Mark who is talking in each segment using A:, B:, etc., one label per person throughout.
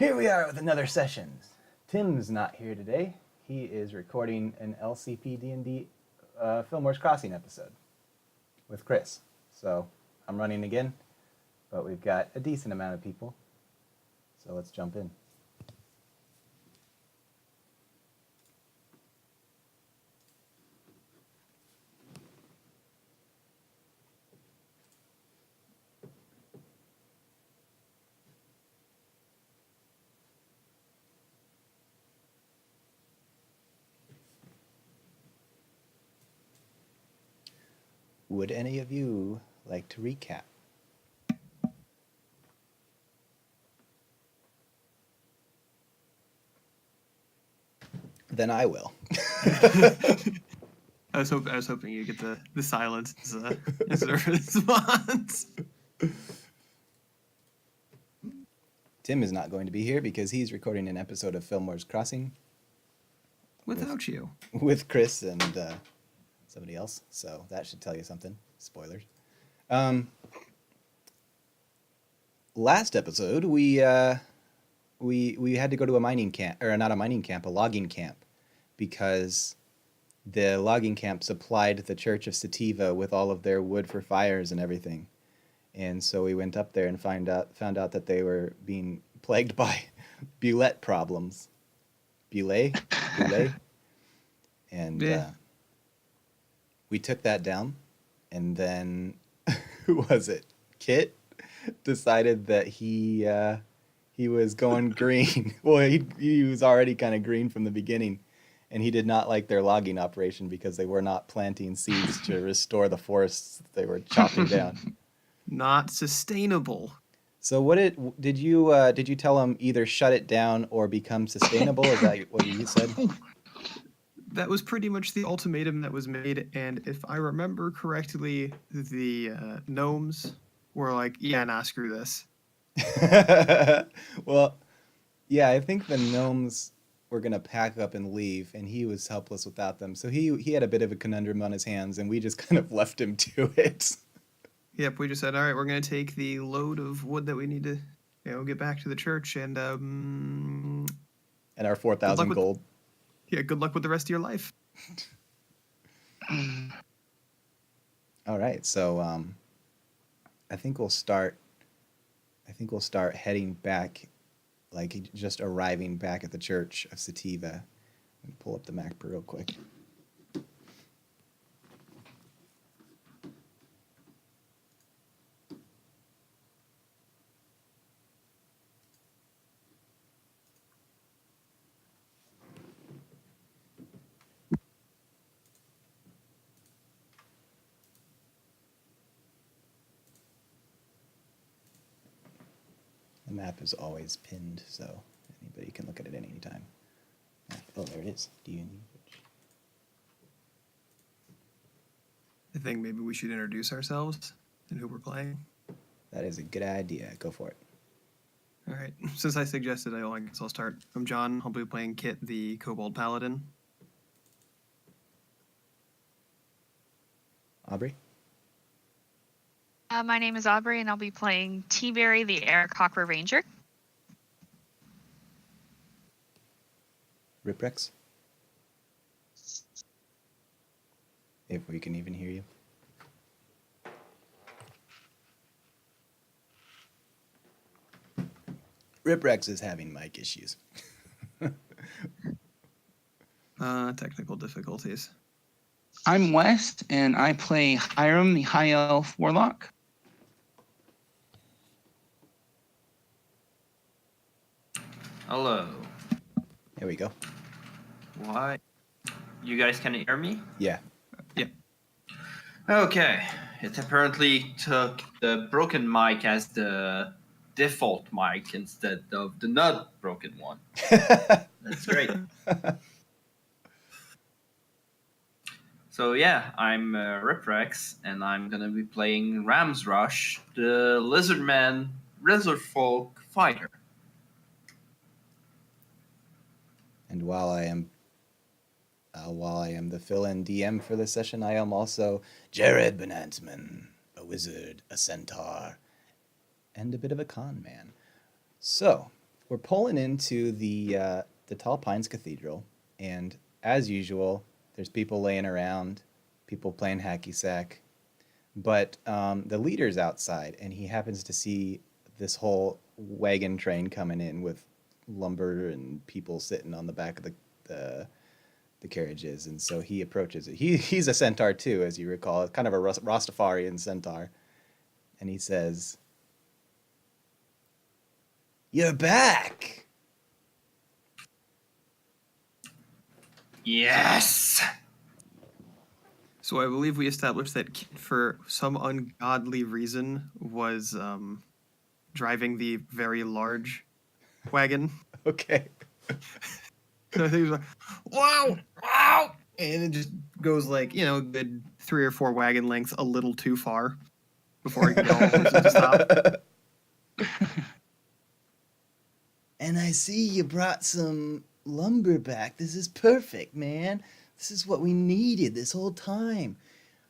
A: Here we are with another session. Tim's not here today. He is recording an LCP D&D Fillmore's Crossing episode with Chris. So I'm running again, but we've got a decent amount of people. So let's jump in. Would any of you like to recap? Then I will.
B: I was hoping you get the silence as a response.
A: Tim is not going to be here because he's recording an episode of Fillmore's Crossing.
B: Without you.
A: With Chris and somebody else. So that should tell you something. Spoilers. Last episode, we had to go to a mining camp, or not a mining camp, a logging camp, because the logging camp supplied the Church of Sativa with all of their wood for fires and everything. And so we went up there and found out that they were being plagued by bulette problems. Bulette? And we took that down, and then who was it? Kit decided that he was going green. Well, he was already kind of green from the beginning, and he did not like their logging operation because they were not planting seeds to restore the forests that they were chopping down.
B: Not sustainable.
A: So what did you tell him either shut it down or become sustainable? Is that what you said?
B: That was pretty much the ultimatum that was made, and if I remember correctly, the gnomes were like, yeah, nah, screw this.
A: Well, yeah, I think the gnomes were going to pack up and leave, and he was helpless without them. So he had a bit of a conundrum on his hands, and we just kind of left him to it.
B: Yep, we just said, all right, we're going to take the load of wood that we need to, get back to the church, and
A: and our 4,000 gold.
B: Yeah, good luck with the rest of your life.
A: All right, so I think we'll start heading back, like just arriving back at the Church of Sativa. Let me pull up the map real quick. The map is always pinned, so anybody can look at it any time. Oh, there it is. D&D.
B: I think maybe we should introduce ourselves and who we're playing.
A: That is a good idea. Go for it.
B: All right. Since I suggested I guess I'll start. I'm John. I'll be playing Kit, the Kobold Paladin.
A: Aubrey?
C: My name is Aubrey, and I'll be playing T-Berry, the Aarakocra Ranger.
A: Riprex? If we can even hear you. Riprex is having mic issues.
B: Technical difficulties.
D: I'm West, and I play Hiram, the High Elf Warlock.
E: Hello.
A: There we go.
E: Why? You guys can hear me?
A: Yeah.
B: Yeah.
E: Okay. It apparently took the broken mic as the default mic instead of the not broken one. That's great. So yeah, I'm Riprex, and I'm gonna be playing Ram's Rush, the Lizardman, Lizardfolk fighter.
A: And while I am the fill-in DM for this session, I am also Jared Bonanzman, a wizard, a centaur, and a bit of a con man. So, we're pulling into the Tall Pines Cathedral, and as usual, there's people laying around, people playing hacky sack. But the leader's outside, and he happens to see this whole wagon train coming in with lumber and people sitting on the back of the carriages, and so he approaches it. He's a centaur too, as you recall, kind of a Rastafarian centaur, and he says, "You're back."
E: Yes.
B: So I believe we established that Kit, for some ungodly reason, was driving the very large wagon.
A: Okay.
B: So I think he was like, wow, wow, and it just goes like, a good 3 or 4 wagon lengths a little too far before he can get all the horses to stop.
A: And I see you brought some lumber back. This is perfect, man. This is what we needed this whole time.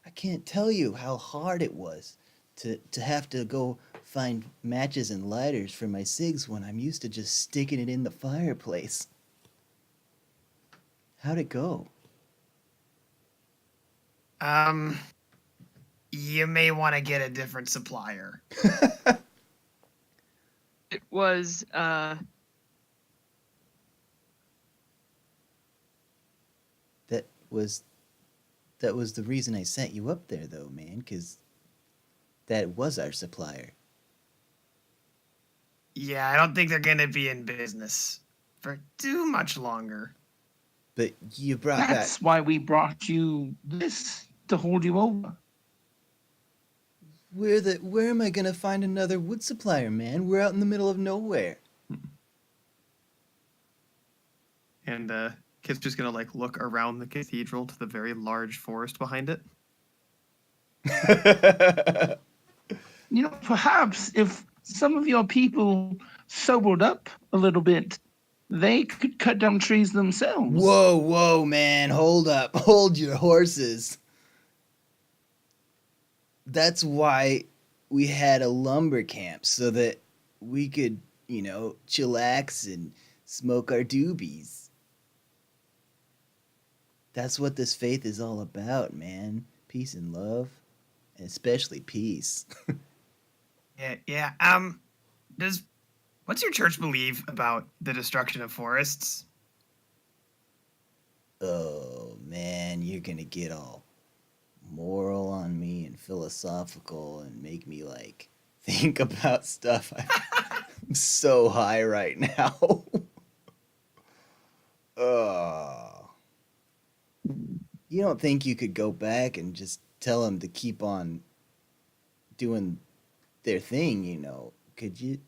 A: I can't tell you how hard it was to have to go find matches and lighters for my cigs when I'm used to just sticking it in the fireplace. How'd it go?
B: You may want to get a different supplier.
C: It was
A: That was the reason I sent you up there, though, man, 'cause that was our supplier.
B: Yeah, I don't think they're going to be in business for too much longer.
A: But you brought back...
D: That's why we brought you this, to hold you over.
A: Where am I gonna find another wood supplier, man? We're out in the middle of nowhere.
B: And Kit's just going to look around the cathedral to the very large forest behind it.
D: Perhaps if some of your people sobered up a little bit, they could cut down trees themselves.
A: Whoa, man, hold up. Hold your horses. That's why we had a lumber camp, so that we could, chillax and smoke our doobies. That's what this faith is all about, man. Peace and love, and especially peace.
B: Yeah. What's your church believe about the destruction of forests?
A: Oh, man, you're gonna get all moral on me and philosophical and make me, think about stuff. I'm so high right now. You don't think you could go back and just tell them to keep on doing their thing, could you?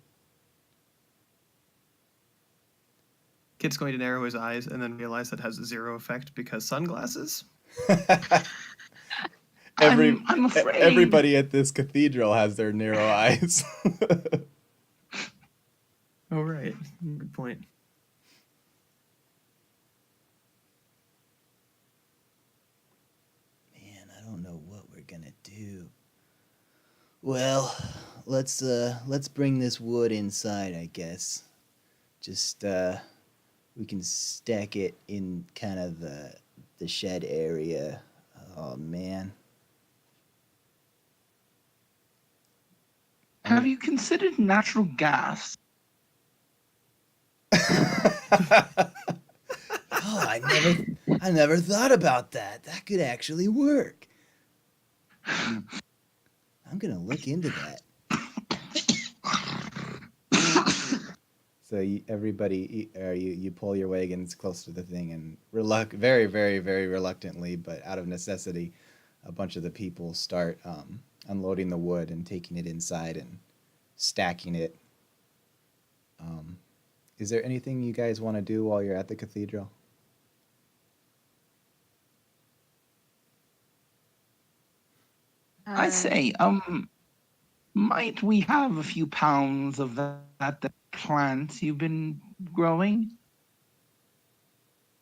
B: Kit's going to narrow his eyes and then realize that has 0 effect because sunglasses.
D: I'm afraid.
A: Everybody at this cathedral has their narrow eyes.
B: Oh, right. Good point.
A: Man, I don't know what we're gonna do. Well, let's bring this wood inside, I guess. Just we can stack it in kind of the shed area. Oh man.
D: Have you considered natural gas?
A: Oh, I never thought about that. That could actually work. I'm gonna look into that. So you pull your wagons close to the thing, and very, very, very reluctantly, but out of necessity, a bunch of the people start unloading the wood and taking it inside and stacking it. Is there anything you guys want to do while you're at the cathedral?
D: I say, might we have a few pounds of that plant you've been growing?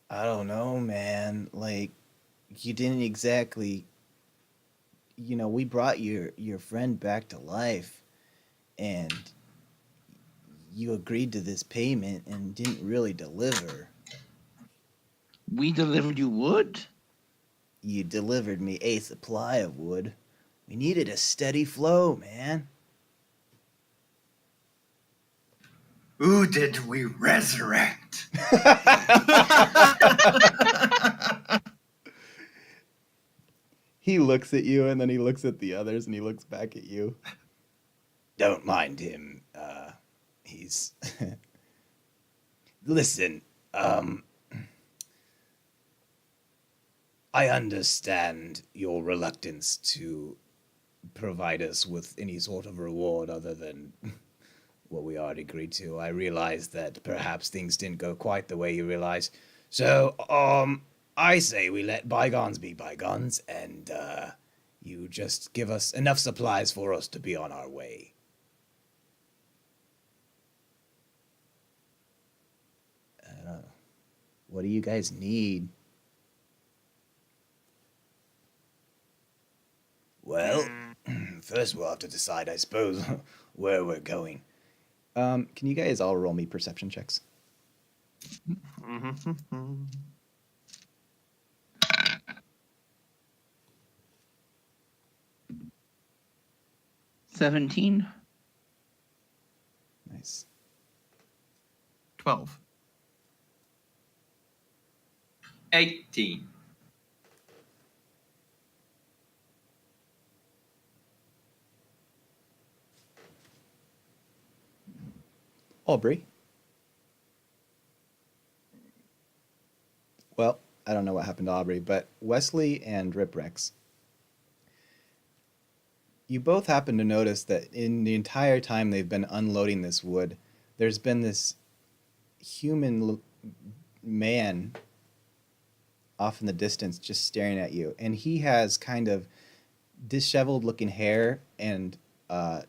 A: I don't know, man. You didn't exactly... we brought your friend back to life, and you agreed to this payment and didn't really deliver.
D: We delivered you wood?
A: You delivered me a supply of wood. We needed a steady flow, man.
E: Who did we resurrect?
A: He looks at you and then he looks at the others and he looks back at you. Don't mind him. He's. Listen, I understand your reluctance to provide us with any sort of reward other than what we already agreed to. I realize that perhaps things didn't go quite the way you realized. So, I say we let bygones be bygones, and you just give us enough supplies for us to be on our way. What do you guys need? Well, first we'll have to decide, I suppose, where we're going. Can you guys all roll me perception checks?
D: 17.
A: Nice.
B: 12.
E: 18.
A: Aubrey? Well, I don't know what happened to Aubrey, but Wesley and Riprex, you both happen to notice that in the entire time they've been unloading this wood, there's been this man off in the distance just staring at you. And he has kind of disheveled looking hair and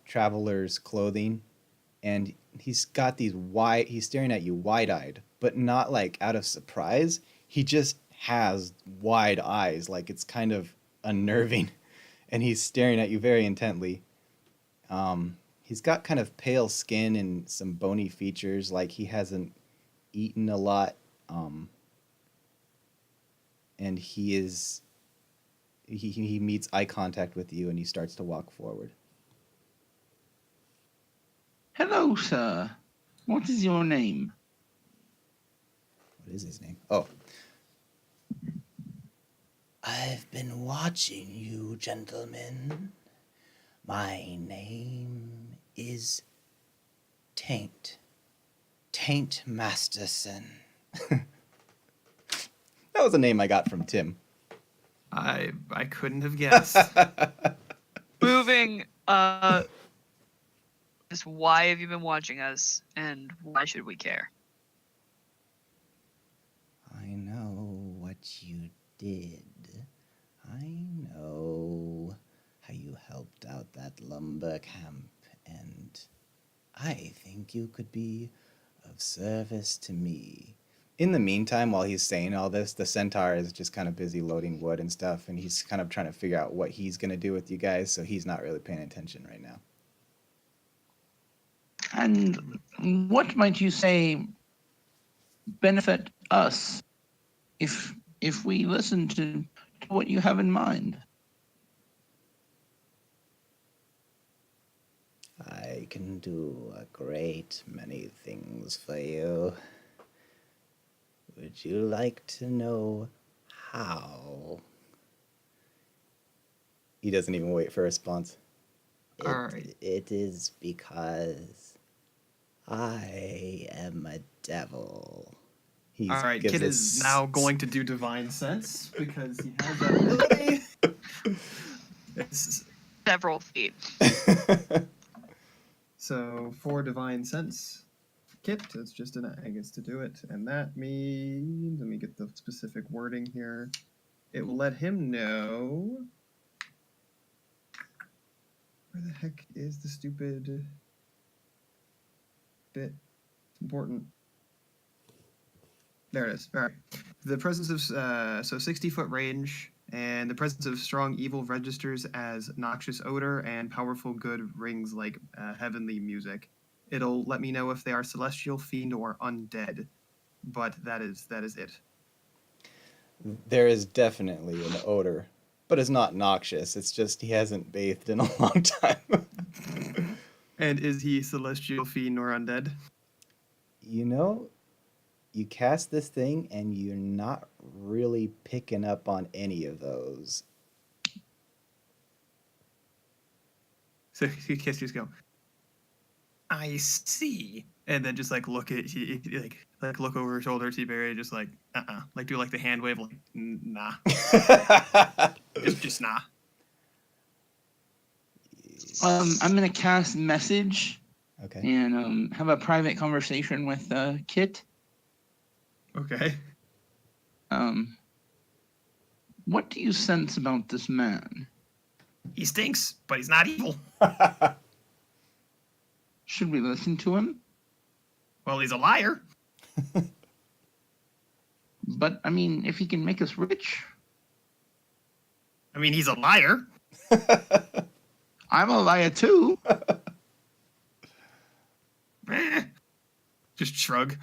A: traveler's clothing. And he's got he's staring at you wide-eyed, but not like out of surprise. He just has wide eyes, like it's kind of unnerving. And he's staring at you very intently. He's got kind of pale skin and some bony features, like he hasn't eaten a lot. And he meets eye contact with you and he starts to walk forward.
D: Hello, sir. What is your name?
A: What is his name? Oh. I've been watching you, gentlemen. My name is Taint. Taint Masterson. That was a name I got from Tim.
B: I couldn't have guessed.
C: Moving. Just why have you been watching us, and why should we care?
A: I know what you did. I know how you helped out that lumber camp, and I think you could be of service to me. In the meantime, while he's saying all this, the centaur is just kind of busy loading wood and stuff, and he's kind of trying to figure out what he's going to do with you guys, so he's not really paying attention right now.
D: And what might you say benefit us if we listen to what you have in mind?
A: I can do a great many things for you. Would you like to know how? He doesn't even wait for a response.
B: All right.
A: It is because I am a devil.
B: All right, Kid is now going to do Divine Sense because he has that ability. It's,
C: Several feet.
B: so for Divine Sense, Kit, it's just an I gets to do it, and that means let me get the specific wording here. It will let him know. Where the heck is the stupid bit? It's important. There it is. All right. The presence of 60-foot range and the presence of strong evil registers as noxious odor and powerful good rings like heavenly music. It'll let me know if they are celestial, fiend, or undead. But that is it.
A: There is definitely an odor, but it's not noxious. It's just he hasn't bathed in a long time.
B: And is he celestial, fiend, or undead?
A: You know, you cast this thing and you're not really picking up on any of those.
B: So he just go, I see. And then just like look at like look over his shoulder at T-Berry, just like like do like the hand wave, like nah, just nah.
D: I'm gonna cast message
A: Okay.
D: and have a private conversation with Kit.
B: Okay.
D: What do you sense about this man?
B: He stinks, but he's not evil.
D: Should we listen to him?
B: Well, he's a liar.
D: But I mean, if he can make us rich,
B: I mean, he's a liar.
D: I'm a liar too.
B: Just shrug.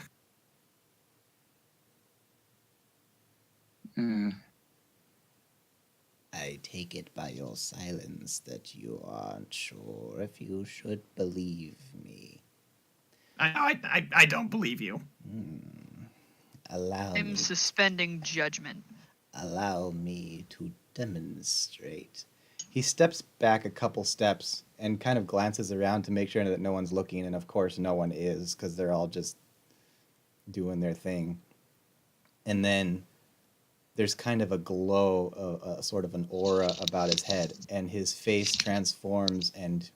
A: I take it by your silence that you aren't sure if you should believe me.
B: I don't believe you.
A: Allow
C: I'm
A: me.
C: suspending judgment.
A: Allow me to demonstrate. He steps back a couple steps and kind of glances around to make sure that no one's looking, and of course no one is, because they're all just doing their thing. And then there's kind of a glow, sort of an aura about his head, and his face transforms and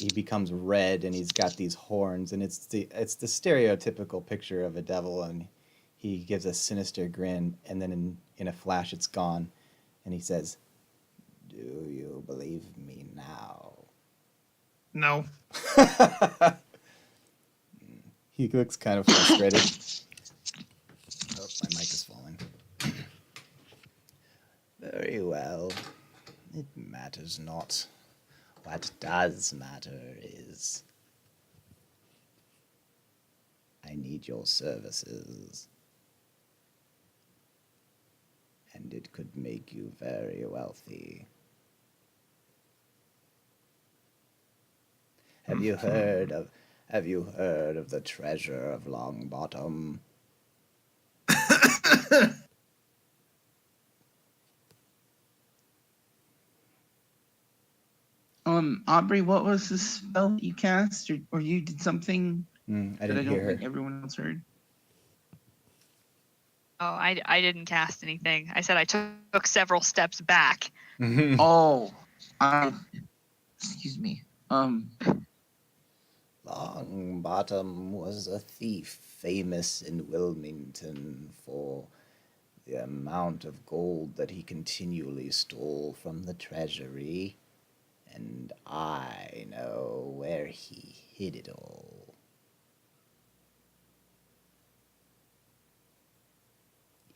A: he becomes red, and he's got these horns, and it's the stereotypical picture of a devil, and he gives a sinister grin, and then in a flash it's gone, and he says, "Do you believe me now?"
B: No.
A: He looks kind of frustrated. Oh, my mic is falling. Very well. It matters not. What does matter is I need your services. And it could make you very wealthy. Have you heard of the treasure of Longbottom?
D: Aubrey, what was the spell you cast, or you did something
A: I
D: that I
A: didn't
D: don't
A: hear her.
D: think everyone else heard?
C: Oh, I didn't cast anything. I said I took several steps back.
D: Oh, excuse me.
A: Longbottom was a thief famous in Wilmington for the amount of gold that he continually stole from the treasury, and I know where he hid it all.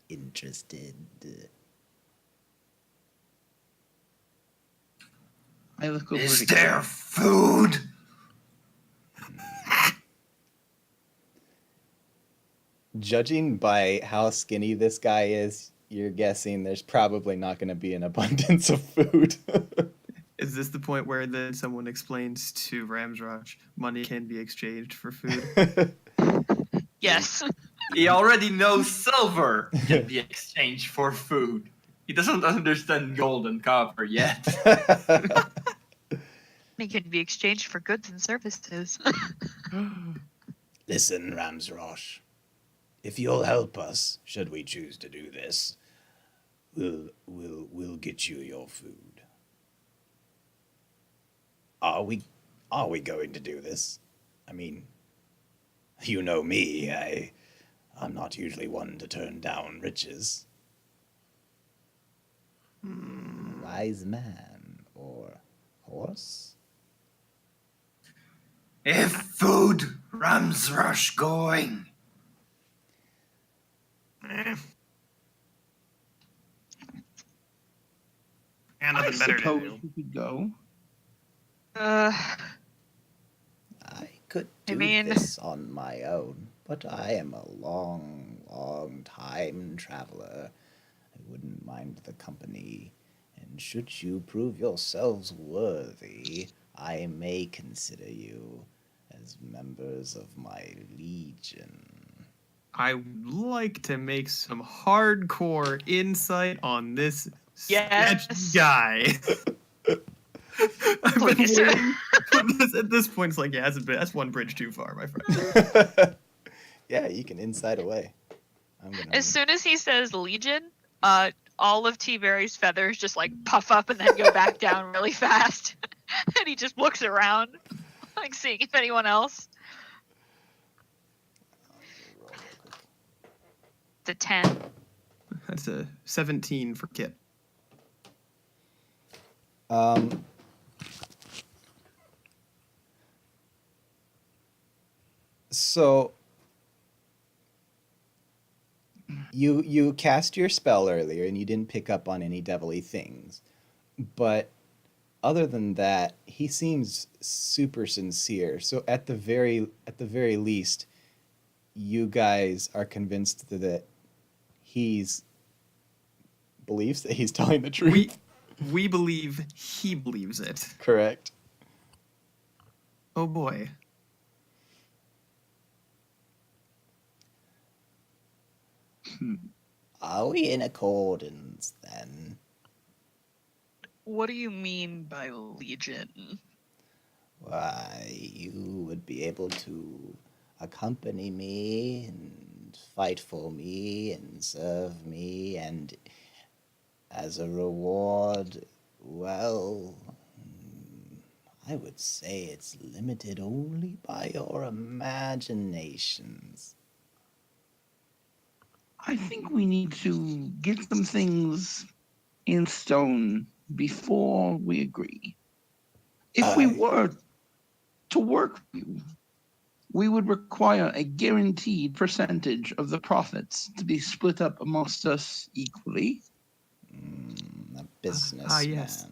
A: Interested?
D: I look over
E: Is
D: to
E: there
D: Kit.
E: food?
A: Judging by how skinny this guy is, you're guessing there's probably not going to be an abundance of food.
B: Is this the point where then someone explains to Ramsraj money can be exchanged for food?
C: Yes.
E: He already knows silver can be exchanged for food. He doesn't understand gold and copper yet.
C: It can be exchanged for goods and services.
A: Listen, Ramsrosh. If you'll help us, should we choose to do this, we'll get you your food. Are we going to do this? I mean, you know me, I'm not usually one to turn down riches. Wise man or horse?
E: If food, Ramsrush going.
B: And
D: I
B: nothing better to
D: suppose
B: do.
D: we could go.
A: I could
C: I
A: do
C: mean,
A: this on my own, but I am a long, long time traveler. I wouldn't mind the company, and should you prove yourselves worthy, I may consider you as members of my legion.
B: I would like to make some hardcore insight on this sketch
C: Yes.
B: guy. I've been
C: Please.
B: waiting. At this point, it's like, yeah, that's one bridge too far, my friend.
A: Yeah, you can inside away. I'm gonna.
C: As soon as he says Legion, all of T-Berry's feathers just like puff up and then go back down really fast. And he just looks around, like seeing if anyone else.
A: Roll real quick.
C: It's a 10.
B: That's a 17 for Kit.
A: So you cast your spell earlier and you didn't pick up on any devilly things, but other than that, he seems super sincere. So at the very least, you guys are convinced that he's believes that he's telling the truth.
B: We believe he believes it.
A: Correct.
B: Oh boy.
A: Are we in accordance then?
C: What do you mean by Legion?
A: Why, you would be able to accompany me and fight for me and serve me, and as a reward, well, I would say it's limited only by your imaginations.
D: I think we need to get some things in stone before we agree. If we
A: Aye.
D: were to work with you, we would require a guaranteed percentage of the profits to be split up amongst us equally.
A: A businessman.
B: yes.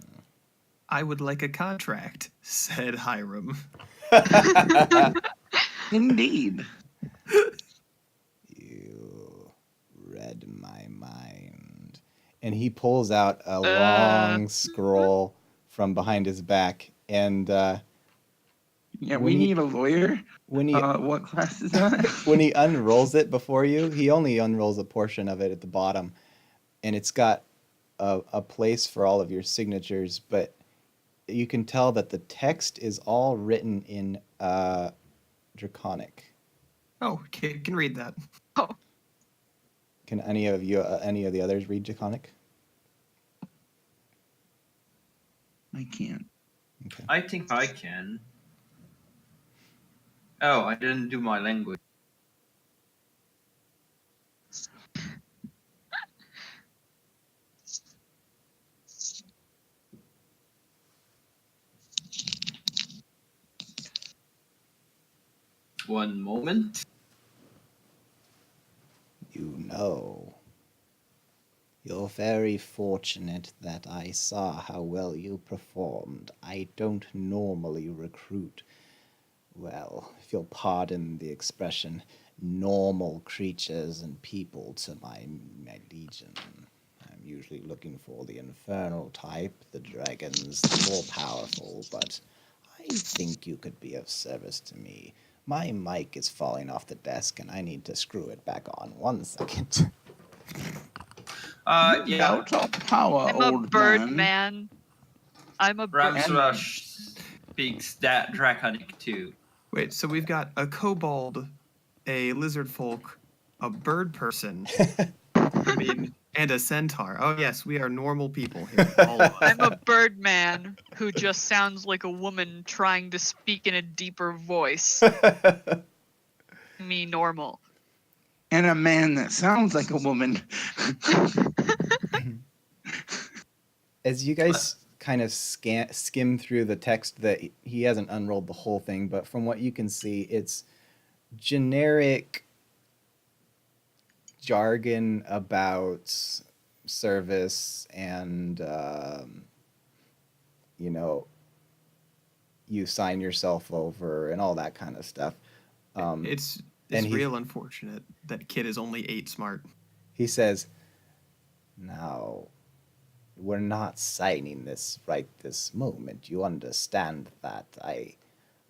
B: I would like a contract, said Hiram.
D: Indeed.
A: You read my mind. And he pulls out a long scroll from behind his back, and
D: Yeah,
A: When
D: we
A: he-
D: need a lawyer.
A: when he
D: What class is that?
A: when he unrolls it before you, he only unrolls a portion of it at the bottom, and it's got a place for all of your signatures, but you can tell that the text is all written in Draconic.
B: Oh, Kit can read that.
C: Oh,
A: Can any of the others read Draconic?
D: I can't.
A: Okay.
E: I think I can. Oh, I didn't do my language. One moment.
A: You know. You're very fortunate that I saw how well you performed. I don't normally recruit, well, if you'll pardon the expression, normal creatures and people to my legion. I'm usually looking for the infernal type, the dragons, the more powerful, but I think you could be of service to me. My mic is falling off the desk and I need to screw it back on. 1 second.
E: Yeah.
D: Out of power,
C: I'm a
D: old
C: bird
D: man.
C: man. I'm a bird.
E: Ramsrush speaks that Draconic too.
B: Wait, so we've got a kobold, a lizard folk, a bird person, and a centaur. Oh yes, we are normal people here, all of us.
C: I'm a bird man who just sounds like a woman trying to speak in a deeper voice. Me normal.
D: And a man that sounds like a woman.
A: As you guys kind of skim through the text, that he hasn't unrolled the whole thing, but from what you can see, it's generic jargon about service and, you sign yourself over and all that kind of stuff.
B: It's
A: and he-
B: real unfortunate that kid is only 8 smart.
A: He says, "Now, we're not signing this right this moment. You understand that I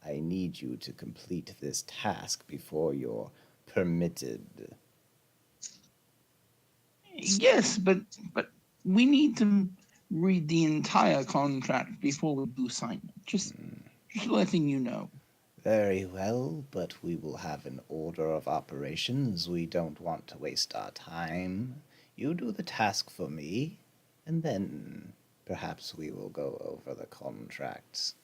A: need you to complete this task before you're permitted."
D: Yes, but we need to read the entire contract before we do sign it. Just letting you know.
A: Very well, but we will have an order of operations. We don't want to waste our time. You do the task for me, and then perhaps we will go over the contracts.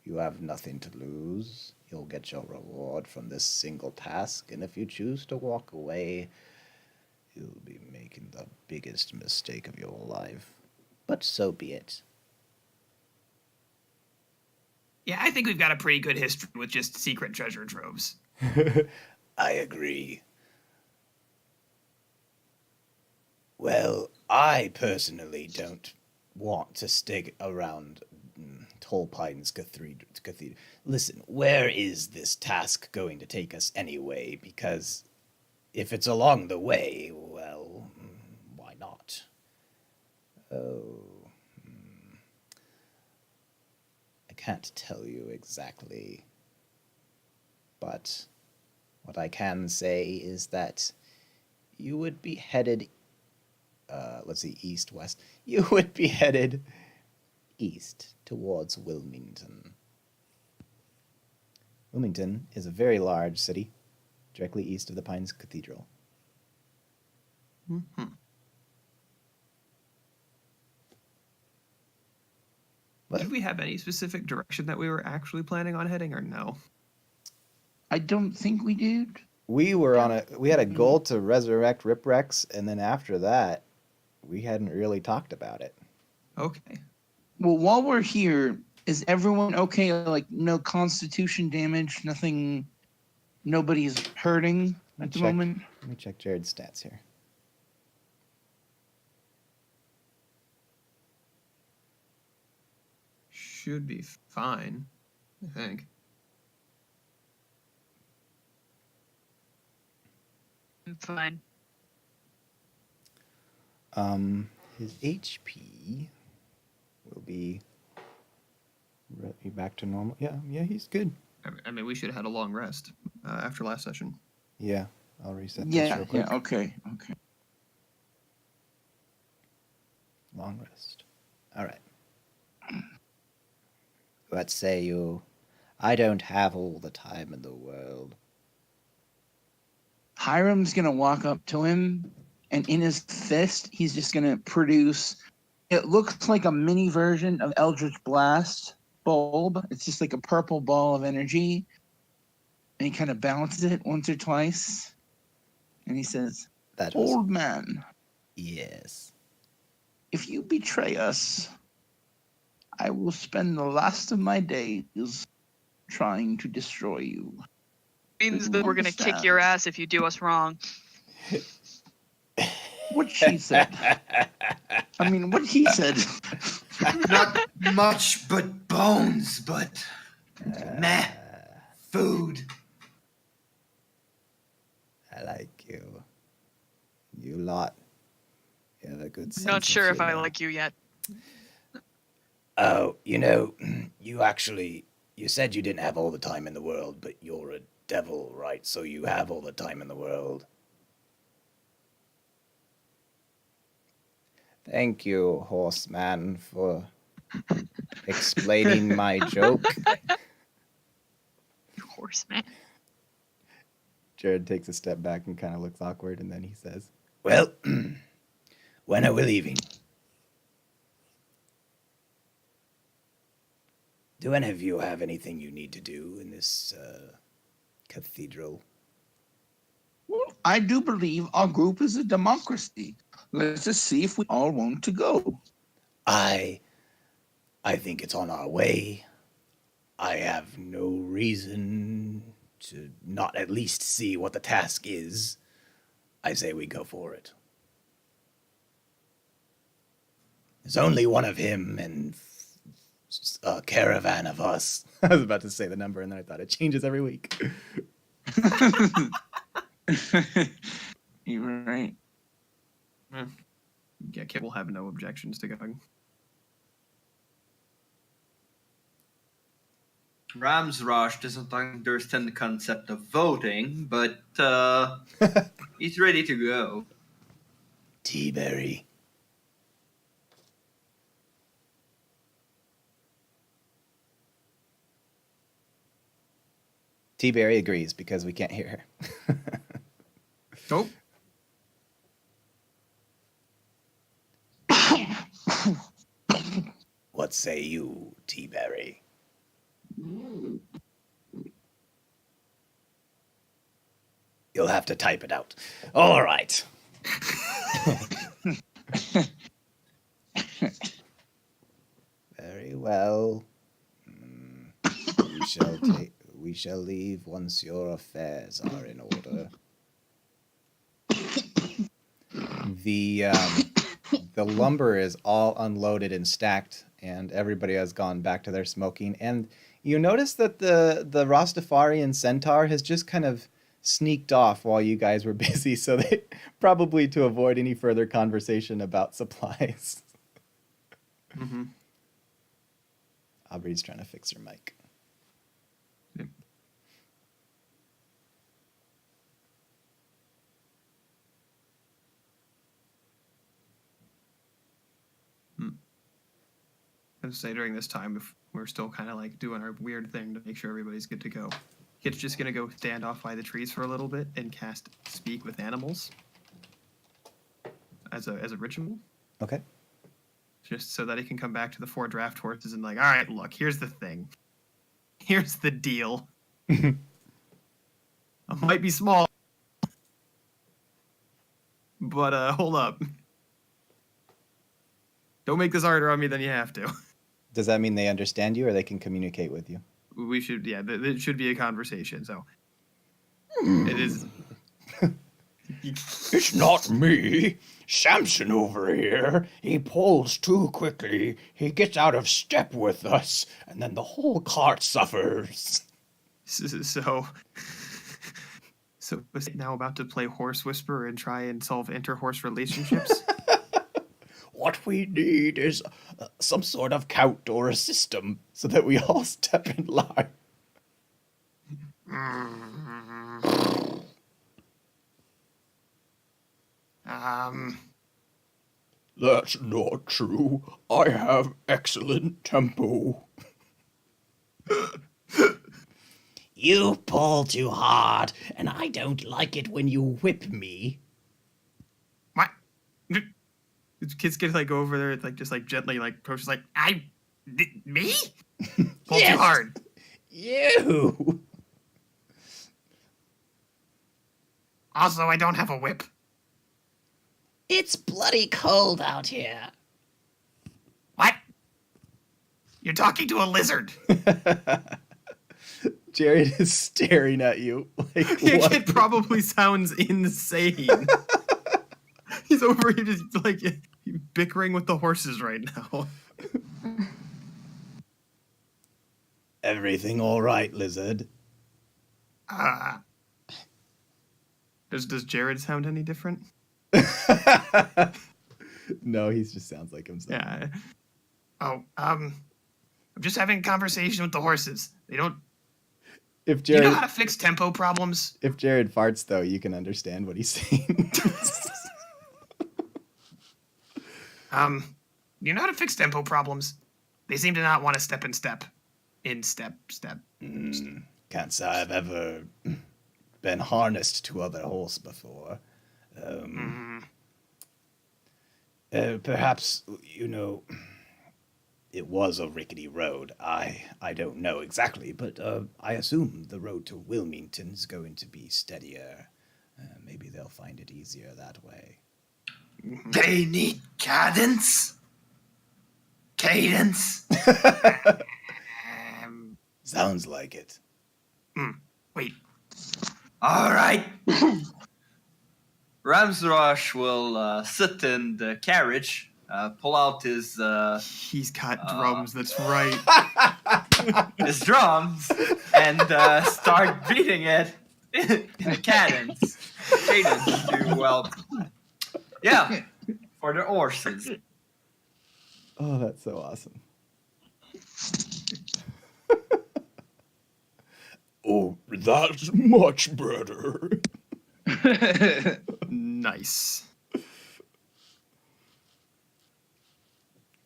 A: You have nothing to lose. You'll get your reward from this single task, and if you choose to walk away, you'll be making the biggest mistake of your life. But so be it.
B: Yeah, I think we've got a pretty good history with just secret treasure troves.
A: I agree. Well, I personally don't want to stick around Tall Pines Cathedral. Listen, where is this task going to take us anyway? Because if it's along the way, well, why not? Oh, I can't tell you exactly, but what I can say is that you would be headed, let's see, east, west. You would be headed east towards Wilmington. Wilmington is a very large city, directly east of the Pines Cathedral.
B: Mm-hmm.
A: But
B: Did we have any specific direction that we were actually planning on heading, or no?
D: I don't think we did.
A: we had a goal to resurrect Ripwrecks, and then after that, we hadn't really talked about it.
B: Okay.
D: Well, while we're here, is everyone okay? Like, no constitution damage, nothing, nobody's hurting at the moment?
A: Let me check Jared's stats here.
B: Should be fine, I think.
C: I'm fine.
A: His HP will be back to normal. Yeah, he's good.
B: I mean, we should have had a long rest after last session.
A: Yeah, I'll reset this
D: Yeah,
A: real quick.
D: yeah, okay.
A: Long rest. All right. Let's say I don't have all the time in the world.
D: Hiram's gonna walk up to him, and in his fist, he's just gonna produce. It looks like a mini version of Eldritch Blast bulb. It's just like a purple ball of energy, and he kind of bounces it once or twice, and he says,
A: That was
D: "Old man,
A: yes.
D: if you betray us, I will spend the last of my days trying to destroy you."
C: Means
D: You
C: that we're gonna kick
D: understand?
C: your ass if you do us wrong.
D: What she said. I mean, what he said.
E: Not much but bones, but meh. Food.
A: I like you. You lot. You have a good sense
C: Not
A: of
C: sure if I
A: humor.
C: like you yet.
A: Oh, you said you didn't have all the time in the world, but you're a devil, right? So you have all the time in the world. Thank you, horseman, for explaining my joke.
C: Horseman.
A: Jared takes a step back and kind of looks awkward, and then he says, "Well, when are we leaving? Do any of you have anything you need to do in this cathedral?"
D: Well, I do believe our group is a democracy. Let's just see if we all want to go.
A: I think it's on our way. I have no reason to not at least see what the task is. I say we go for it. There's only one of him and a caravan of us. I was about to say the number, and then I thought it changes every week.
D: You're right.
B: Yeah, Kit will have no objections to going.
E: Ramsrosh doesn't understand the concept of voting, but he's ready to go.
A: T-Berry. T-Berry agrees because we can't hear her.
B: Oh.
A: What say you, T-Berry? You'll have to type it out. All right. Very well. We shall leave once your affairs are in order. The lumber is all unloaded and stacked, and everybody has gone back to their smoking. And you notice that the Rastafarian centaur has just kind of sneaked off while you guys were busy, so they probably to avoid any further conversation about supplies.
B: Mm-hmm.
A: Aubrey's trying to fix her mic.
B: Yep. I would say during this time, if we're still kind of like doing our weird thing to make sure everybody's good to go, Kit's just gonna go stand off by the trees for a little bit and cast Speak with Animals as a ritual,
A: Okay.
B: just so that he can come back to the 4 draft horses and like, all right, look, here's the thing, here's the deal. I might be small, but hold up. Don't make this harder on me than you have to.
A: Does that mean they understand you or they can communicate with you?
B: We should, yeah, it should be a conversation, so. It is.
F: It's not me. Samson over here. He pulls too quickly. He gets out of step with us, and then the whole cart suffers.
B: So is it now about to play Horse Whisperer and try and solve inter-horse relationships?
F: What we need is some sort of count or a system so that we all step in line. That's not true. I have excellent tempo. You pull too hard, and I don't like it when you whip me.
B: What? Kids get like go over there, like just like gently like approaches like me? Pull
F: Yes.
B: too hard.
F: You!
B: Also, I don't have a whip.
F: It's bloody cold out here.
B: What? You're talking to a lizard.
A: Jared is staring at you. Like,
B: Your
A: what?
B: kid probably sounds insane. He's over here just like bickering with the horses right now.
A: Everything all right, lizard?
B: Does Jared sound any different?
A: No, he just sounds like himself.
B: Yeah. Oh, I'm just having a conversation with the horses. They don't.
A: If
B: Do you
A: Jared
B: know how to fix tempo problems?
A: if Jared farts though, you can understand what he's saying.
B: You know how to fix tempo problems? They seem to not want to step in step.
A: Can't say I've ever been harnessed to other horse before. Perhaps, it was a rickety road. I don't know exactly, but I assume the road to Wilmington's going to be steadier. Maybe they'll find it easier that way.
E: They need cadence? Cadence?
A: Sounds like it.
B: Wait.
E: All right. Ramsrosh will sit in the carriage pull out his
B: He's got drums. That's right.
E: his drums and start beating it in cadence to for the horses.
A: Oh, that's so awesome.
F: Oh, that's much better.
B: Nice.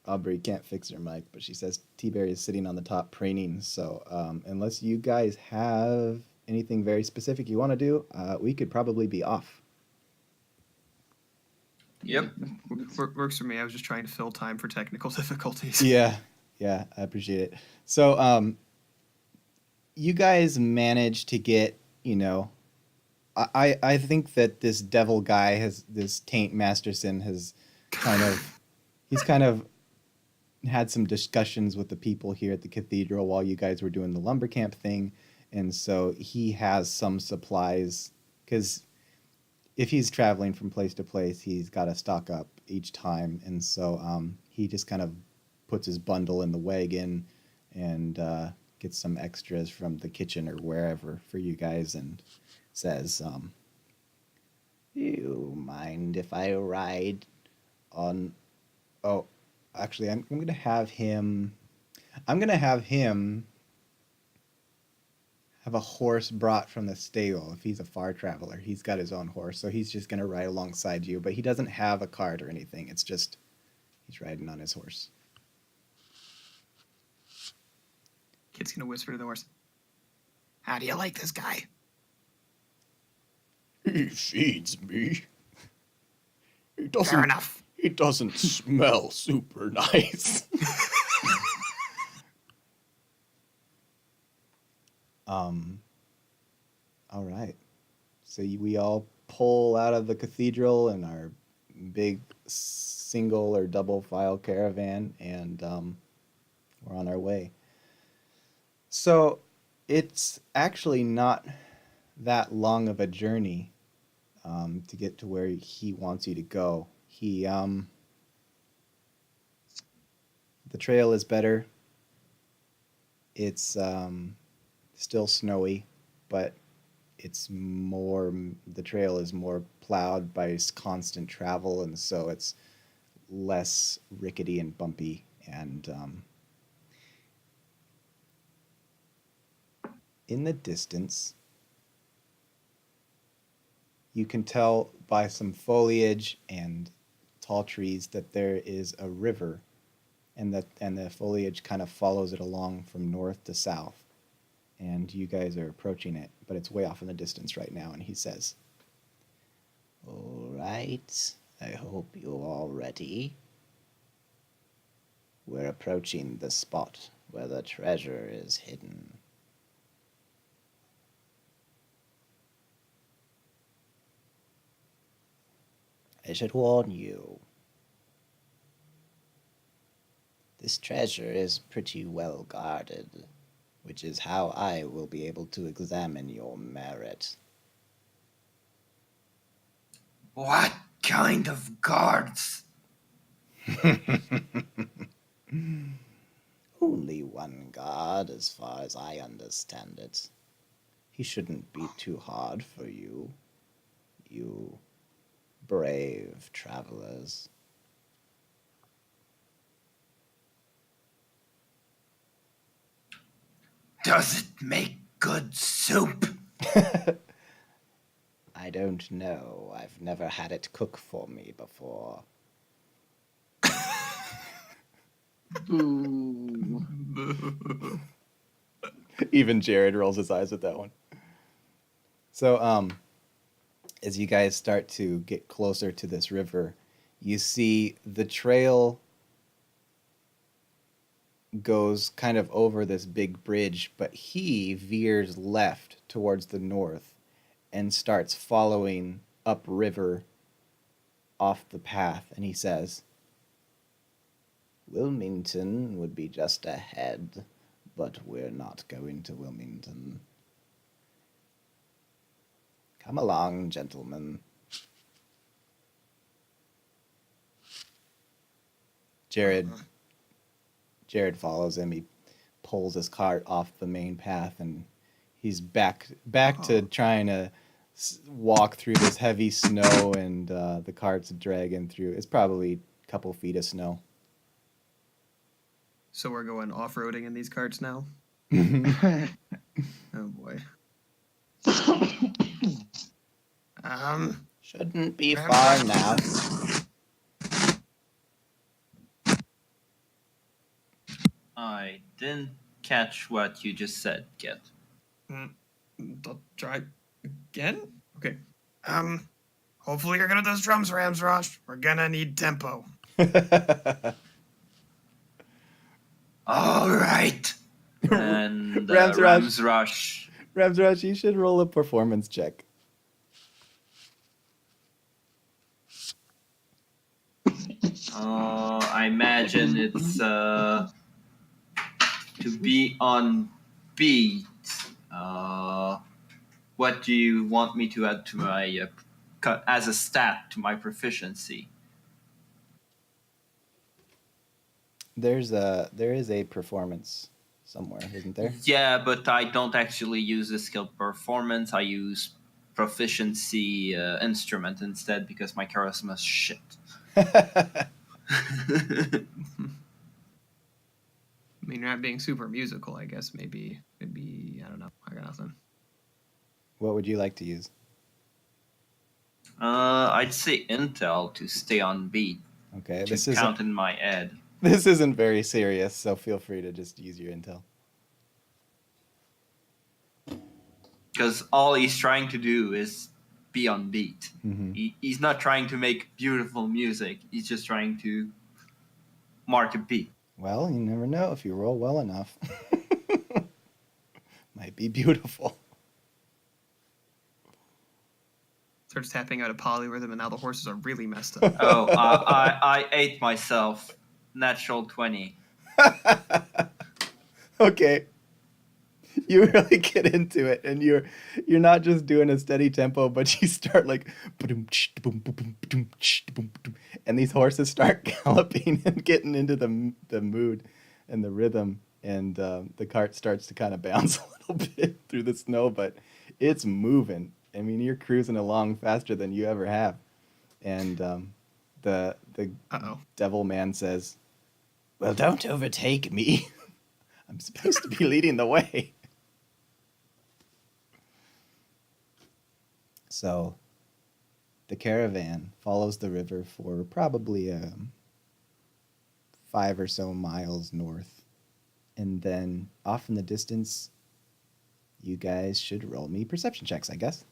A: Aubrey can't fix her mic, but she says T-Berry is sitting on the top preening. So unless you guys have anything very specific you want to do, we could probably be off.
E: Yep.
B: Works for me. I was just trying to fill time for technical difficulties.
A: Yeah, I appreciate it. So you guys managed to get, I think that this devil guy this Taint Masterson has he's kind of had some discussions with the people here at the cathedral while you guys were doing the lumber camp thing. And so he has some supplies because if he's traveling from place to place, he's got to stock up each time. And so he just kind of puts his bundle in the wagon and gets some extras from the kitchen or wherever for you guys and says, you mind if I ride on... Oh, actually, I'm going to have him have a horse brought from the stable. If he's a far traveler, he's got his own horse, so he's just going to ride alongside you, but he doesn't have a cart or anything. It's just he's riding on his horse.
B: Kid's gonna whisper to the horse, "How do you like this guy?"
F: He feeds me.
B: Fair enough.
F: He doesn't smell super nice.
A: All right. So we all pull out of the cathedral in our big single or double file caravan, and we're on our way. So it's actually not that long of a journey to get to where he wants you to go. The trail is better. It's still snowy, but the trail is more plowed by constant travel, and so it's less rickety and bumpy. And in the distance, you can tell by some foliage and tall trees that there is a river, and the foliage kind of follows it along from north to south. And you guys are approaching it, but it's way off in the distance right now. And he says, "All right, I hope you're all ready. We're approaching the spot where the treasure is hidden." I should warn you, this treasure is pretty well guarded, which is how I will be able to examine your merit.
E: What kind of guards?
A: Only one guard, as far as I understand it. He shouldn't be too hard for you, you brave travelers.
E: Does it make good soup?
A: I don't know. I've never had it cook for me before.
D: Boo.
A: Even Jared rolls his eyes at that one. So, as you guys start to get closer to this river, you see the trail goes kind of over this big bridge, but he veers left towards the north and starts following upriver off the path. And he says, "Wilmington would be just ahead, but we're not going to Wilmington. Come along, gentlemen." Jared follows him. He pulls his cart off the main path, and he's back to trying to walk through this heavy snow, and the cart's dragging through. It's probably a couple feet of snow.
B: So we're going off-roading in these carts now?
A: Shouldn't
B: Oh boy.
A: be far now.
E: I didn't catch what you just said, Kit.
B: I'll try again? Okay. Hopefully you're good at those drums, Ramsrush. We're gonna need tempo.
E: All right. And
A: Ramsrush.
E: Ramsrush.
A: You should roll a performance check.
E: I imagine it's to be on beat. What do you want me to add to my as a stat to my proficiency?
A: There is a performance somewhere, isn't there?
E: Yeah, but I don't actually use the skill performance. I use proficiency instrument instead because my charisma's shit.
B: I mean, you're not being super musical, I guess. Maybe, I don't know. I got nothing.
A: What would you like to use?
E: I'd say intel to stay on beat.
A: Okay,
E: To count in my head.
A: This isn't very serious, so feel free to just use your intel.
E: Because all he's trying to do is be on beat.
A: Mm-hmm.
E: He's not trying to make beautiful music. He's just trying to mark a beat.
A: Well, you never know if you roll well enough. Might be beautiful.
B: Starts tapping out a polyrhythm, and now the horses are really messed up.
E: Oh, I ate myself. Natural 20.
A: Okay. You really get into it, and you're not just doing a steady tempo, but you start like, and these horses start galloping and getting into the mood and the rhythm, and the cart starts to kind of bounce a little bit through the snow, but it's moving. I mean, you're cruising along faster than you ever have, and the devil man says, "Well, don't overtake me. I'm supposed to be leading the way." So the caravan follows the river for probably 5 or so miles north. And then off in the distance, you guys should roll me perception checks, I guess.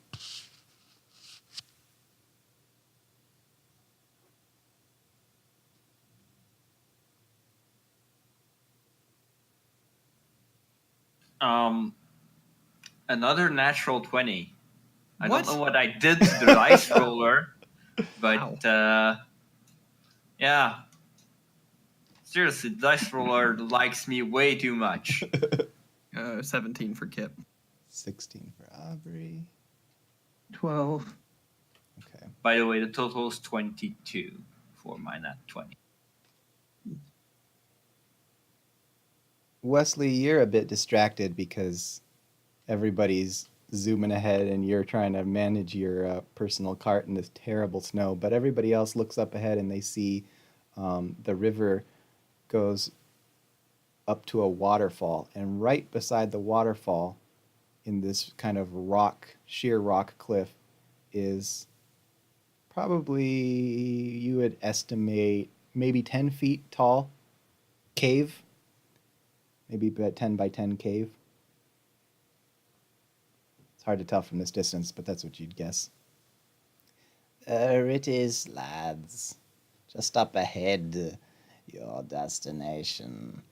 E: Another natural 20. I
B: What?
E: don't know what I did to the dice roller, but yeah. Seriously, the dice roller likes me way too much.
B: 17 for Kip.
A: 16 for Aubrey.
D: 12.
A: Okay.
E: By the way, the total is 22 for my nat 20.
A: Wesley, you're a bit distracted because everybody's zooming ahead and you're trying to manage your personal cart in this terrible snow. But everybody else looks up ahead and they see the river goes up to a waterfall. And right beside the waterfall, in this kind of sheer rock cliff, is probably, you would estimate, maybe 10 feet tall cave. Maybe a 10 by 10 cave. It's hard to tell from this distance, but that's what you'd guess. There it is, lads. Just up ahead, your destination.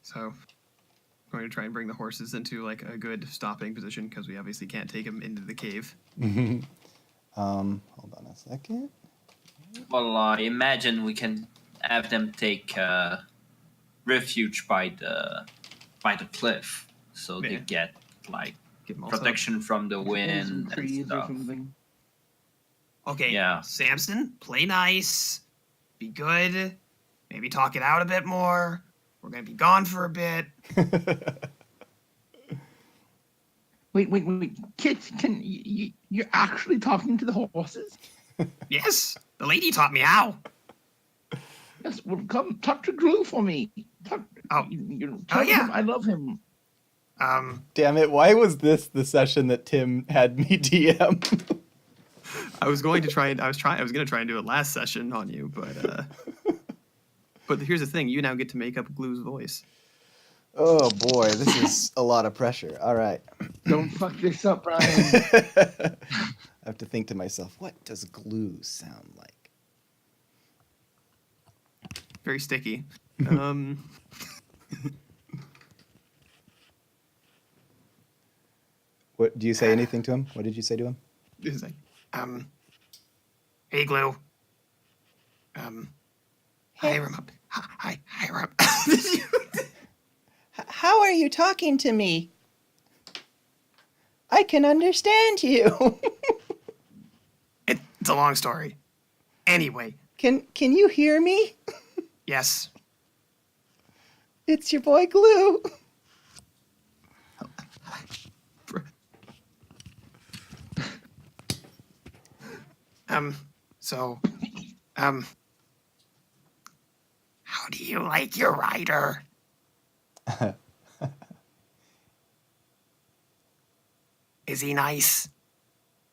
B: So, I'm going to try and bring the horses into like a good stopping position because we obviously can't take them into the cave.
A: Hold on a second.
E: Well, I imagine we can have them take refuge by the cliff, so they get
B: Give him also-
E: protection from the
D: Some
E: wind and
D: trees or
E: stuff.
D: something.
B: Okay,
E: Yeah.
B: Samson, play nice. Be good. Maybe talk it out a bit more. We're gonna be gone for a bit.
D: Wait. Kit, you're actually talking to the horses?
B: Yes, the lady taught me how.
D: Yes, well, come talk to Glue for me. Talk,
B: Oh.
D: tell
B: Yeah.
D: him I love him.
A: Damn it! Why was this the session that Tim had me DM?
B: I was gonna try and do it last session on you, but here's the thing: you now get to make up Glue's voice.
A: Oh boy, this is a lot of pressure. All right.
D: Don't fuck this up, Brian.
A: I have to think to myself, what does glue sound like?
B: Very sticky.
A: What do you say anything to him? What did you say to him?
B: It's like, hey Glue. Hire him up. Hire up.
A: How are you talking to me? I can understand you.
B: It's a long story. Anyway,
A: Can you hear me?
B: yes.
A: It's your boy Glue.
B: So, how do you like your rider? Is he nice?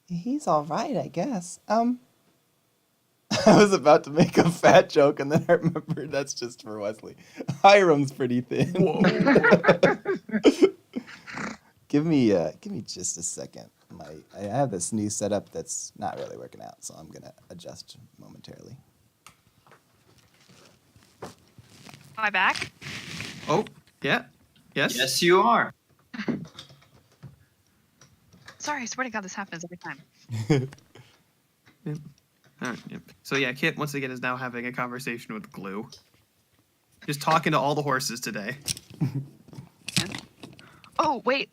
A: He's all right, I guess. I was about to make a fat joke, and then I remembered that's just for Wesley. Hiram's pretty thin. Give me just a second. I have this new setup that's not really working out, so I'm gonna adjust momentarily.
C: Am I back?
B: Oh, yeah. Yes.
E: Yes, you are.
C: Sorry, I swear to God, this happens every time.
B: All right, yep. So yeah, Kit once again is now having a conversation with Glue. Just talking to all the horses today.
C: Oh, wait,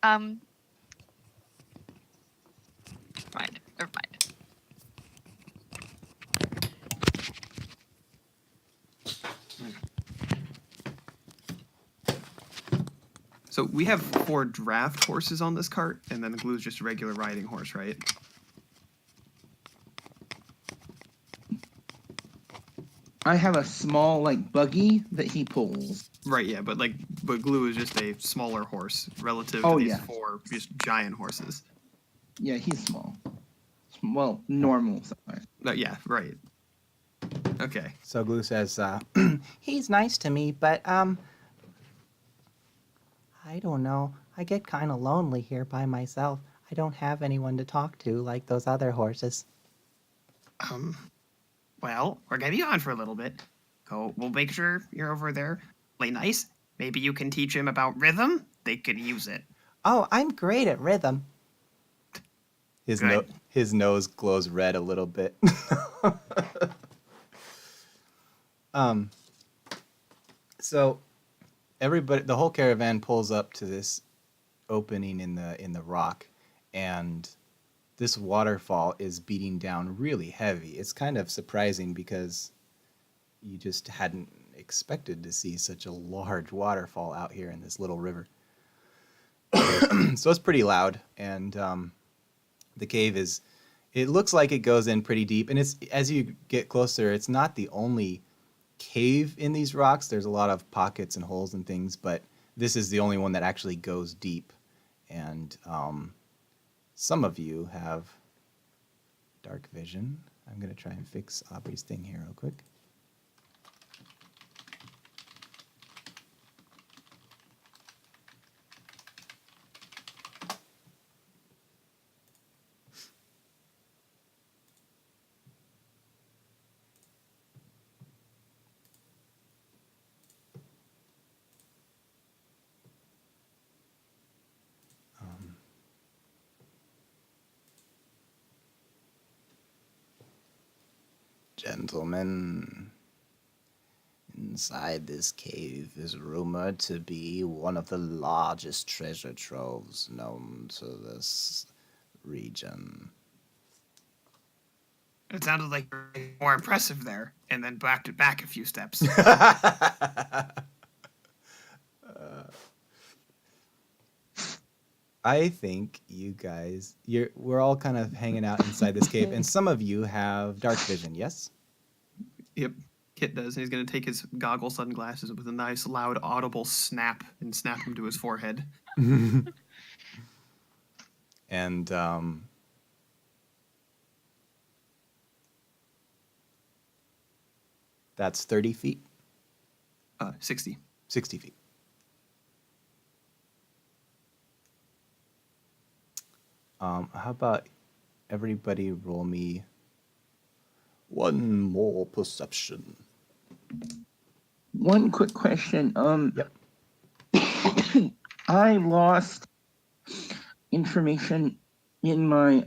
C: Never mind.
B: So we have 4 draft horses on this cart, and then Glue's just a regular riding horse, right?
D: I have a small buggy that he pulls.
B: Right, yeah, but Glue is just a smaller horse relative
D: Oh,
B: to these
D: yeah.
B: 4 just giant horses.
D: Yeah, he's small. Well, normal size.
B: Yeah, right. Okay.
A: So Glue says, he's nice to me, but, I don't know. I get kind of lonely here by myself. I don't have anyone to talk to like those other horses.
B: Well, we're gonna be on for a little bit. We'll make sure you're over there. Play nice. Maybe you can teach him about rhythm. They could use it.
A: Oh, I'm great at rhythm.
B: Good.
A: His nose glows red a little bit. So the whole caravan pulls up to this opening in the rock, and this waterfall is beating down really heavy. It's kind of surprising because you just hadn't expected to see such a large waterfall out here in this little river. So it's pretty loud, and the cave it looks like it goes in pretty deep, and it's as you get closer, it's not the only cave in these rocks. There's a lot of pockets and holes and things, but this is the only one that actually goes deep. And some of you have dark vision. I'm going to try and fix Aubrey's thing here real quick. Gentlemen, in Inside this cave is rumored to be one of the largest treasure troves known to this region.
B: It sounded like you're more impressive there, and then backed it back a few steps.
A: I think you guys, we're all kind of hanging out inside this cave, and some of you have dark vision, yes?
B: Yep, Kit does. And he's going to take his goggle sunglasses with a nice, loud, audible snap and snap them to his forehead.
A: And that's 30 feet,
B: 60.
A: 60 feet. How about everybody roll me one more perception?
D: One quick question.
A: Yep.
D: I lost information in my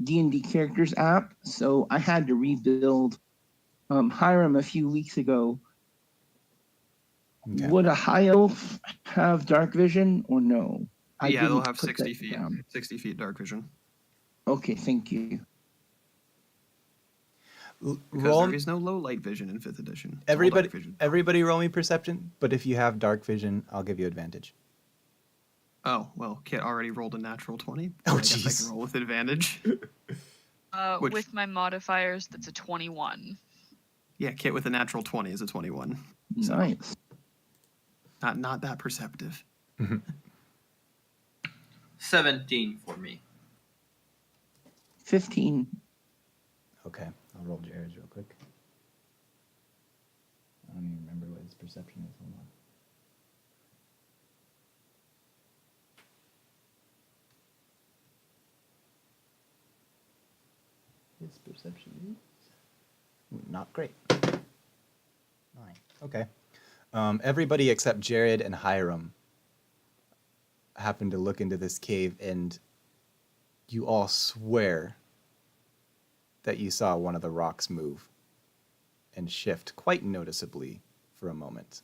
D: D&D characters app, so I had to rebuild Hiram a few weeks ago.
A: Okay.
D: Would a high elf have dark vision or no?
B: Yeah, they'll
D: didn't
B: have
D: put
B: 60
D: that
B: feet.
D: down.
B: 60 feet dark vision.
D: Okay, thank you.
B: Because there is no low light vision in 5th edition. It's all dark vision.
A: Everybody roll me perception, but if you have dark vision, I'll give you advantage.
B: Oh, well, Kit already rolled a natural 20.
A: Oh,
B: I guess I
A: jeez.
B: can roll with advantage. Which-
C: With my modifiers, that's a 21.
B: Yeah, Kit with a natural 20 is a 21. So,
D: Nice.
B: not that perceptive.
E: 17 for me.
D: 15.
A: Okay, I'll roll Jared's real quick. I don't even remember what his perception is. Hold on. His perception is not great. 9. Okay. Everybody except Jared and Hiram happened to look into this cave, and you all swear that you saw one of the rocks move and shift quite noticeably for a moment.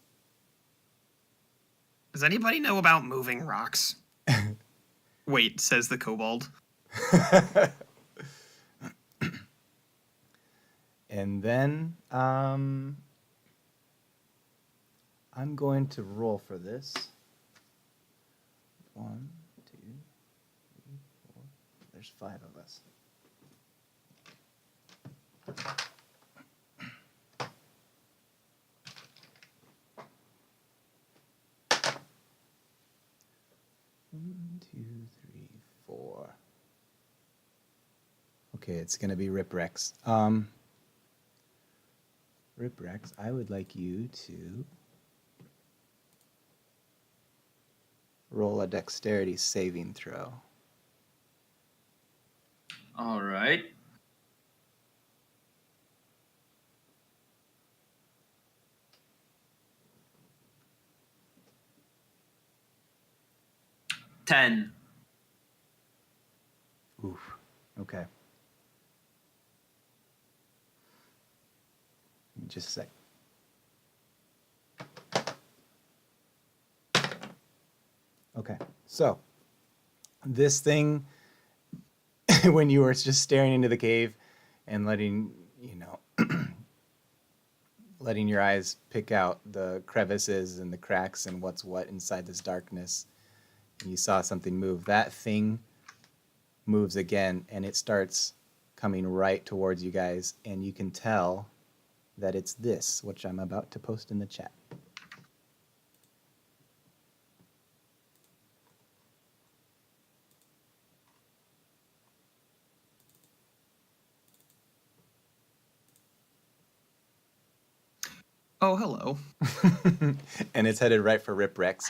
B: Does anybody know about moving rocks? Wait, says the kobold.
A: And then I'm going to roll for this. 1, 2, 3, 4. There's 5 of us. One, 2, 3, 4. Okay, it's gonna be Riprex. Riprex, I would like you to roll a dexterity saving throw.
E: All right. Ten.
A: Oof. Okay. Just a sec. Okay, so this thing, when you were just staring into the cave and letting letting your eyes pick out the crevices and the cracks and what's what inside this darkness, and you saw something move, that thing moves again, and it starts coming right towards you guys, and you can tell that it's this, which I'm about to post in the chat.
B: Oh, hello.
A: And it's headed right for Riprex.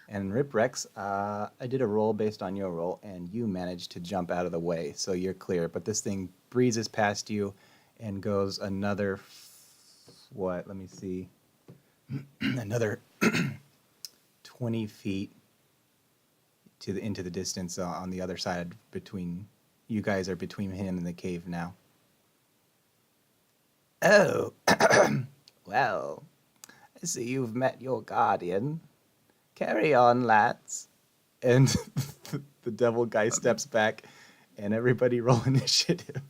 A: And Riprex, I did a roll based on your roll, and you managed to jump out of the way, so you're clear. But this thing breezes past you and goes another, let me see, another 20 feet into the distance on the other side. Between you guys are between him and the cave now. Oh, well, see you've met your guardian. Carry on, lads. And the devil guy steps back, and everybody roll initiative.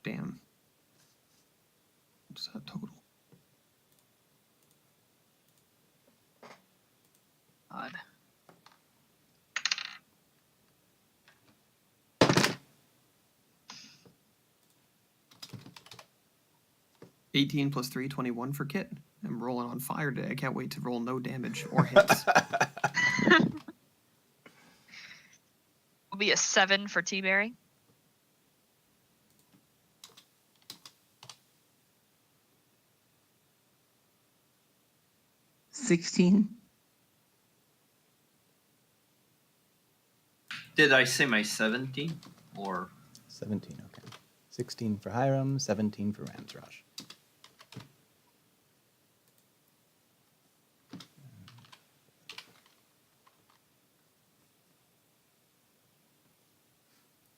B: Damn. What's that total?
C: God.
B: $18 plus 3, 21 for Kit. I'm rolling on fire today. I can't wait to roll no damage or hits.
C: Will be a 7 for T-Berry.
D: $16.
E: Did I say my 17? Or
A: 17, okay. 16 for Hiram, 17 for Ramsrosh.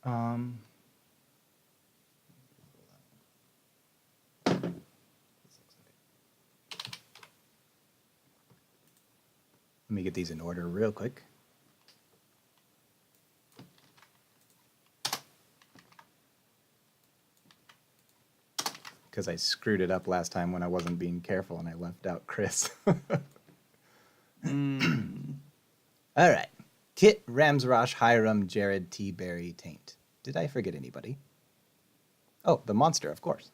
A: Um, Let me get these in order real quick. Because I screwed it up last time when I wasn't being careful and I left out Chris. All right. Kit, Ramsrosh, Hiram, Jared, T-Berry, Taint. Did I forget anybody? Oh, the monster, of course.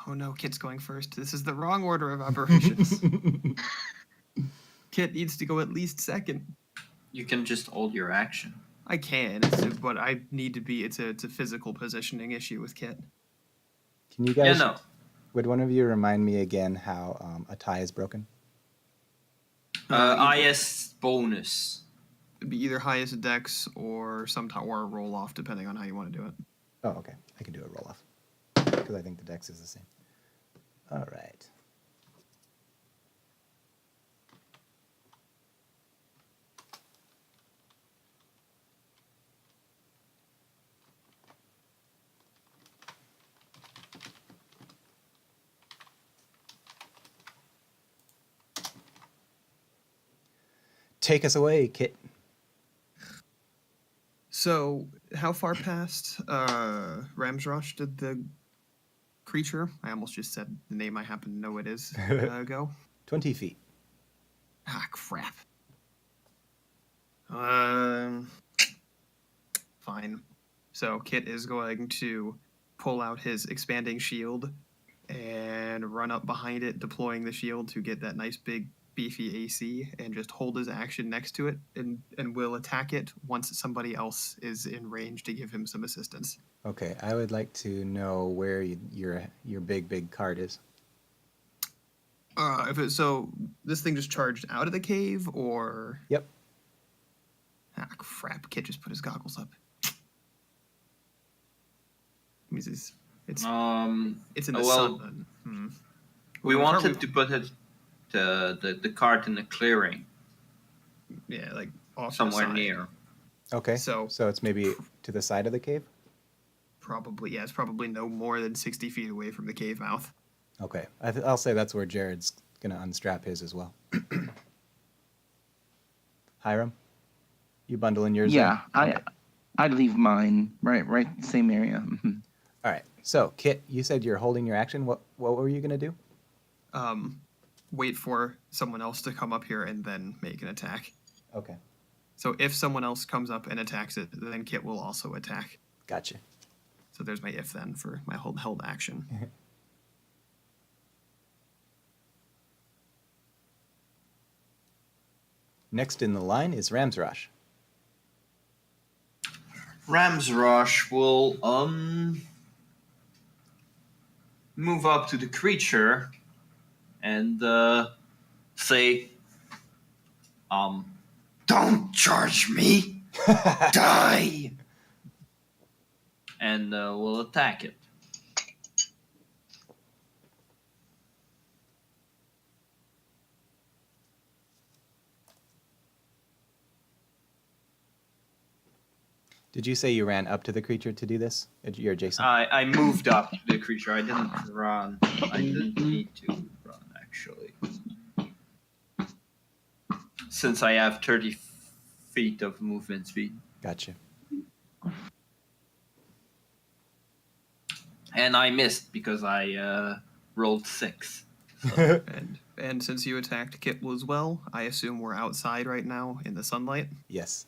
B: Oh no, Kit's going first. This is the wrong order of operations. Kit needs to go at least second.
E: you can just hold your action.
B: I can, but I need to be. It's a physical positioning issue with Kit.
A: Can you
E: Yeah,
A: guys,
E: no.
A: would one of you remind me again how a tie is broken?
E: IS bonus.
B: It'd be either highest dex or or a roll off, depending on how you want to do it.
A: Oh, okay. I can do a roll off. Because I think the dex is the same. All right. Take us away, Kit.
B: So, how far past Ramsrosh did the creature, I almost just said the name I happen to know it is, go?
A: 20 feet.
B: Ah, crap. Fine. So, Kit is going to pull out his expanding shield and run up behind it, deploying the shield to get that nice big beefy AC, and just hold his action next to it, and will attack it once somebody else is in range to give him some assistance.
A: Okay, I would like to know where your big card is.
B: So this thing just charged out of the cave, or?
A: Yep.
B: Ah, crap! Kit just put his goggles up. It's it's in the
E: well,
B: sun. Then.
E: We
B: What card
E: wanted to put it the cart in the clearing
B: Yeah, like off to the
E: somewhere
B: side.
E: near.
A: Okay,
B: So
A: so it's maybe to the side of the cave?
B: probably, yeah, it's probably no more than 60 feet away from the cave mouth.
A: Okay, I'll say that's where Jared's going to unstrap his as well. Hiram, you bundling yours
D: Yeah,
A: in? Okay.
D: I'd leave mine right same area. Mhm.
A: All right, so Kit, you said you're holding your action. What were you going to do?
B: Wait for someone else to come up here and then make an attack.
A: Okay,
B: So if someone else comes up and attacks it, then Kit will also attack.
A: gotcha.
B: So there's my if then for my held action.
A: Next in the line is Ramsrosh.
E: Ramsrosh will move up to the creature and say, don't charge me, die, and we'll attack it.
A: Did you say you ran up to the creature to do this? You're adjacent.
E: I moved up to the creature. I didn't run. I didn't need to run, actually. Since I have 30 feet of movement speed.
A: Gotcha.
E: And I missed because I rolled 6.
B: And since you attacked Kittle as well, I assume we're outside right now in the sunlight.
A: Yes.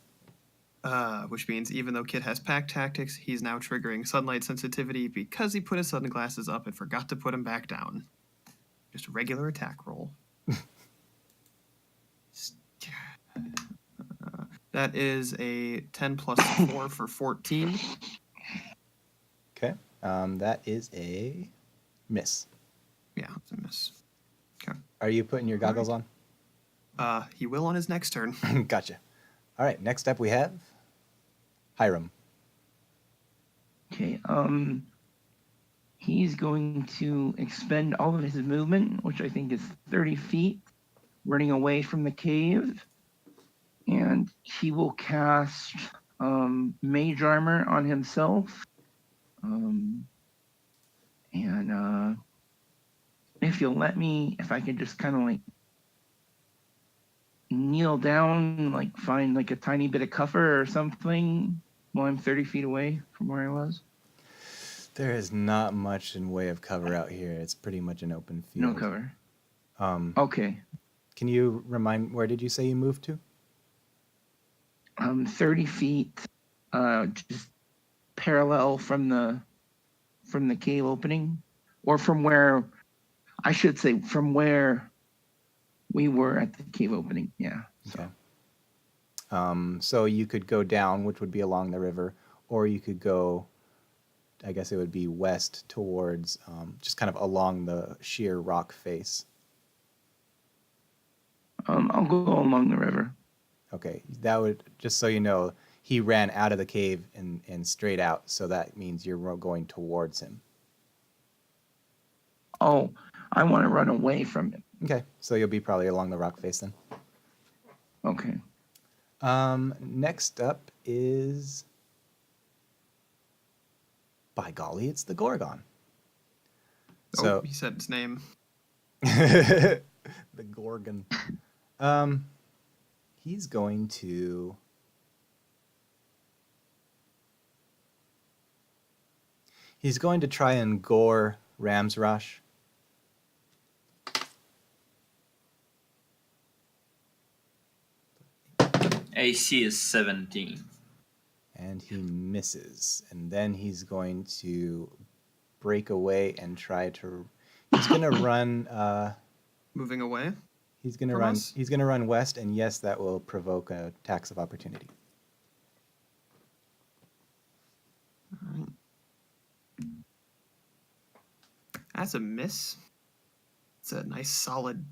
B: Which means even though Kit has pack tactics, he's now triggering sunlight sensitivity because he put his sunglasses up and forgot to put them back down. Just a regular attack roll. That is a 10 plus 4 for 14.
A: Okay. That is a miss.
B: Yeah, it's a miss.
A: Are you putting your goggles on?
B: He will on his next turn.
A: Gotcha. All right. Next up, we have Hiram.
D: Okay, he's going to expend all of his movement, which I think is 30 feet, running away from the cave. And he will cast Mage Armor on himself. If you'll let me, if I could just kind of like kneel down, like find like a tiny bit of cover or something while I'm 30 feet away from where I was.
A: There is not much in way of cover out here. It's pretty much an open field.
D: No cover. Okay.
A: Can you remind, where did you say you moved to?
D: 30 feet, just parallel from the cave opening, or from where, I should say, from where we were at the cave opening. Yeah. So.
A: Okay. So you could go down, which would be along the river, or you could go, I guess it would be west towards, just kind of along the sheer rock face.
D: I'll go along the river.
A: Okay, that would, just so you know, he ran out of the cave and straight out, so that means you're going towards him.
D: Oh, I want to run away from him.
A: Okay, so you'll be probably along the rock face then.
D: Okay.
A: Next up is, by golly, it's the Gorgon. So
B: he said its name.
A: the Gorgon. He's going to try and gore Ramsrosh.
E: AC is 17.
A: And he misses. And then he's going to break away and try to, he's going to run
B: Moving away.
A: He's going to
B: from
A: run
B: us?
A: he's going to run west, and yes, that will provoke a tax of opportunity.
B: Alright. That's a miss. It's a nice solid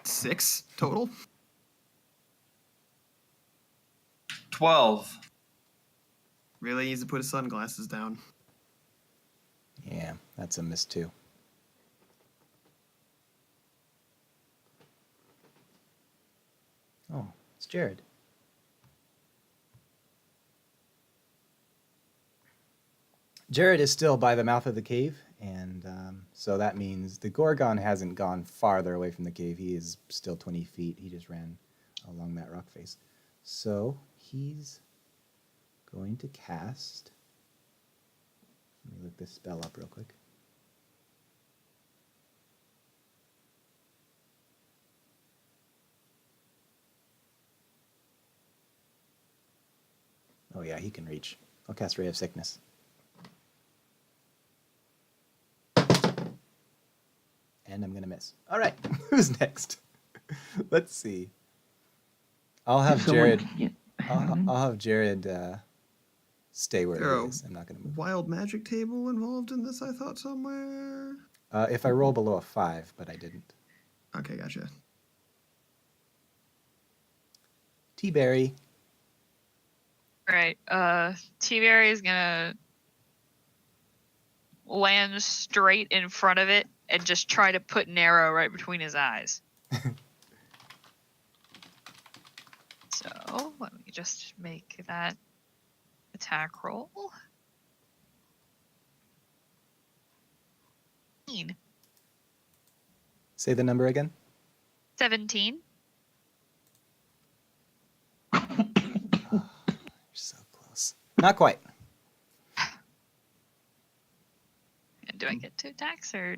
B: 6 total.
E: 12.
B: Really needs to put his sunglasses down.
A: Yeah, that's a miss too. Oh, it's Jared. Jared is still by the mouth of the cave, and so that means the Gorgon hasn't gone farther away from the cave. He is still 20 feet. He just ran along that rock face. So he's going to cast... Let me look this spell up real quick. Oh yeah, he can reach. I'll cast Ray of Sickness. And I'm going to miss. All right, who's next? Let's see. I'll have Jared... I'll have Jared stay where he is. I'm not going to move.
B: Wild magic table involved in this, I thought, somewhere.
A: If I roll below a 5, but I didn't.
B: Okay, gotcha.
A: T-Berry.
C: Right. T-Berry is gonna land straight in front of it and just try to put an arrow right between his eyes. So let me just make that a attack roll.
A: Say the number again.
C: 17.
A: You're so close. Not quite.
C: And do I get 2 attacks or?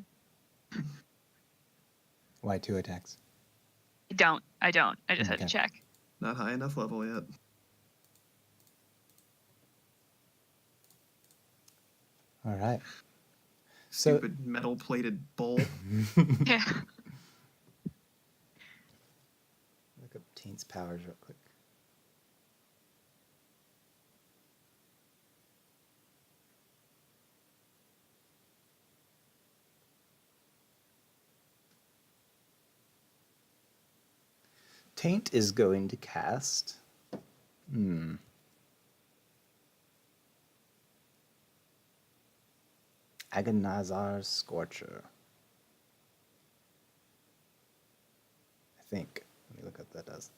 A: Why 2 attacks?
C: I don't. I just had to
A: Okay.
C: check.
B: Not high enough level yet.
A: All right. So
B: Stupid metal-plated bowl.
C: Yeah.
A: look up Taint's powers real quick. Taint is going to cast. Agonizar's Scorcher. I think. Let me look what that does.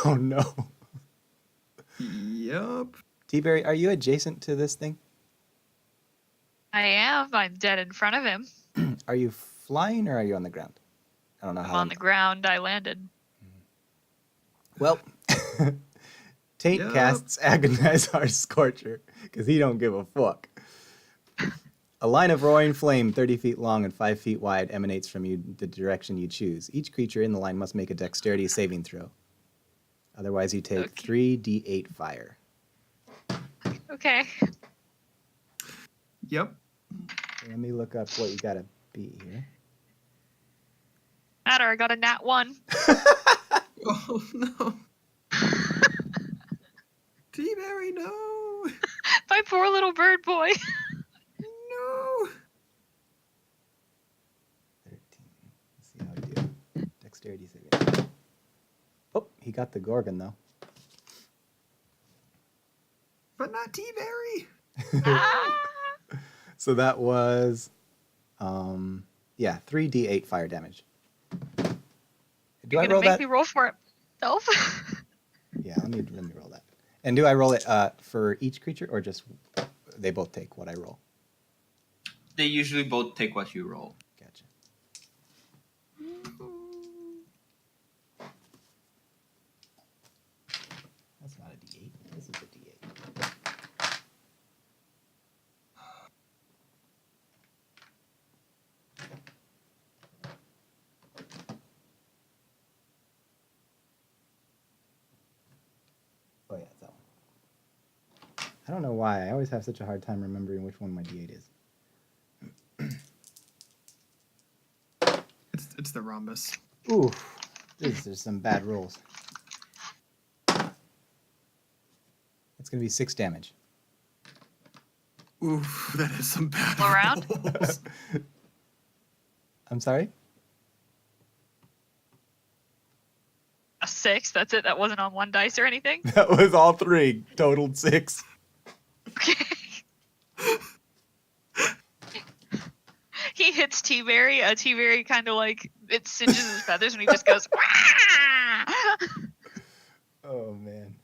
A: Oh no.
B: Yup.
A: T-Berry, are you adjacent to this thing?
C: I am. I'm dead in front of him.
A: Are you flying or are you on the ground? I don't know
C: I'm
A: how.
C: on the ground. I landed.
A: Well, Taint
B: Yup.
A: casts Agonizar Scorcher because he don't give a fuck. A line of roaring flame 30 feet long and 5 feet wide emanates from you the direction you choose. Each creature in the line must make a dexterity saving throw. Otherwise, you take
C: Okay.
A: 3d8 fire.
C: Okay.
B: Yep.
A: Let me look up what you gotta be here.
C: Matter. I got a nat 1.
B: Oh no. T-Berry, no.
C: My poor little bird boy.
B: No.
A: 13. Let's see how I do. Dexterity saving. Oh, he got the Gorgon though.
B: But not T-Berry.
C: Ah!
A: So that was, 3d8 fire damage. Do
C: You're
A: I
C: gonna
A: roll
C: make
A: that?
C: me roll for it myself?
A: Yeah, let me roll that. And do I roll it for each creature or just they both take what I roll?
E: They usually both take what you roll.
A: Gotcha. That's not a d8. This is a d8. Oh yeah, it's that one. I don't know why. I always have such a hard time remembering which one my d8 is.
B: It's the rhombus.
A: Ooh, these are some bad rolls. It's gonna be 6 damage.
B: Oof, that is some bad
C: All around?
B: rolls.
A: I'm sorry?
C: A 6. That's it. That wasn't on one dice or anything.
A: That was all 3. Totaled 6.
C: Okay. He hits T-Berry. T-Berry kind of like, it singes his feathers and he just goes, "Wah!"
A: Oh man.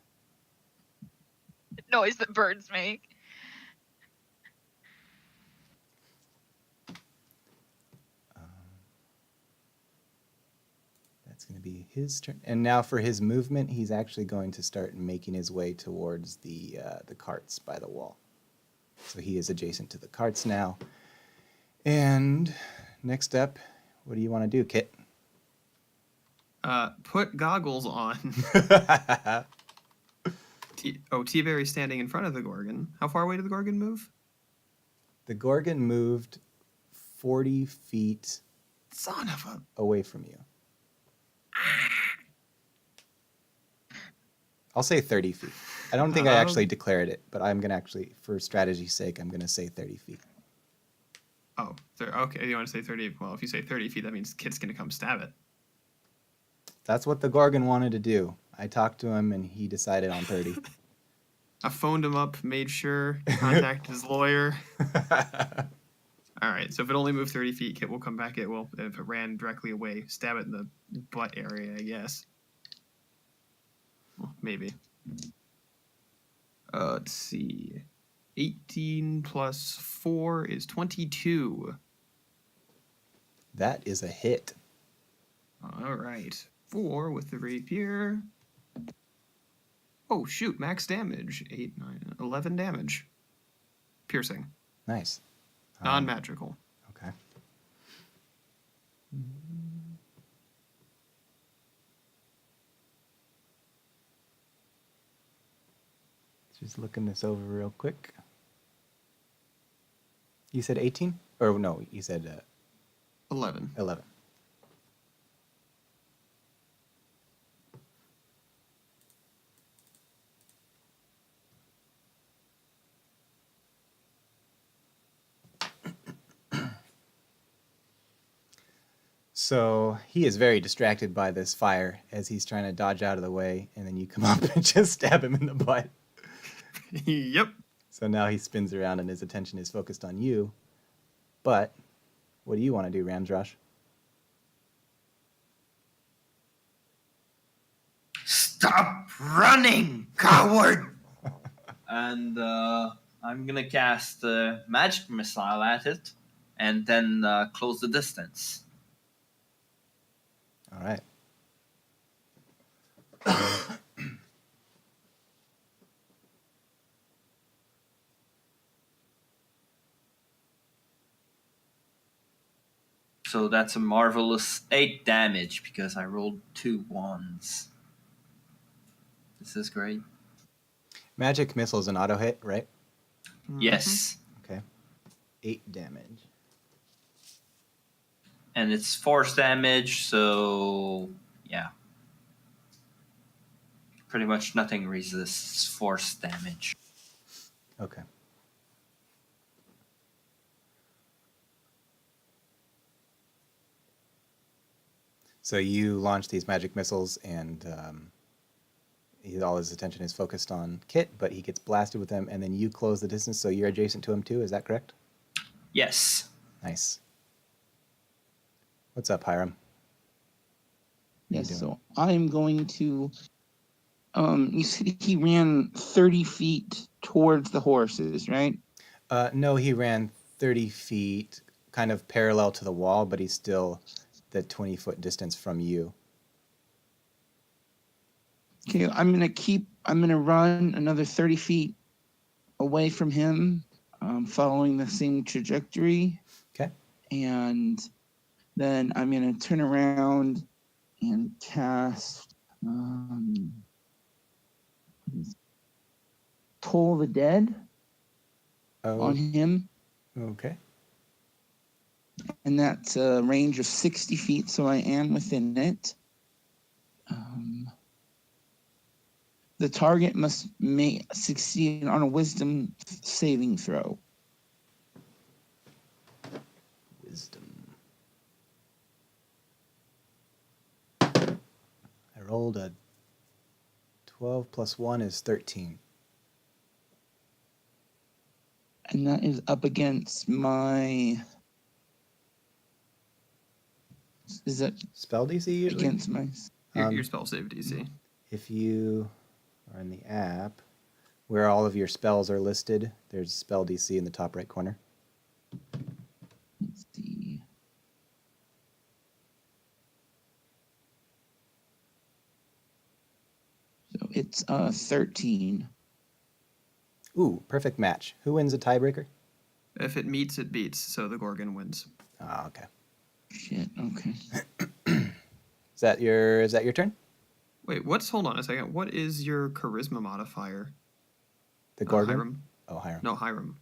C: Noise that birds make.
A: That's going to be his turn. And now for his movement, he's actually going to start making his way towards the carts by the wall. So he is adjacent to the carts now. And next up, what do you want to do, Kit?
B: Put goggles on. T-Berry's standing in front of the Gorgon. How far away did the Gorgon move?
A: The Gorgon moved 40 feet
B: Son of a...
A: away from you. I'll say 30 feet. I don't think I actually declared it, but I'm going to actually, for strategy's sake, I'm going to say 30 feet.
B: Oh, okay. You want to say 30? Well, if you say 30 feet, that means Kit's going to come stab it.
A: That's what the Gorgon wanted to do. I talked to him, and he decided on 30.
B: I phoned him up, made sure, contacted his lawyer. All right, so if it only moved 30 feet, Kit will come back. It will. If it ran directly away, stab it in the butt area, I guess. Well, maybe. Let's see. 18 plus 4 is 22.
A: That is a hit.
B: All right. 4 with the rapier. Oh, shoot. Max damage. 8, 9, 11 damage. Piercing.
A: Nice.
B: Non-magical.
A: Okay. Just looking this over real quick. You said 18? Or no, you said
B: 11.
A: 11. So he is very distracted by this fire as he's trying to dodge out of the way, and then you come up and just stab him in the butt.
B: Yep.
A: So now he spins around and his attention is focused on you. But what do you want to do, Ramsrosh?
E: Stop running, coward! And I'm gonna cast a magic missile at it, and then close the distance.
A: All right.
E: So that's a marvelous 8 damage because I rolled 2 1s. This is great.
A: Magic missile is an auto hit, right?
E: Yes.
A: Okay. 8 damage.
E: And it's force damage, so yeah. Pretty much nothing resists force damage.
A: Okay. So you launch these magic missiles, and all his attention is focused on Kit, but he gets blasted with them, and then you close the distance, so you're adjacent to him too. Is that correct?
E: Yes.
A: Nice. What's up, Hiram?
D: Yes,
A: doing?
D: so I'm going to. You said he ran 30 feet towards the horses, right?
A: No, he ran 30 feet, kind of parallel to the wall, but he's still the 20-foot distance from you.
D: Okay, I'm gonna run another 30 feet away from him, following the same trajectory.
A: Okay.
D: And then I'm gonna turn around and cast Toll the Dead on him.
A: Okay.
D: And that's a range of 60 feet, so I am within it. The target must succeed on a wisdom saving throw.
A: Wisdom. I rolled a 12 plus 1 is 13.
D: And that is up against my... Is that
A: Spell DC usually?
D: against my...
B: Your spell save DC.
A: If you are in the app, where all of your spells are listed, there's spell DC in the top right corner.
D: Let's see. So it's 13.
A: Ooh, perfect match. Who wins a tiebreaker?
B: If it meets, it beats, so the Gorgon wins.
A: Oh, okay.
D: Shit, okay.
A: Is that your turn?
B: Wait, hold on a second. What is your charisma modifier?
A: The Gorgon?
B: Hiram?
A: Oh, Hiram.
B: No, Hiram.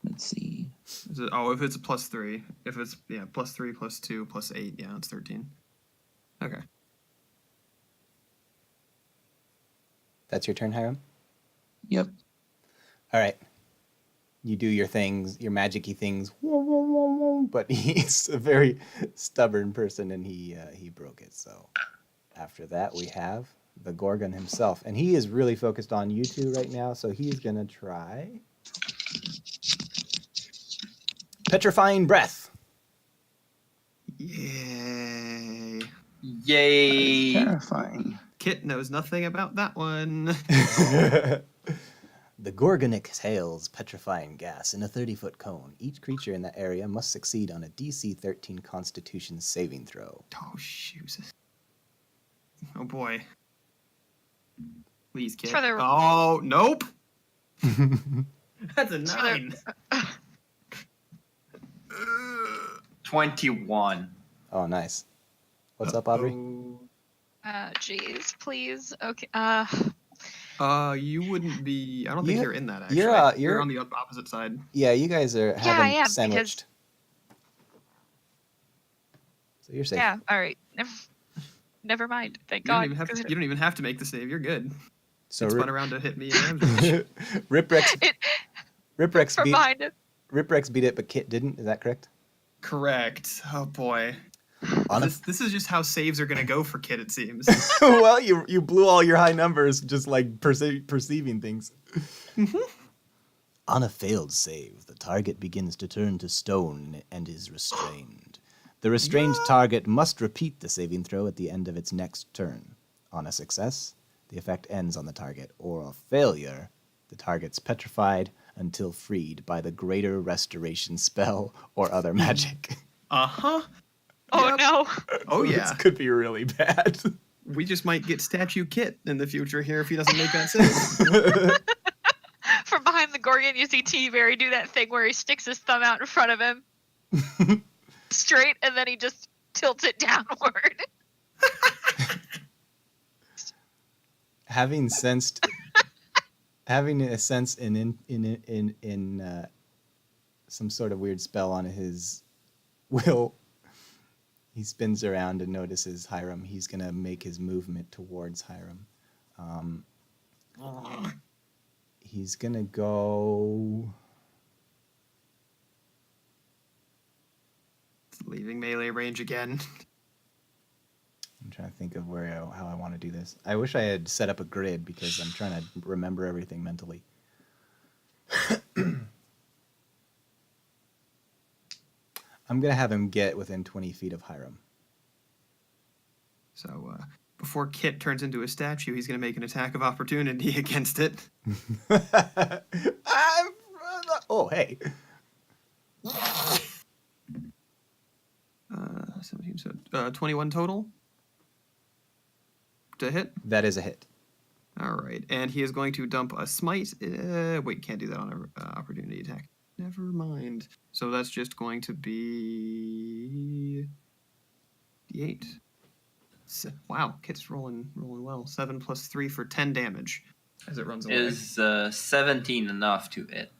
D: Let's see.
B: If it's a +3. If it's, +3, +2, +8, it's 13. Okay.
A: That's your turn, Hiram?
D: Yep.
A: All right. You do your things, your magic-y things, but he's a very stubborn person, and he broke it, so After that, we have the Gorgon himself. And he is really focused on you two right now, so he's going to try Petrifying Breath.
B: Yay.
E: Yay!
D: Terrifying.
B: Kit knows nothing about that one.
A: The Gorgon exhales petrifying gas in a 30-foot cone. Each creature in that area must succeed on a DC 13 Constitution saving throw.
B: Oh, shoot. Oh, boy. Please, Kit.
C: For the-
B: Oh, nope. That's a
C: For the-
B: 9.
E: 21.
A: Oh, nice. What's up, Aubrey?
C: Jeez, please. Okay.
B: You wouldn't be. I don't think
A: You-
B: you're in that. Actually,
A: you're-
B: on the opposite side.
A: Yeah, you guys are
C: I
A: having
C: am,
A: sandwiched. So you're safe.
C: Yeah. All right. Never mind. Thank
B: You don't,
C: God.
B: even have
C: 'cause
B: to, you don't even have to make the save. You're good.
A: So
B: It spun around to hit me. And ambush.
A: Riprex
C: It-
A: Riprex
C: from
A: beat
C: behind it.
A: Riprex beat it, but Kit didn't. Is that correct?
B: Correct. Oh boy.
A: On a-
B: This is just how saves are gonna go for Kit. It seems.
A: well, you blew all your high numbers just like perceiving things. On a failed save, the target begins to turn to stone and is restrained. The restrained target must repeat the saving throw at the end of its next turn. On a success, the effect ends on the target, or a failure, the target's petrified until freed by the Greater Restoration spell or other magic.
B: Uh-huh.
C: Oh
B: Yep.
C: no.
B: Oh yeah.
A: This could be really bad.
B: We just might get Statue Kit in the future here if he doesn't make that save.
C: From behind the Gorgon, you see T-Berry do that thing where he sticks his thumb out in front of him, straight, and then he just tilts it downward.
A: having a sense in some sort of weird spell on his will, he spins around and notices Hiram. He's gonna make his movement towards Hiram. He's gonna go.
B: Leaving melee range again.
A: I'm trying to think of how I want to do this. I wish I had set up a grid because I'm trying to remember everything mentally. I'm gonna have him get within 20 feet of Hiram.
B: So before Kit turns into a statue, he's gonna make an attack of opportunity against it.
A: Oh, hey.
B: 17, so 21 total to hit.
A: That is a hit.
B: All right, and he is going to dump a smite. Wait, can't do that on an opportunity attack. Never mind. So that's just going to be D8. Wow, Kit's rolling well. 7 plus 3 for 10 damage as it runs away.
E: Is 17 enough to hit?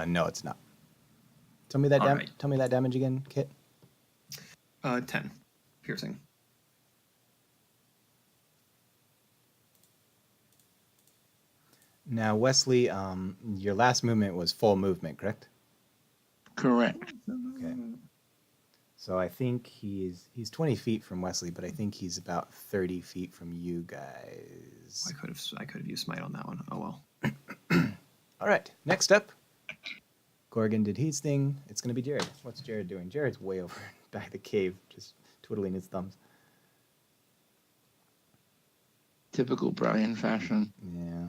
A: No, it's not. Tell me that.
E: All right.
A: Tell me that damage again, Kit.
B: 10 piercing.
A: Now, Wesley, your last movement was full movement, correct?
D: Correct.
A: Okay. So I think he's 20 feet from Wesley, but I think he's about 30 feet from you guys.
B: I could have used smite on that one. Oh well.
A: All right. Next up, Gorgon did his thing. It's gonna be Jared. What's Jared doing? Jared's way over back of the cave, just twiddling his thumbs.
D: Typical Brian fashion.
A: Yeah.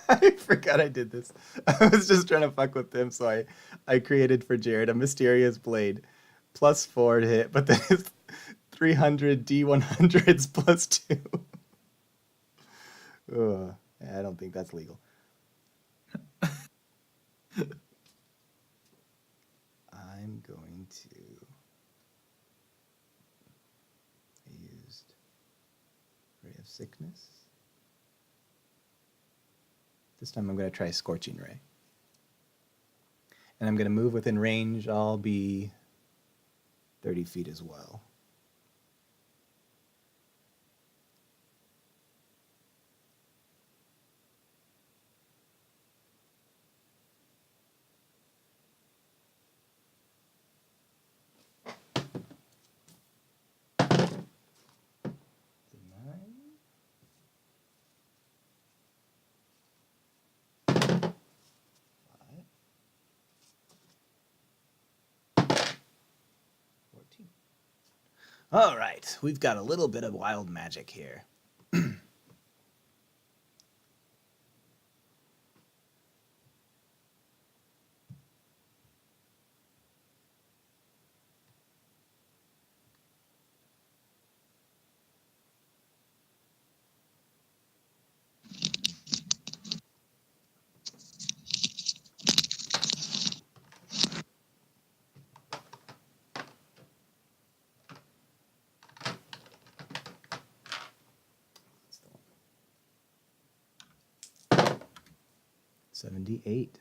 A: I forgot I did this. I was just trying to fuck with him, so I created for Jared a mysterious blade, +4 to hit, but then it's 300 D100s +2. Ugh, I don't think that's legal. I'm going to. I used Ray of Sickness. This time I'm going to try Scorching Ray. And I'm going to move within range. I'll be 30 feet as well. All right, we've got a little bit of wild magic here. 78.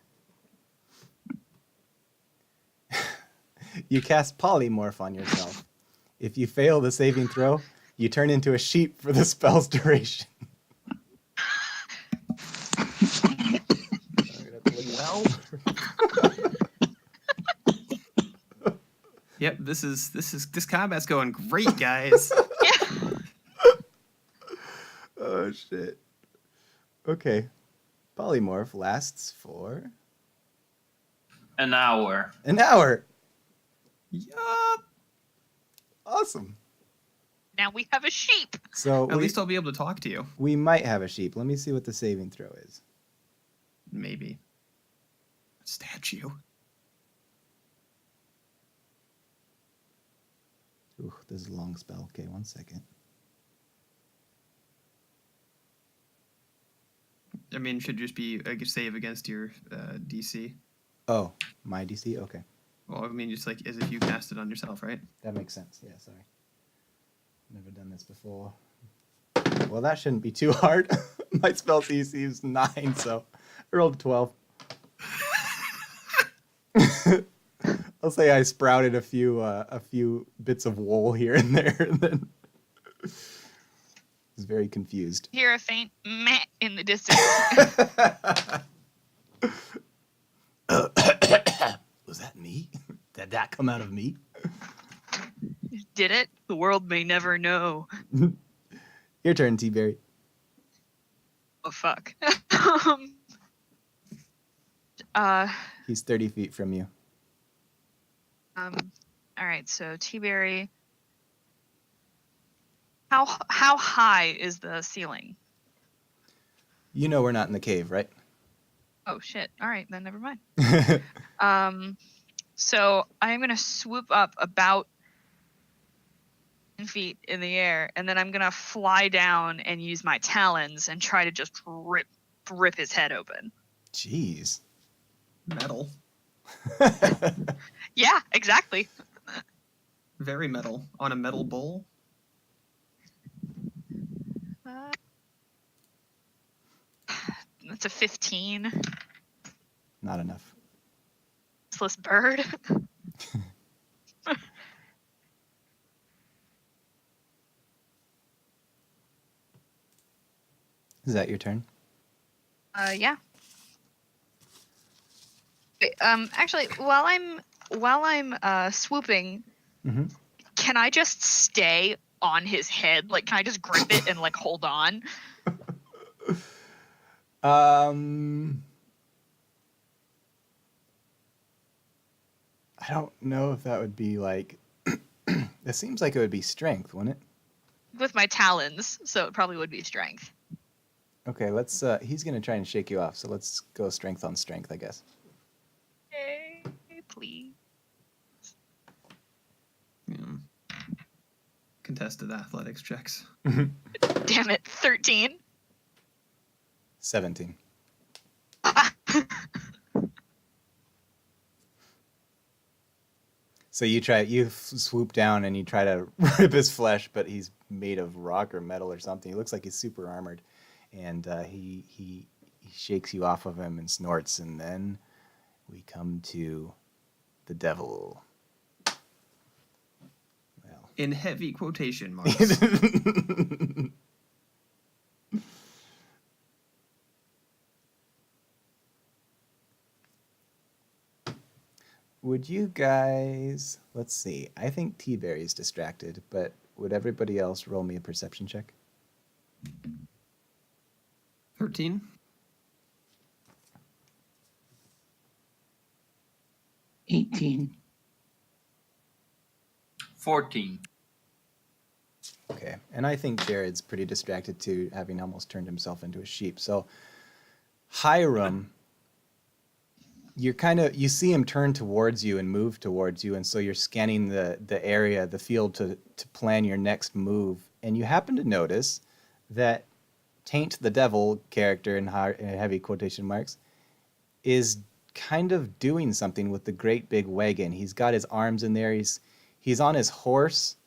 A: You cast polymorph on yourself. If you fail the saving throw, you turn into a sheep for the spell's duration.
B: Well. Yep, this combat's going great, guys.
C: Yeah.
A: Oh shit. Okay. Polymorph lasts for
E: An hour.
A: an hour. Yup. Awesome.
C: Now we have a sheep.
A: So
B: At least I'll be able to talk to you.
A: we might have a sheep. Let me see what the saving throw is.
B: Maybe. Statue.
A: Ooh, this is a long spell. Okay, 1 second.
B: I mean, it should just be a save against your DC.
A: Oh, my DC? Okay.
B: Well, I mean, just like as if you cast it on yourself, right?
A: That makes sense. Yeah, sorry. Never done this before. Well, that shouldn't be too hard. My spell DC is 9, so I rolled a 12. I'll say I sprouted a few bits of wool here and there, and then was very confused.
C: Hear a faint meh in the distance.
A: Was that me? Did that come out of me?
C: Did it? The world may never know.
A: Your turn, T-Berry.
C: Oh fuck.
A: He's 30 feet from you.
C: All right, so T-Berry. How high is the ceiling?
A: You know we're not in the cave, right?
C: Oh shit. All right, then never mind. So I'm gonna swoop up about 10 feet in the air, and then I'm gonna fly down and use my talons and try to just rip his head open.
A: Jeez.
B: Metal.
C: Yeah, exactly.
B: Very metal. On a metal bowl.
C: That's a 15.
A: Not enough.
C: Useless bird.
A: Is that your turn?
C: Yeah. Wait, actually, while I'm swooping,
A: Mm-hmm.
C: can I just stay on his head? Like, can I just grip it and like hold on?
A: I don't know if that would be like. It seems like it would be strength, wouldn't it?
C: With my talons, so it probably would be strength.
A: Okay, let's. He's gonna try and shake you off, so let's go strength on strength, I guess.
C: Hey, please.
B: Yeah. Contested athletics checks.
C: Damn it, 13.
A: 17. So you swoop down and you try to rip his flesh, but he's made of rock or metal or something. He looks like he's super armored, and he shakes you off of him and snorts, and then we come to the devil. Well,
B: In heavy quotation marks.
A: Would you guys, let's see, I think T-Berry's distracted, but would everybody else roll me a perception check?
B: 13.
D: 18.
E: 14.
A: Okay, and I think Jared's pretty distracted too, having almost turned himself into a sheep. So, Hiram, you see him turn towards you and move towards you, and so you're scanning the area, the field to plan your next move, and you happen to notice that Taint the Devil character in heavy quotation marks is kind of doing something with the great big wagon. He's got his arms in there. He's on his horse,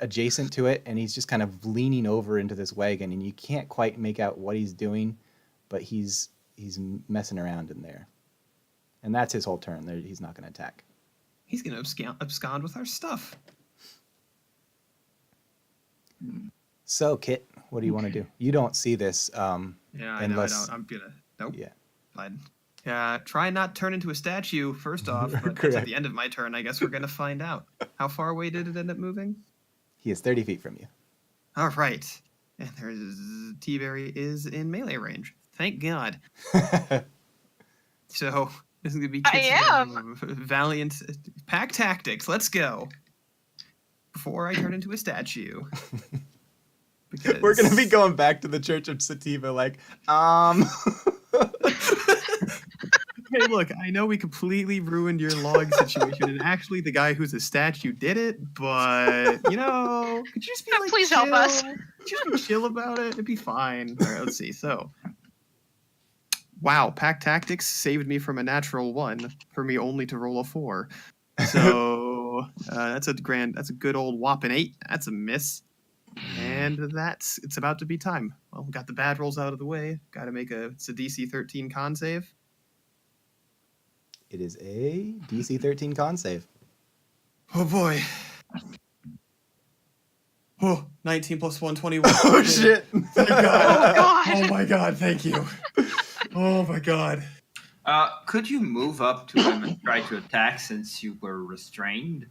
A: adjacent to it, and he's just kind of leaning over into this wagon, and you can't quite make out what he's doing, but he's messing around in there. And that's his whole turn. He's not going to attack.
B: He's going to abscond with our stuff.
A: So, Kit, what do you want to do? You don't see this.
B: Yeah, I know. I don't. I'm going to... Nope.
A: Yeah.
B: Fine. Yeah, try not turn into a statue, first off. But that's at the end of my turn. I guess we're going to find out. How far away did it end up moving?
A: He is 30 feet from you.
B: All right. And T-Berry is in melee range. Thank God. So, this is going to be valiant pack tactics. Let's go. Before I turn into a statue. Because...
A: We're going to be going back to the Church of Sativa
B: Hey, look, I know we completely ruined your log situation, and actually the guy who's a statue did it, but, could you just be like,
C: please
B: chill?
C: help us.
B: Just be chill about it. It'd be fine. All right, let's see. So, wow, pack tactics saved me from a natural 1 for me only to roll a 4. So, that's a good old whopping 8. That's a miss. And it's about to be time. Well, got the bad rolls out of the way. Got to it's a DC 13 con save.
A: It is a DC 13 con save.
B: Oh boy. Oh, 19 plus 1, 21.
A: Oh shit.
B: Thank God.
C: Oh God.
B: Oh my God, thank you. Oh my God.
E: Could you move up to him and try to attack since you were restrained?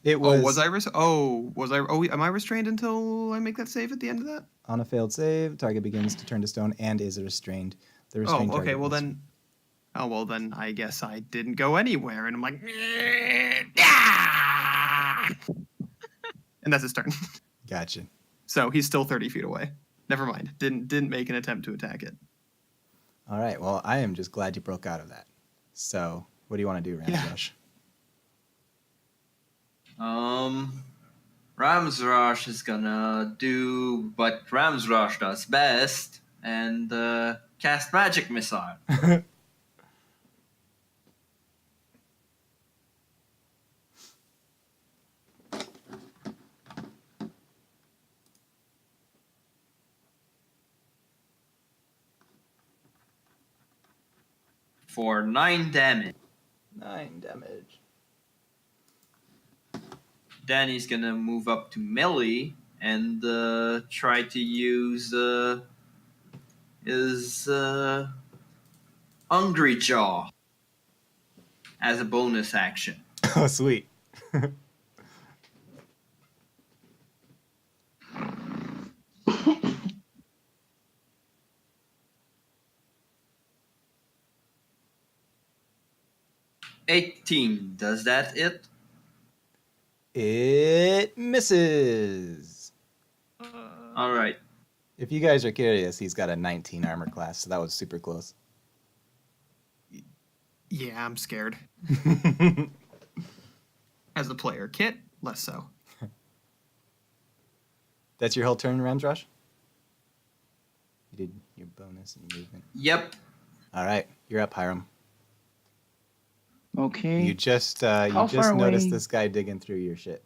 A: It was.
B: Am I restrained until I make that save at the end of that?
A: On a failed save, target begins to turn to stone and is restrained. The restrained
B: okay.
A: target
B: Well
A: was-
B: then. Oh well, then I guess I didn't go anywhere, and I'm like, and that's his turn.
A: Gotcha.
B: So he's still 30 feet away. Never mind. Didn't make an attempt to attack it.
A: All right. Well, I am just glad you broke out of that. So, what do you want to do, Ramsrush?
E: Ramsrush is gonna do what Ramsrush does best and cast Magic Missile. For 9 damage.
A: 9 damage.
E: Then he's gonna move up to melee and try to use his Hungry Jaw as a bonus action.
A: Oh, sweet.
E: 18. Does that it?
A: It misses.
E: All right.
A: If you guys are curious, he's got a 19 armor class, so that was super close.
B: Yeah, I'm scared. As a player, Kit, less so.
A: That's your whole turn, Ramsrush? You did your bonus and your movement.
E: Yep.
A: All right, you're up, Hiram.
D: Okay.
A: You just
D: How far
A: noticed
D: away-
A: this guy digging through your shit.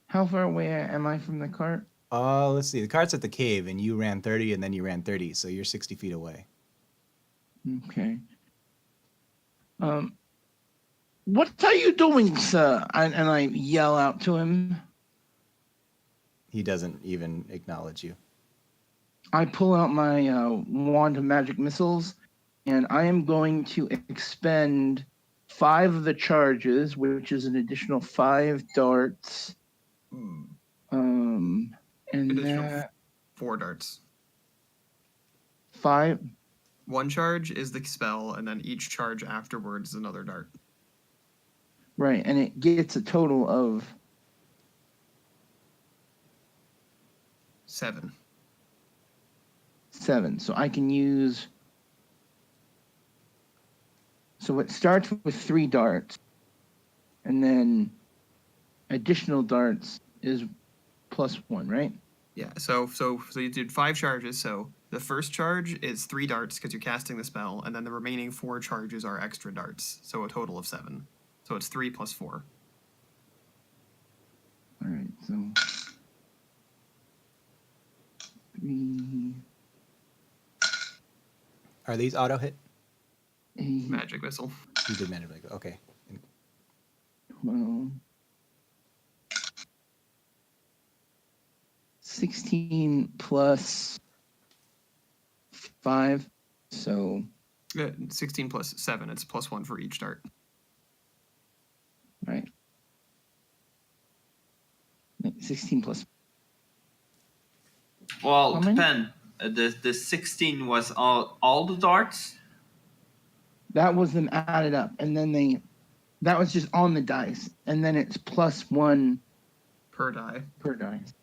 D: How far away am I from the cart?
A: Let's see. The cart's at the cave, and you ran 30, and then you ran 30, so you're 60 feet away.
D: Okay. What are you doing, sir? And I yell out to him.
A: He doesn't even acknowledge you.
D: I pull out my wand of magic missiles, and I am going to expend 5 of the charges, which is an additional 5 darts. And
B: Additional
D: that
B: 4 darts.
D: 5.
B: 1 charge is the spell, and then each charge afterwards is another dart.
D: Right, and it gets a total of
B: 7.
D: 7. So I can use. So it starts with 3 darts, and then additional darts is +1, right?
B: Yeah. So you did 5 charges. So the first charge is 3 darts because you're casting the spell, and then the remaining 4 charges are extra darts. So a total of 7. So it's 3 plus 4.
D: All right. So 3,
A: Are these auto hit?
D: 8,
B: Magic missile.
A: You did magic. Okay.
D: 12, 16 plus 5. So
B: 16 plus 7. It's +1 for each dart.
D: right. 16 plus.
E: Well,
D: How many?
E: depend. The 16 was all the darts.
D: That was them added up, and then that was just on the dice, and then it's +1
B: Per die.
D: per dice.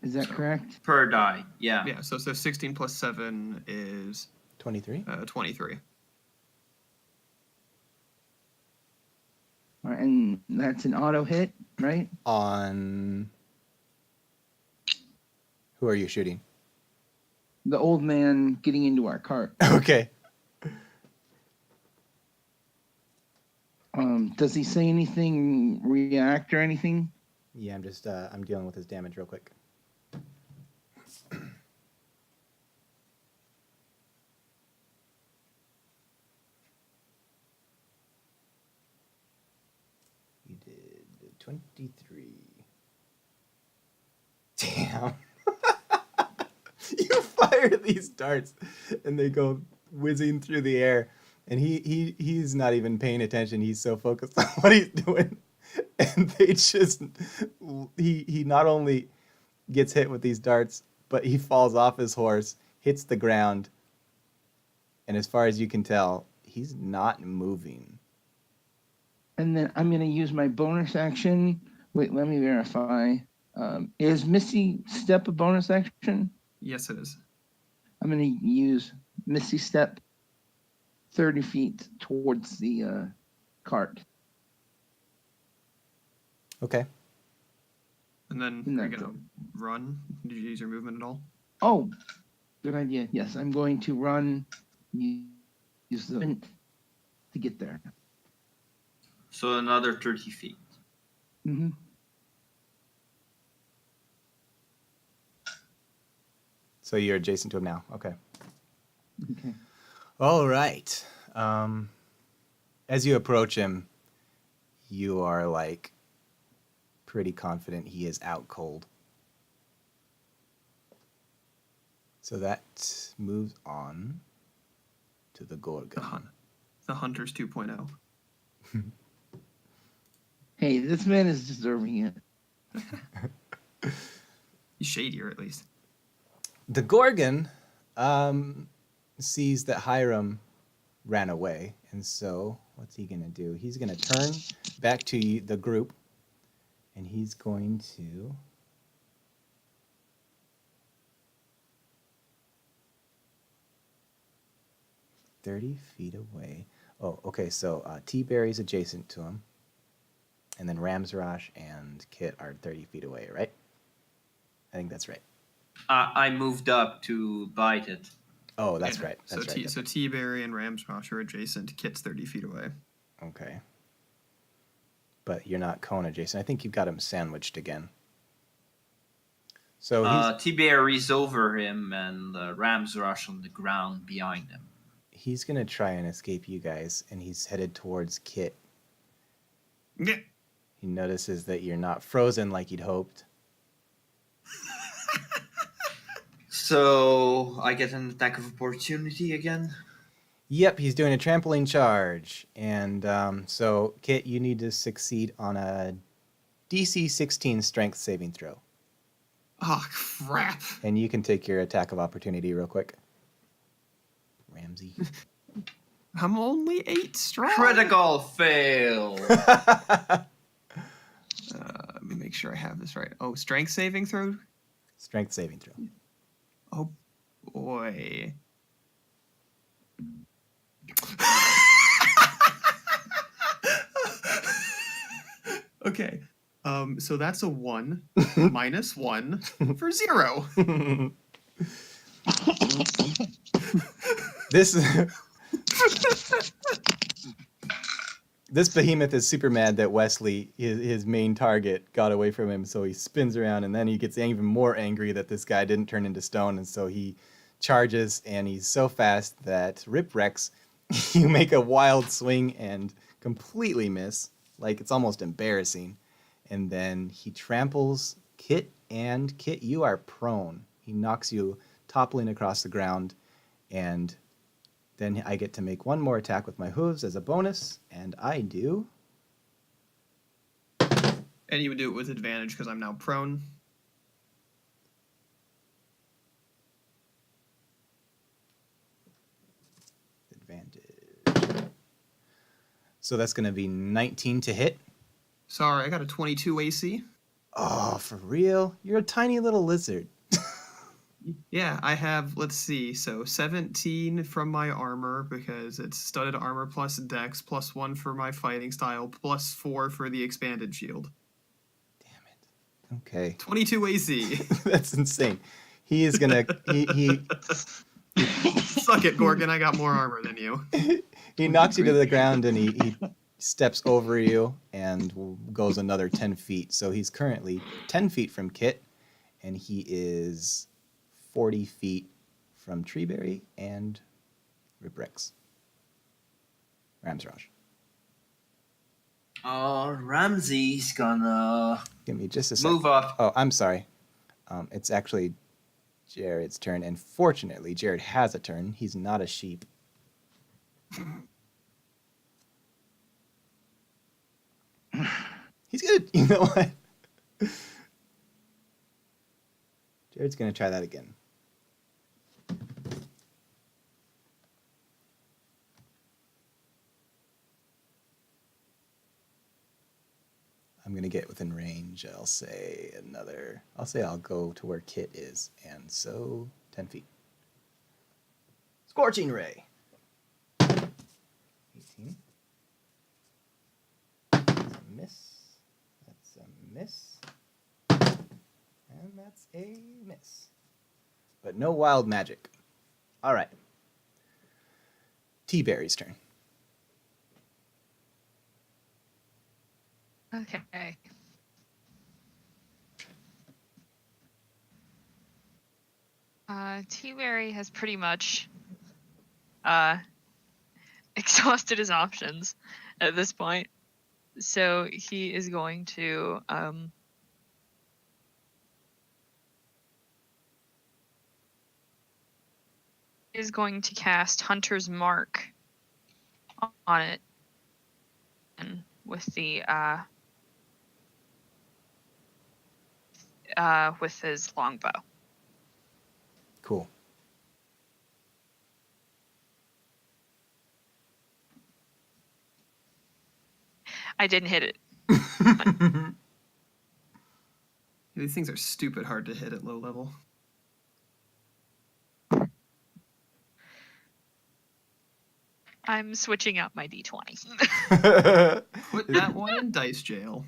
D: Is that
B: So-
D: correct?
E: Per die. Yeah.
B: Yeah. So 16 plus 7 is
A: 23.
B: 23.
D: All right, and that's an auto hit, right?
A: On. Who are you shooting?
D: The old man getting into our cart.
A: Okay.
D: Does he say anything, react or anything?
A: Yeah, I'm just I'm dealing with his damage real quick. You did 23. Damn. You fire these darts and they go whizzing through the air, and he's not even paying attention. He's so focused on what he's doing. And they just he not only gets hit with these darts, but he falls off his horse, hits the ground, and as far as you can tell, he's not moving.
D: And then I'm going to use my bonus action. Wait, let me verify. Is Misty Step a bonus action?
B: Yes, it is.
D: I'm going to use Misty Step 30 feet towards the cart.
A: Okay.
B: And then
D: And
B: you're
D: that's
B: gonna run. Did you use your movement at all?
D: Oh, good idea. Yes, I'm going to run. Use the to get there.
E: So another 30 feet.
D: Mm-hmm.
A: So you're adjacent to him now. Okay.
D: Okay.
A: All right. As you approach him, you are like pretty confident he is out cold. So that moves on to the Gorgon.
B: The Hunters 2.0.
D: Hey, this man is deserving it.
B: He's shadier, at least.
A: The Gorgon sees that Hiram ran away, and so what's he gonna do? He's gonna turn back to the group, and he's going to $30 feet away. Oh, okay. So T-Berry's adjacent to him, and then Ramsrosh and Kit are 30 feet away, right? I think that's right.
E: I moved up to bite it.
A: Oh, that's
B: Yeah.
A: right. That's right.
B: So T-Berry and Ramsrosh are adjacent. Kit's 30 feet away.
A: Okay. But you're not cone adjacent. I think you've got him sandwiched again. So
E: T-Berry's over him and Ramsrush on the ground behind him.
A: he's going to try and escape you guys, and he's headed towards Kit.
B: Yeah.
A: He notices that you're not frozen like he'd hoped.
E: So I get an attack of opportunity again.
A: Yep, he's doing a trampoline charge. And so, Kit, you need to succeed on a DC 16 strength saving throw.
B: Oh, crap.
A: And you can take your attack of opportunity real quick. Ramsey.
B: I'm only 8 strong.
E: Critical fail.
B: Let me make sure I have this right. Oh, strength saving throw?
A: Strength saving throw.
B: Oh boy. Okay. So that's a 1 minus 1 for 0.
A: This this behemoth is super mad that Wesley, his main target, got away from him, so he spins around, and then he gets even more angry that this guy didn't turn into stone, and so he charges, and he's so fast that Rip Rex, you make a wild swing and completely miss, like it's almost embarrassing, and then he tramples Kit, and Kit, you are prone. He knocks you toppling across the ground, and then I get to make one more attack with my hooves as a bonus, and I do.
B: And you would do it with advantage because I'm now prone.
A: Advantage. So that's going to be 19 to hit.
B: Sorry, I got a 22 AC.
A: Oh, for real? You're a tiny little lizard.
B: Yeah, I have, let's see, so 17 from my armor because it's studded armor plus dex, plus 1 for my fighting style, plus 4 for the expanded shield.
A: Damn it. Okay.
B: 22 AC.
A: That's insane. He is going to... he
B: Suck it, Gorgon, I got more armor than you.
A: He knocks you to the ground, and he steps over you and goes another 10 feet. So he's currently 10 feet from Kit, and he is 40 feet from Treeberry and Ribrex. Ramsraj.
E: Ramsey's gonna
A: Give me just a second.
E: move up.
A: Oh, I'm sorry. It's actually Jared's turn, and fortunately, Jared has a turn. He's not a sheep. He's gonna, you know what? Jared's gonna try that again. I'm gonna get within range. I'll say I'll go to where Kit is, and so 10 feet. Scorching Ray. 18. That's a miss. That's a miss. And that's a miss. But no wild magic. All right. T-Berry's turn.
C: Okay. T-Berry has pretty much exhausted his options at this point. So he is going to cast Hunter's Mark on it, and with the with his longbow.
A: Cool.
C: I didn't hit it.
B: These things are stupid hard to hit at low level.
C: I'm switching out my D20.
B: Put that one in dice jail.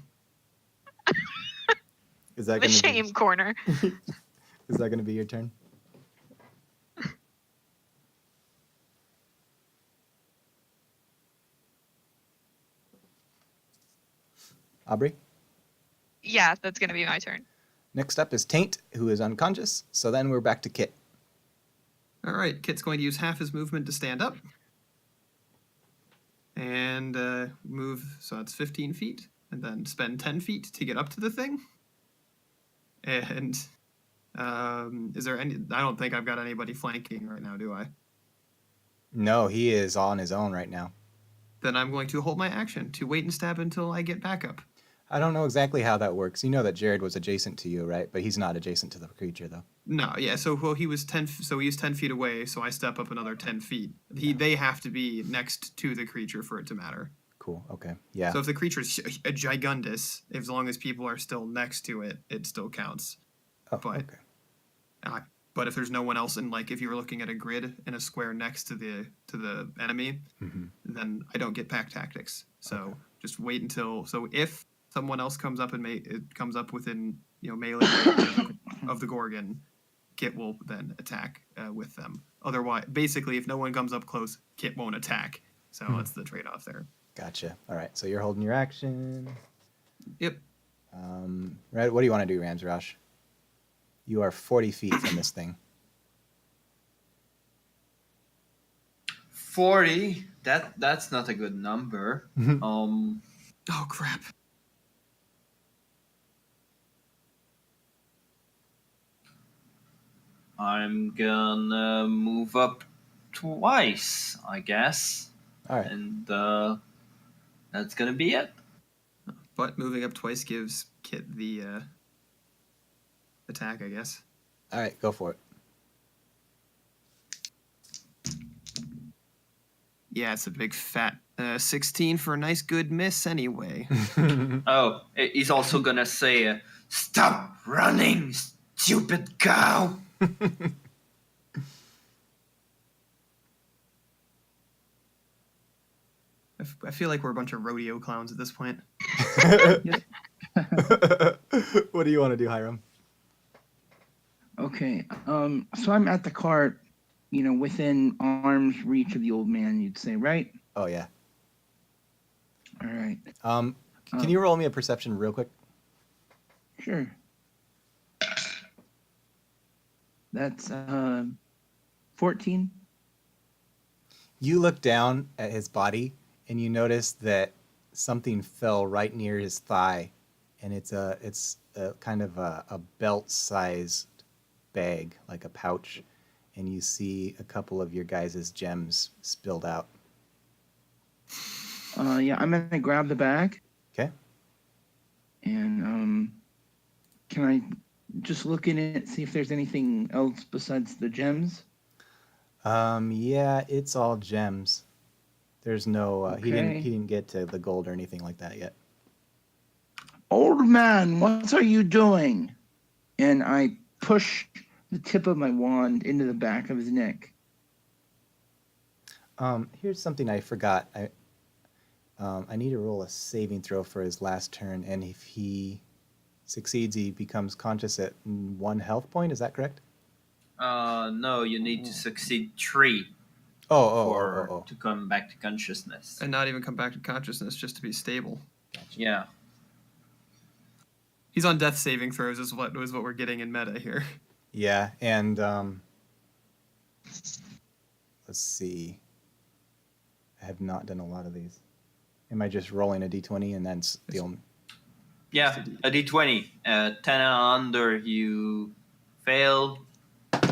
A: Is that
C: The
A: gonna
C: shame corner.
A: Is that gonna be your turn? Aubrey?
C: Yeah, that's going to be my turn.
A: Next up is Taint, who is unconscious. So then we're back to Kit.
B: All right, Kit's going to use half his movement to stand up. And move, so that's 15 feet. And then spend 10 feet to get up to the thing. And is there any... I don't think I've got anybody flanking right now, do I?
A: No, he is on his own right now.
B: Then I'm going to hold my action to wait and stab until I get back up.
A: I don't know exactly how that works. You know that Jared was adjacent to you, right? But he's not adjacent to the creature, though.
B: No, yeah. So he was 10 feet away. So I step up another 10 feet. They have to be next to the creature for it to matter.
A: Cool. Okay. Yeah.
B: So if the creature is a gigundus, as long as people are still next to it, it still counts.
A: Oh,
B: but
A: okay.
B: But if there's no one else, and like if you're looking at a grid in a square next to the enemy, then I don't get pack tactics. So just wait until. So if someone else comes up and it comes up within melee range of the Gorgon, Kit will then attack with them. Otherwise, basically, if no one comes up close, Kit won't attack. So that's the trade-off there.
A: Gotcha. All right. So you're holding your action.
B: Yep.
A: Right. What do you want to do, Ramsrosh? You are 40 feet from this thing.
E: 40. That's not a good number.
B: Oh crap.
E: I'm gonna move up twice, I guess.
A: All right.
E: And that's gonna be it.
B: But moving up twice gives Kit the attack, I guess.
A: All right. Go for it.
B: Yeah, it's a big fat 16 for a nice good miss anyway.
E: Oh, he's also gonna say, "Stop running, stupid cow!"
B: I feel like we're a bunch of rodeo clowns at this point.
A: What do you want to do, Hiram?
D: Okay. So I'm at the cart, within arm's reach of the old man, you'd say, right?
A: Oh yeah.
D: All right.
A: Can you roll me a perception real quick?
D: Sure. That's 14.
A: You look down at his body and you notice that something fell right near his thigh, and it's a kind of a belt-sized bag, like a pouch, and you see a couple of your guys' gems spilled out.
D: Yeah, I'm gonna grab the bag.
A: Okay.
D: And can I just look in it, see if there's anything else besides the gems?
A: Yeah, it's all gems. There's no he
D: Okay.
A: didn't get to the gold or anything like that yet.
D: Old man, what are you doing? And I push the tip of my wand into the back of his neck.
A: Here's something I forgot. I need to roll a saving throw for his last turn, and if he succeeds, he becomes conscious at 1 health point. Is that correct?
E: No, you need to succeed 3 to come back to consciousness.
B: And not even come back to consciousness, just to be stable.
E: Yeah.
B: He's on death saving throws is what we're getting in meta here.
A: Yeah, and let's see. I have not done a lot of these. Am I just rolling a d20 and that's the only?
E: Yeah, a d20. 10 and under, you fail.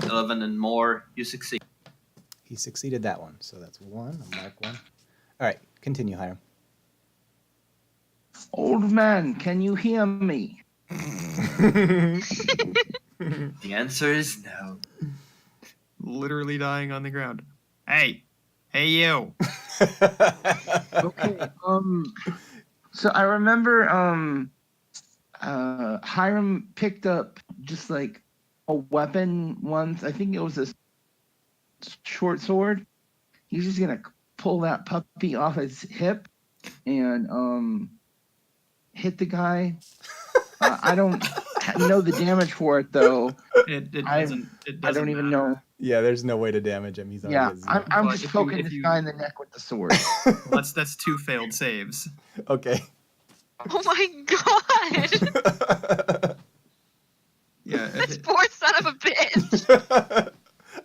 E: 11 and more, you succeed.
A: He succeeded that one, so that's 1. I'll mark 1. All right, continue, Hiram.
D: Old man, can you hear me?
E: The answer is no.
B: Literally dying on the ground. Hey you.
D: Okay. So I remember Hiram picked up just like a weapon once. I think it was a short sword. He's just gonna pull that puppy off his hip and hit the guy. I don't know the damage for it though.
B: It doesn't
D: I don't even
B: matter.
D: know.
A: Yeah, there's no way to damage him. He's already
D: Yeah,
A: at 0.
D: I'm
B: But
D: just
B: if you-
D: poking
B: if
D: this
B: you-
D: guy in the neck with the sword.
B: That's 2 failed saves.
A: Okay.
C: Oh my god!
B: Yeah.
C: This poor son of a bitch!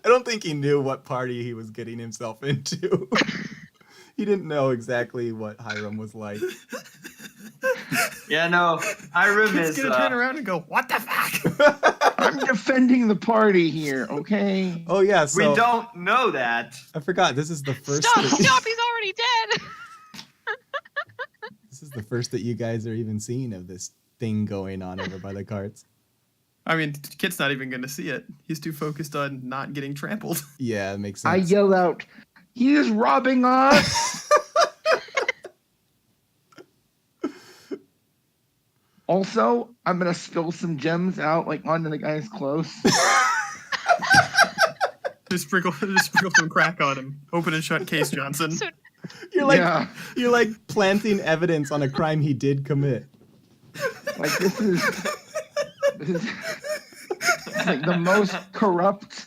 A: I don't think he knew what party he was getting himself into. He didn't know exactly what Hiram was like.
E: Yeah, no. Hiram
B: He's
E: is.
B: gonna turn around and go, "What the fuck?"
D: I'm defending the party here, okay?
A: Oh yeah, so
E: we don't know that.
A: I forgot. This is the first.
C: Stop!
A: that-
C: Stop! He's already dead!
A: This is the first that you guys are even seeing of this thing going on over by the carts.
B: I mean, Kit's not even gonna see it. He's too focused on not getting trampled.
A: Yeah, it makes
D: I
A: sense.
D: yell out, "He is robbing us!" Also, I'm gonna spill some gems out like onto the guy's clothes.
B: Just sprinkle some crack on him. Open and shut case, Johnson.
C: So
A: You're like planting evidence on a crime he did commit.
D: Like this is like the most corrupt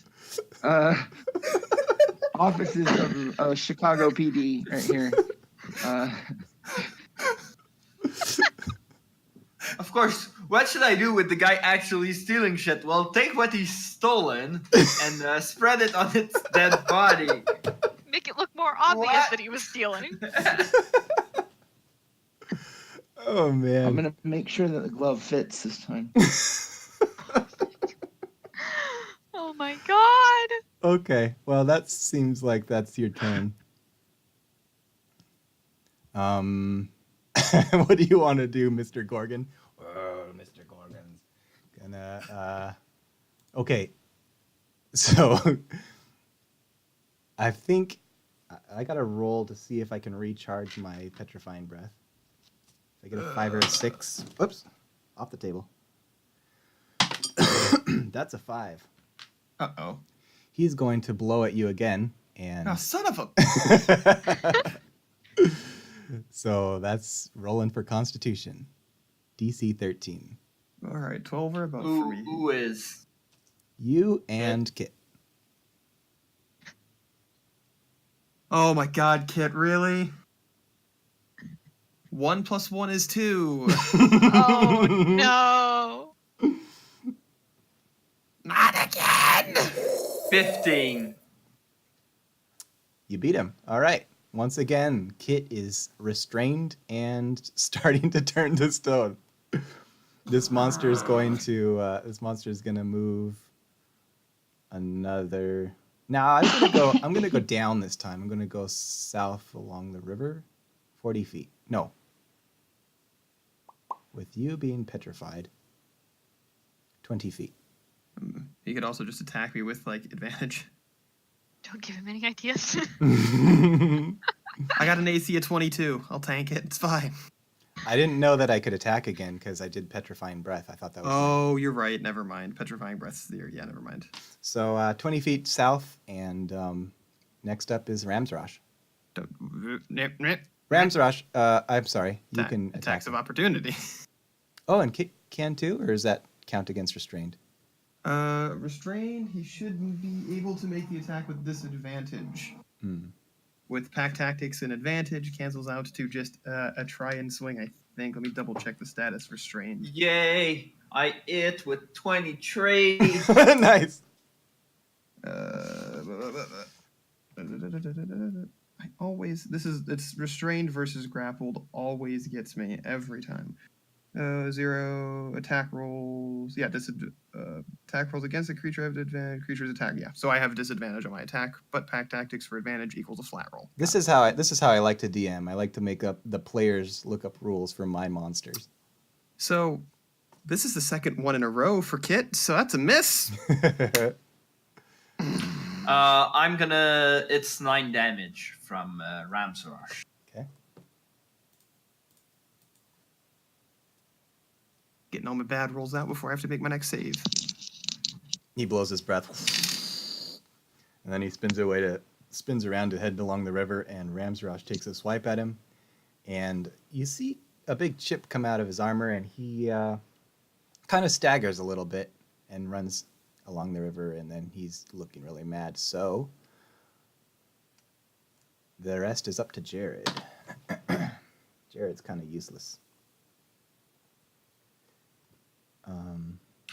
D: offices of Chicago PD right here.
E: Of course, what should I do with the guy actually stealing shit? Well, take what he's stolen and spread it on its dead body.
C: make it look more obvious
E: What?
C: that he was stealing.
A: Oh man.
D: I'm gonna make sure that the glove fits this time.
C: Oh my god.
A: Okay. Well, that seems like that's your turn. What do you want to do, Mr. Gorgon? Oh, Mr. Gorgon's gonna. Okay. So, I think I got to roll to see if I can recharge my petrifying breath. If I get a 5 or a 6. Whoops. Off the table. That's a 5.
B: Uh-oh.
A: He's going to blow at you again, and
B: Oh, son of a...
A: so that's rolling for Constitution. DC 13.
B: All right, 12 or above for
E: Who,
B: me.
E: who is?
A: You and Kit.
B: Oh my god, Kit, really? 1 + 1 is 2.
C: Oh no.
B: Not again!
E: 15.
A: You beat him. All right. Once again, Kit is restrained and starting to turn to stone. This monster is going to. This monster is gonna move another. Now I'm gonna go down this time. I'm gonna go south along the river, 40 feet. No. With you being petrified, 20 feet.
B: He could also just attack me with, like, advantage.
C: Don't give him any ideas.
B: I got an AC of 22. I'll tank it. It's fine.
A: I didn't know that I could attack again because I did petrifying breath. I thought that was.
B: Oh, you're right. Never mind. Petrifying breath's there. Yeah, never mind.
A: So 20 feet south, and next up is Ramsrosh. Ramsrosh, I'm sorry. You can attack.
B: Attacks of opportunity.
A: Oh, and Kit can too, or does that count against restrained?
B: Restrained, he should be able to make the attack with disadvantage. With pack tactics and advantage, cancels out to just a try and swing, I think. Let me double check the status. Restrained.
E: Yay! I hit with 23.
A: Nice.
B: I always it's restrained versus grappled always gets me every time. 0 attack rolls. Yeah, attack rolls against the creature have advantage. Creature's attack. Yeah, so I have disadvantage on my attack, but pack tactics for advantage equals a flat roll.
A: This is how I like to DM. I like to make up the players look up rules for my monsters.
B: So this is the second one in a row for Kit, so that's a miss.
E: It's 9 damage from Ramsrosh.
A: Okay.
B: Getting all my bad rolls out before I have to make my next save.
A: He blows his breath, and then he spins around to head along the river, and Ramsrosh takes a swipe at him, and you see a big chip come out of his armor, and he kind of staggers a little bit and runs along the river, and then he's looking really mad. So the rest is up to Jared. Jared's kind of useless.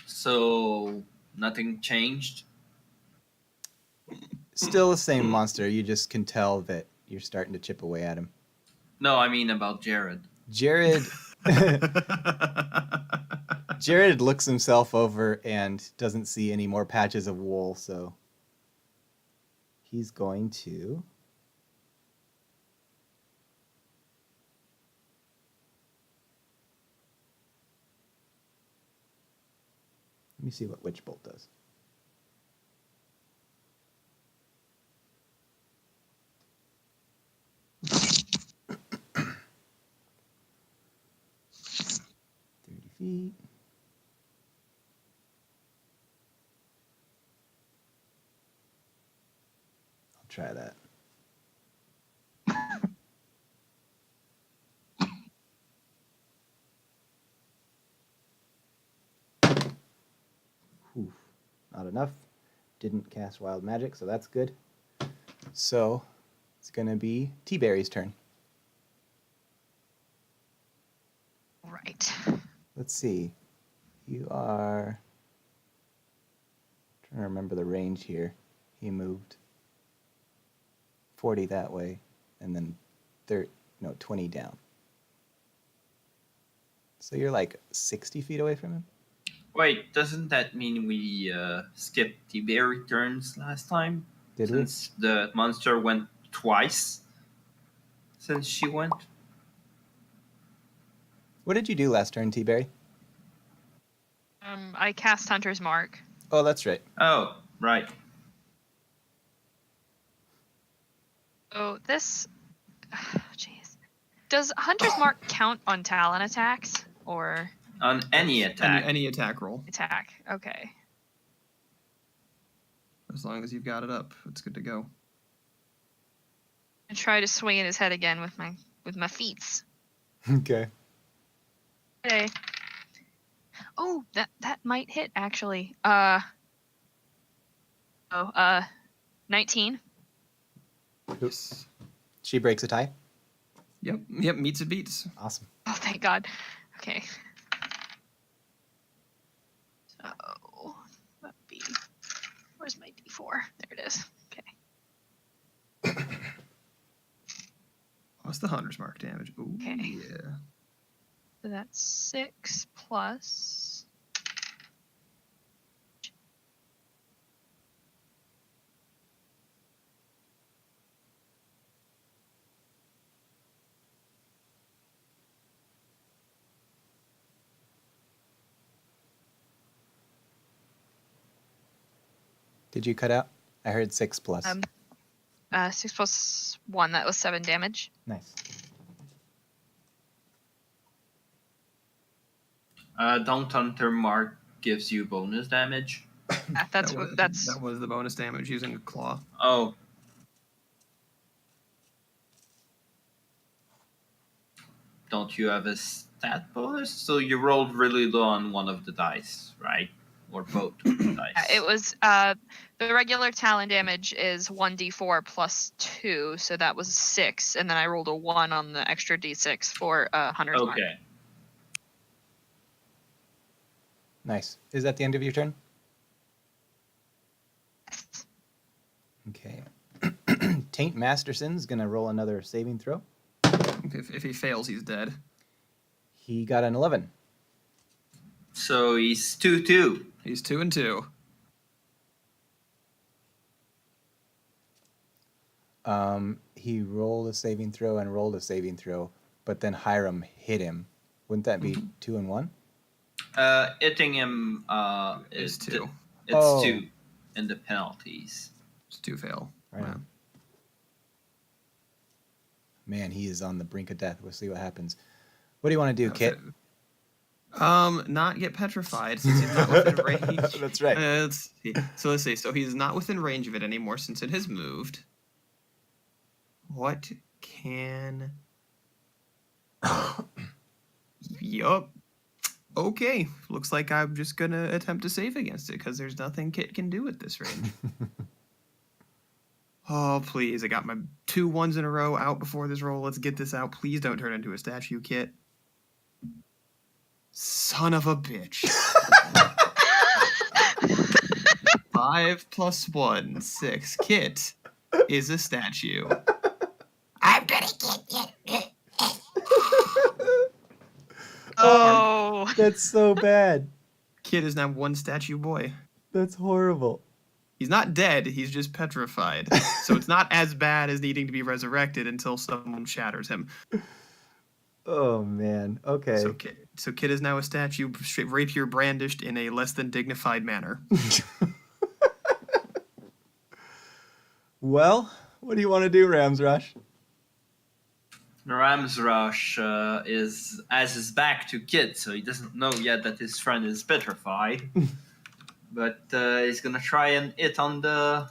E: So nothing changed?
A: Still the same monster. You just can tell that you're starting to chip away at him.
E: No, I mean about Jared.
A: Jared looks himself over and doesn't see any more patches of wool, so he's going to let me see what Witch Bolt does. Feet. try that. Oof, not enough. Didn't cast wild magic, so that's good. So it's gonna be T-Berry's turn.
C: Right.
A: Let's see. You are trying to remember the range here. He moved 40 that way, and then 20 down. So you're like 60 feet away from him?
E: Wait, doesn't that mean we skipped the berry turns last time?
A: Did
E: Since the monster went twice since she went?
A: we? What did you do last turn, T-Berry?
C: I cast Hunter's Mark.
A: Oh, that's right.
E: Oh, right.
C: Oh, this. Jeez. Does Hunter's Mark count on Talon attacks or
E: On any attack.
B: Any attack roll.
C: attack? Okay.
B: As long as you've got it up, it's good to go.
C: I try to swing at his head again with my feet.
A: Okay.
C: Okay. Oh, that might hit actually. 19.
B: Yes.
A: She breaks a tie.
B: Yep, meets and beats.
A: Awesome.
C: Oh, thank God. Okay. So that'd be. Where's my D4? There it is. Okay.
B: What's the hunter's mark damage? Ooh,
C: Okay.
B: yeah.
C: So that's 6 plus.
A: Did you cut out? I heard 6 plus.
C: 6 plus 1. That was 7 damage.
A: Nice.
E: Don't Hunter Mark gives you bonus damage.
C: That's
B: that was the bonus damage using a claw.
E: Oh. Don't you have a stat bonus? So you rolled really low on one of the dice, right? Or both of the dice.
C: It was the regular Talon damage is 1d4 plus 2, so that was 6, and then I rolled a 1 on the extra d6 for Hunter's Mark.
E: Okay.
A: Nice. Is that the end of your turn? Okay. Taint Masterson's going to roll another saving throw.
B: If he fails, he's dead.
A: He got an 11.
E: So he's 2-2.
B: He's 2 and 2.
A: He rolled a saving throw and rolled a saving throw, but then Hiram hit him. Wouldn't that be 2 and 1?
E: Hitting him
B: Is 2.
E: It's 2 in the penalties.
B: It's 2 fail.
A: Right
B: Yeah.
A: on. Man, he is on the brink of death. We'll see what happens. What do you want to do, Kit?
B: Not get petrified since he's not within range.
A: That's right.
B: Let's see. So let's see. So he's not within range of it anymore since it has moved. What can? Yup. Okay. Looks like I'm just gonna attempt to save against it because there's nothing Kit can do at this range. Oh, please. I got my 2 1s in a row out before this roll. Let's get this out. Please don't turn into a statue, Kit. Son of a bitch. 5 plus 1, 6. Kit is a statue. I'm gonna get you.
C: Oh.
A: That's so bad.
B: Kit is now 1 statue boy.
A: That's horrible.
B: He's not dead, he's just petrified. So it's not as bad as needing to be resurrected until someone shatters him.
A: Oh, man. Okay.
B: So Kit is now a statue, rapier brandished in a less than dignified manner.
A: Well, what do you want to do, Ramsrush?
E: Ramsrush has his back to Kit, so he doesn't know yet that his friend is petrified. But he's gonna try and hit on the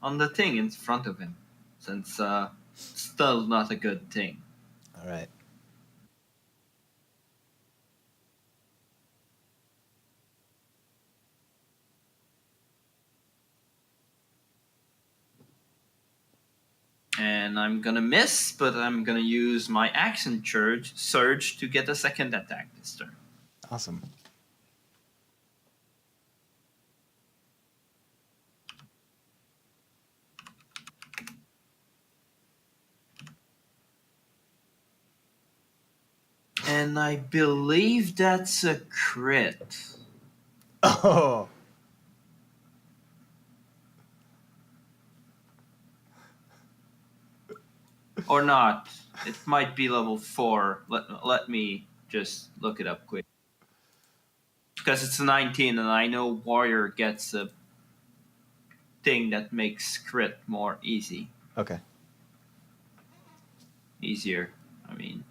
E: on the thing in front of him, since still not a good thing.
A: All right.
E: And I'm gonna miss, but I'm gonna use my action surge to get a second attack this turn.
A: Awesome.
E: And I believe that's a crit.
A: Oh.
E: Or not. It might be level 4. Let me just look it up quick. Because it's a 19, and I know Warrior gets a thing that makes crit more
A: Okay.
E: easier. I mean,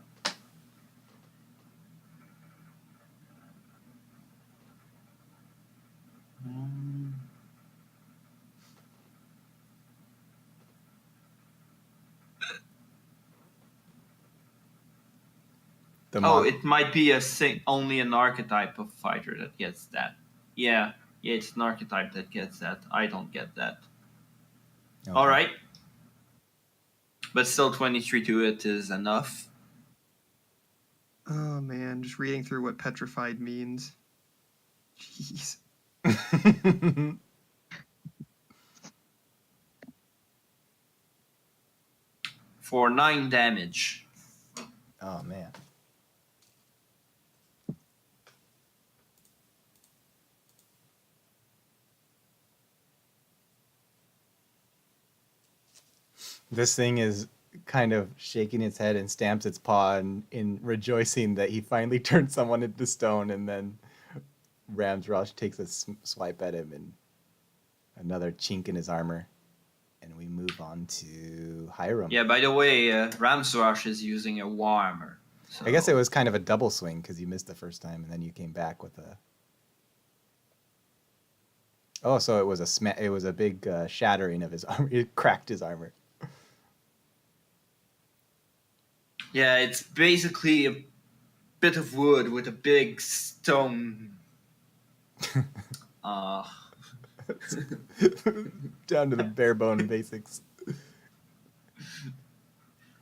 E: it might be only an archetype of fighter that gets that. Yeah, it's an archetype that gets that. I don't get that.
A: Okay.
E: All right, but still 23 to it is enough.
B: Oh man, just reading through what petrified means. Jeez.
E: For 9 damage.
A: Oh man. This thing is kind of shaking its head and stamps its paw in rejoicing that he finally turned someone into stone, and then Ramsrush takes a swipe at him and another chink in his armor. And we move on to Hiram.
E: Yeah, by the way, Ramsrush is using a warmer. So.
A: I guess it was kind of a double swing because you missed the first time and then you came back with a... Oh, so it was a big shattering of his armor. It cracked his armor.
E: Yeah, it's basically a bit of wood with a big stone.
A: Down to the bare bone basics.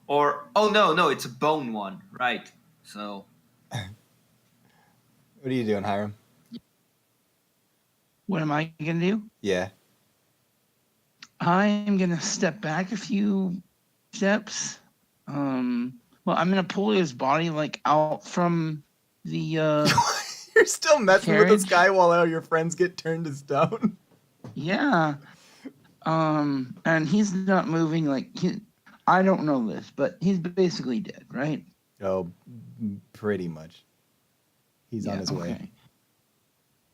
E: Or, oh no, it's a bone one, right? So.
A: What are you doing, Hiram?
D: What am I gonna do?
A: Yeah.
D: I'm gonna step back a few steps. Well, I'm gonna pull his body like out from the
A: You're still messing with this guy while all your friends get turned to stone.
D: Yeah. And he's not moving like I don't know this, but he's basically dead, right?
A: Oh, pretty much. He's on his way.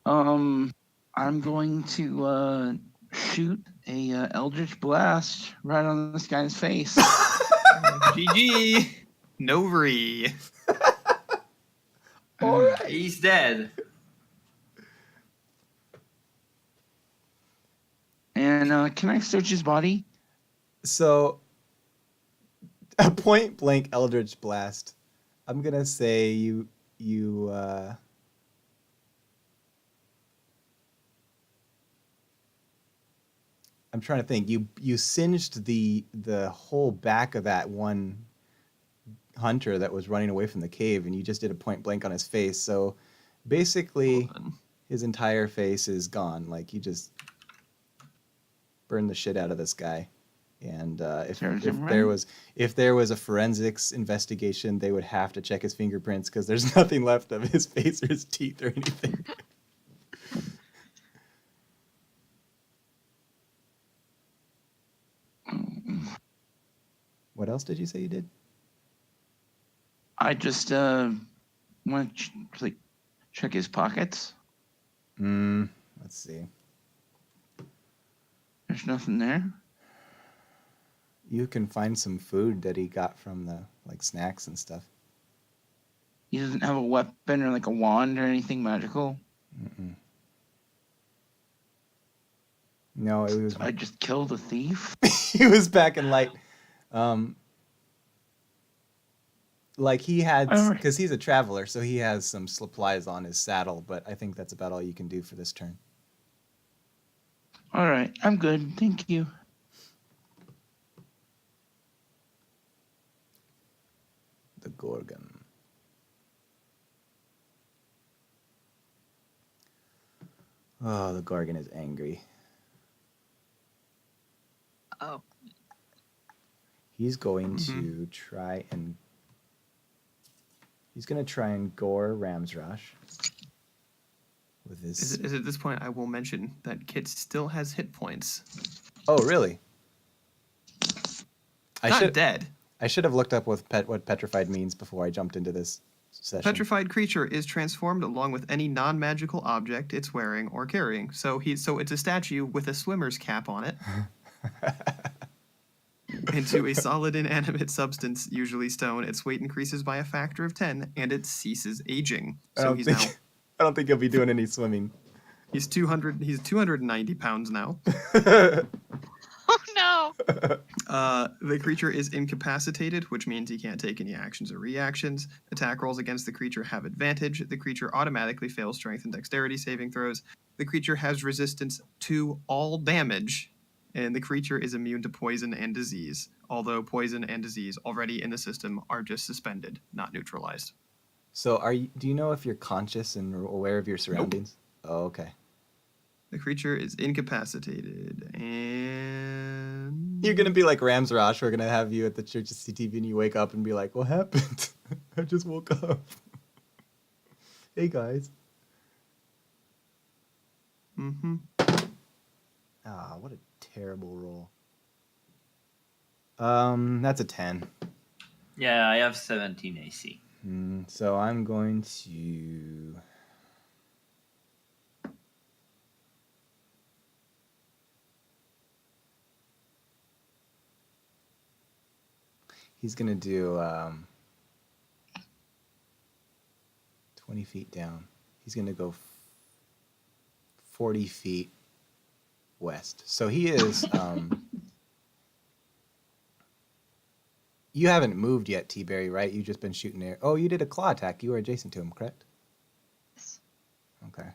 D: I'm going to shoot a Eldritch Blast right on this guy's face.
B: GG. Novri.
A: All right.
E: He's dead.
A: And
D: can I search his body?
A: So, a point blank Eldritch Blast. I'm gonna say you I'm trying to think. You singed the whole back of that one hunter that was running away from the cave, and you just did a point blank on his face. So basically, his entire face is gone. Like you just burned the shit out of this guy. And if there was a forensics investigation, they would have to check his fingerprints because there's nothing left of his face or his teeth or anything. What else did you say you did?
D: I just want to check his pockets.
A: Let's see.
D: There's nothing there.
A: You can find some food that he got from the snacks and stuff.
D: He doesn't have a weapon or like a wand or anything magical.
A: Mm-mm. No, it was
D: I just killed a thief.
A: he was back in light. Like he had,
D: Alright.
A: because he's a traveler, so he has some supplies on his saddle. But I think that's about all you can do for this turn.
D: All right, I'm good. Thank you.
A: The Gorgon. Oh, the Gorgon is angry.
C: Oh.
A: He's going to try and gore Ramsrosh with his.
B: Is at this point I will mention that Kit still has hit points.
A: Oh, really?
B: Not dead.
A: I should have looked up what petrified means before I jumped into this session.
B: Petrified creature is transformed along with any non-magical object it's wearing or carrying. So it's a statue with a swimmer's cap on it. Into a solid inanimate substance, usually stone. Its weight increases by a factor of 10, and it ceases aging. So
A: I don't think he'll be doing any swimming.
B: He's 290 pounds now.
C: Oh no!
B: The creature is incapacitated, which means he can't take any actions or reactions. Attack rolls against the creature have advantage. The creature automatically fails strength and dexterity saving throws. The creature has resistance to all damage, and the creature is immune to poison and disease, although poison and disease already in the system are just suspended, not neutralized.
A: So do you know if you're conscious and aware of your surroundings? Nope. Oh, okay.
B: The creature is incapacitated, and...
A: You're going to be like Ramsrosh. We're going to have you at the church of CTV, and you wake up and be like, what happened? I just woke up. Hey, guys.
B: Mm-hmm.
A: Ah, what a terrible roll. That's a 10.
E: Yeah, I have 17 AC.
A: So I'm going to... He's going to do 20 feet down. He's going to go 40 feet west. So he is... You haven't moved yet, T-Berry, right? You've just been shooting air. Oh, you did a claw attack. You were adjacent to him, correct?
C: Yes.
A: Okay.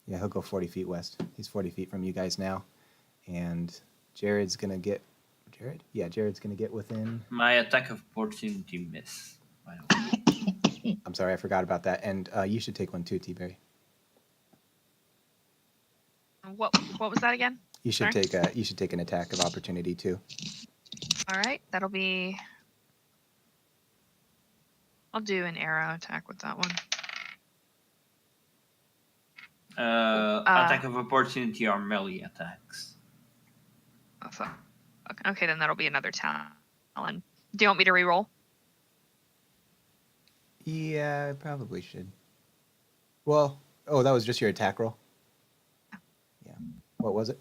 A: Yeah, he'll go 40 feet west. He's 40 feet from you guys now. And Jared's going to get... Jared? Yeah, Jared's going to get within...
E: My attack of opportunity miss.
A: I'm sorry, I forgot about that. And you should take one too, T-Berry.
C: What was that again?
A: You should
C: Sorry?
A: you should take an attack of opportunity too.
C: All right, that'll be... I'll do an arrow attack with that one.
E: Attack of opportunity are melee attacks.
C: Oh, fuck. Okay, then that'll be another talon. Do you want me to reroll?
A: Yeah, I probably should. Well, oh, that was just your attack roll? Yeah. What was it?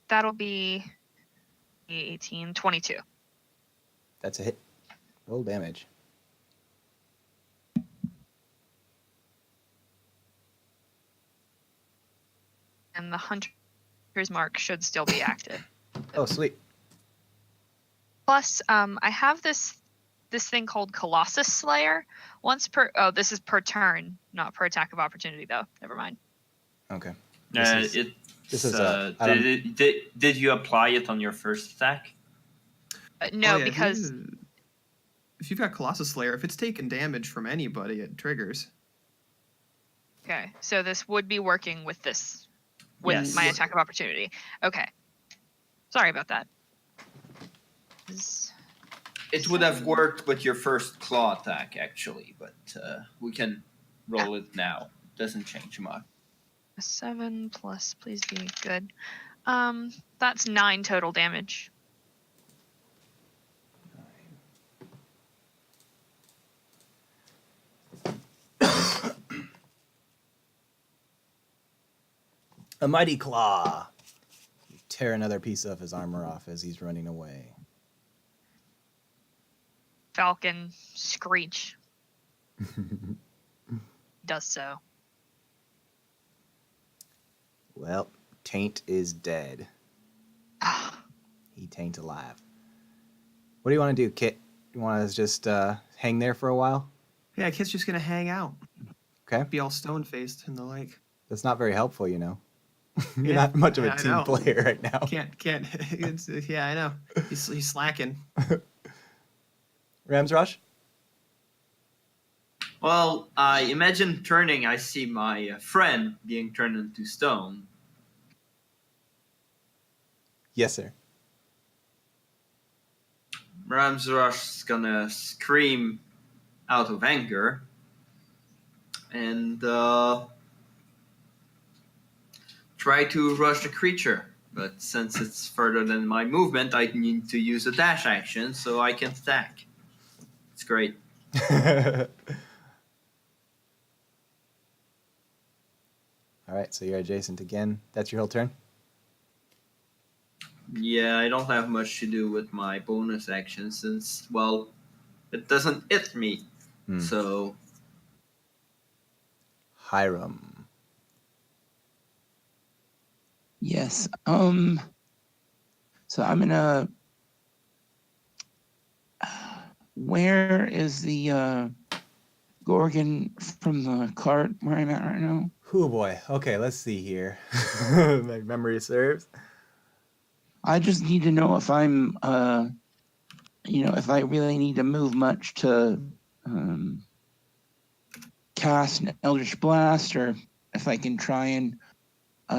C: That'll be 18, 22.
A: That's a hit. Roll damage.
C: And the hunter's mark should still be active.
A: Oh, sweet.
C: Plus, I have this thing called Colossus Slayer. Once per... Oh, this is per turn, not per attack of opportunity, though. Never mind.
A: Okay.
E: Did you apply it on your first attack?
C: No,
B: yeah,
C: because...
B: If you've got Colossus Slayer, if it's taken damage from anybody, it triggers.
C: Okay, so this would be working with this, with
E: Yes.
C: my attack of opportunity. Okay. Sorry about that.
E: It would have worked with your first claw attack, actually, but we can roll it now. Doesn't change much.
C: 7 plus, please be good. That's 9 total damage.
A: A mighty claw. You tear another piece of his armor off as he's running away.
C: Falcon screech. Does so.
A: Well, Taint is dead. He tain't alive. What do you want to do, Kit? You want to just hang there for a while?
B: Yeah, Kit's just gonna hang out,
A: Okay.
B: be all stone faced and the like.
A: That's not very helpful, you know. You're
B: Yeah,
A: not much of a
B: I
A: team
B: know.
A: player right now.
B: Can't. Yeah, I know. He's slacking.
A: Rams Rush?
E: Well, I imagine turning. I see my friend being turned into stone.
A: Yes, sir.
E: Ramsrush's gonna scream out of anger and try to rush the creature. But since it's further than my movement, I need to use a dash action so I can attack. It's great.
A: All right, so you're adjacent again. That's your whole turn?
E: Yeah, I don't have much to do with my bonus action since, well, it doesn't hit me. So,
A: Hiram.
D: Yes. So I'm gonna. Where is the Gorgon from the cart where I'm at right now?
A: Oh boy. Okay, let's see here. My memory serves.
D: I just need to know if I'm, if I really need to move much to cast an Eldritch Blast, or if I can try and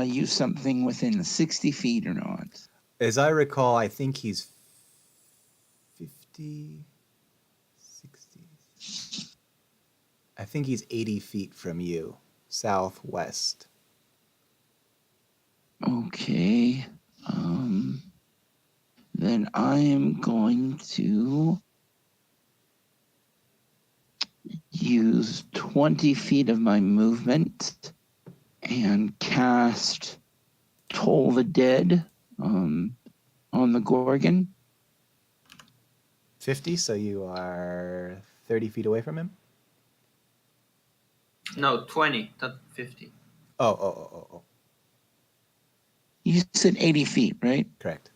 D: use something within 60 feet or not.
A: As I recall, I think he's 50, 60. I think he's 80 feet from you, southwest.
D: Okay. Then I am going to use 20 feet of my movement and cast Toll the Dead on the Gorgon.
A: 50, so you are 30 feet away from him?
E: no, 20, not 50.
A: Oh.
D: You said 80 feet, right?
A: Correct.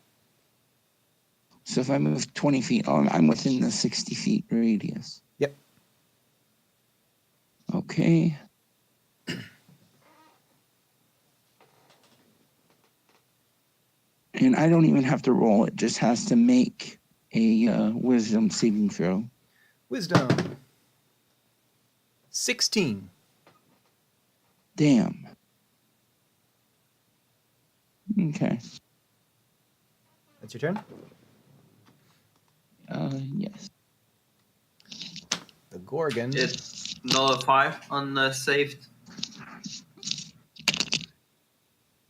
D: So if I move 20 feet, I'm within the 60 feet radius.
A: Yep.
D: Okay. And I don't even have to roll. It just has to make a wisdom saving throw.
A: Wisdom. 16.
D: Damn. Okay.
A: That's your turn?
D: Yes.
A: The Gorgon.
E: It's nullified on the saved.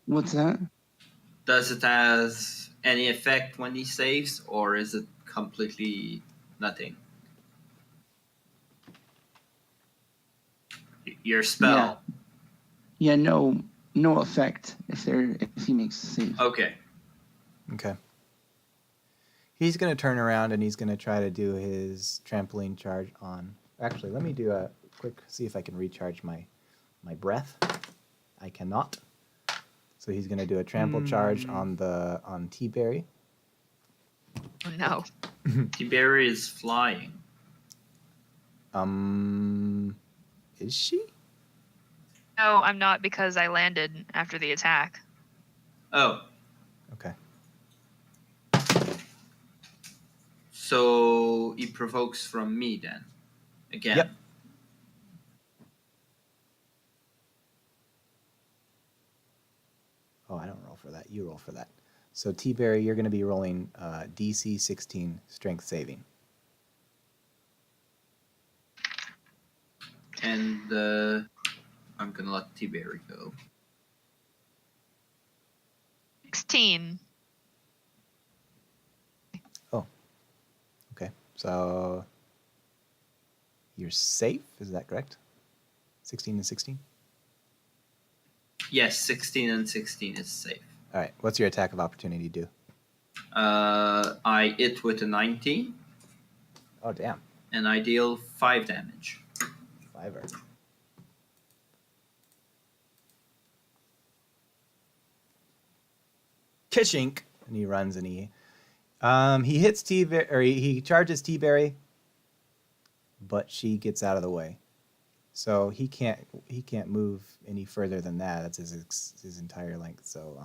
D: What's that?
E: Does it has any effect when he saves, or is it completely nothing? Your spell.
D: Yeah, no effect if he makes a save.
E: Okay.
A: Okay. He's going to turn around and he's going to try to do his trampoline charge on... Actually, let me do a quick... See if I can recharge my breath. I cannot. So he's going to do a trample charge on T-Berry.
C: Oh, no.
E: Tiberi is flying.
A: Is she?
C: No, I'm not because I landed after the attack.
E: Oh,
A: Okay.
E: so he provokes from me then. Again.
A: Yep. Oh, I don't roll for that. You roll for that. So T-Berry, you're going to be rolling DC 16 strength saving.
E: And I'm gonna let Tiberi go.
C: 16.
A: Okay. So you're safe, is that correct? 16 and 16?
E: Yes, 16 and 16 is safe.
A: All right. What's your attack of opportunity do?
E: I hit with a 19.
A: Oh, damn.
E: And I deal 5 damage.
A: Fiver. Kishink, and he runs and he hits he charges T-Berry, but she gets out of the way. So he can't move any further than that. That's his entire length. So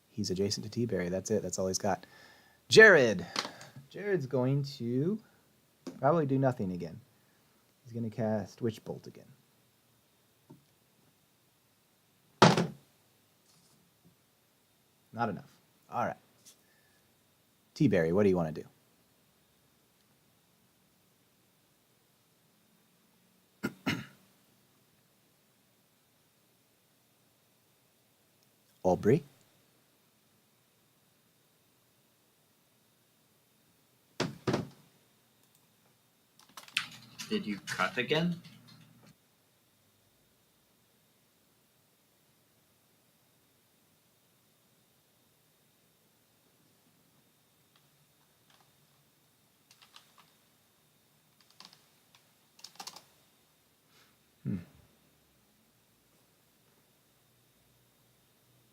A: he's adjacent to T-Berry. That's it. That's all he's got. Jared's going to probably do nothing again. He's going to cast Witch Bolt again. Not enough. All right. T-Berry, what do you want to do? Aubrey?
E: Did you cut again?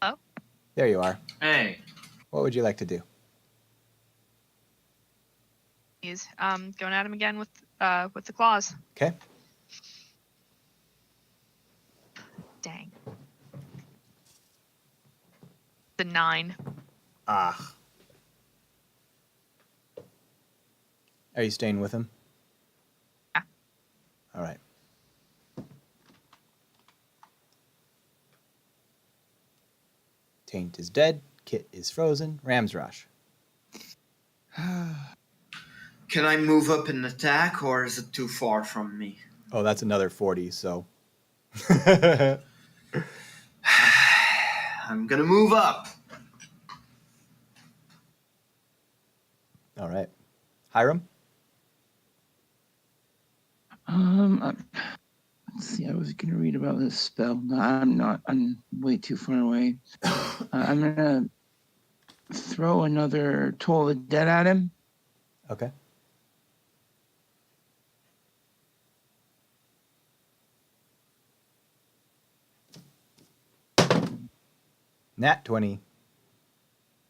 C: Oh.
A: There you are.
E: Hey.
A: What would you like to do?
C: He's going at him again with the claws.
A: Okay.
C: Dang. The 9.
A: Ah. Are you staying with him?
C: Yeah.
A: All right. Taint is dead. Kit is frozen. Ram's Rush.
E: Can I move up and attack, or is it too far from me?
A: Oh, that's another 40, so.
E: I'm gonna move up.
A: All right. Hiram?
D: Let's see. I was gonna read about this spell. No, I'm not. I'm way too far away. I'm gonna throw another Toll of the Dead at him.
A: Okay. Nat 20.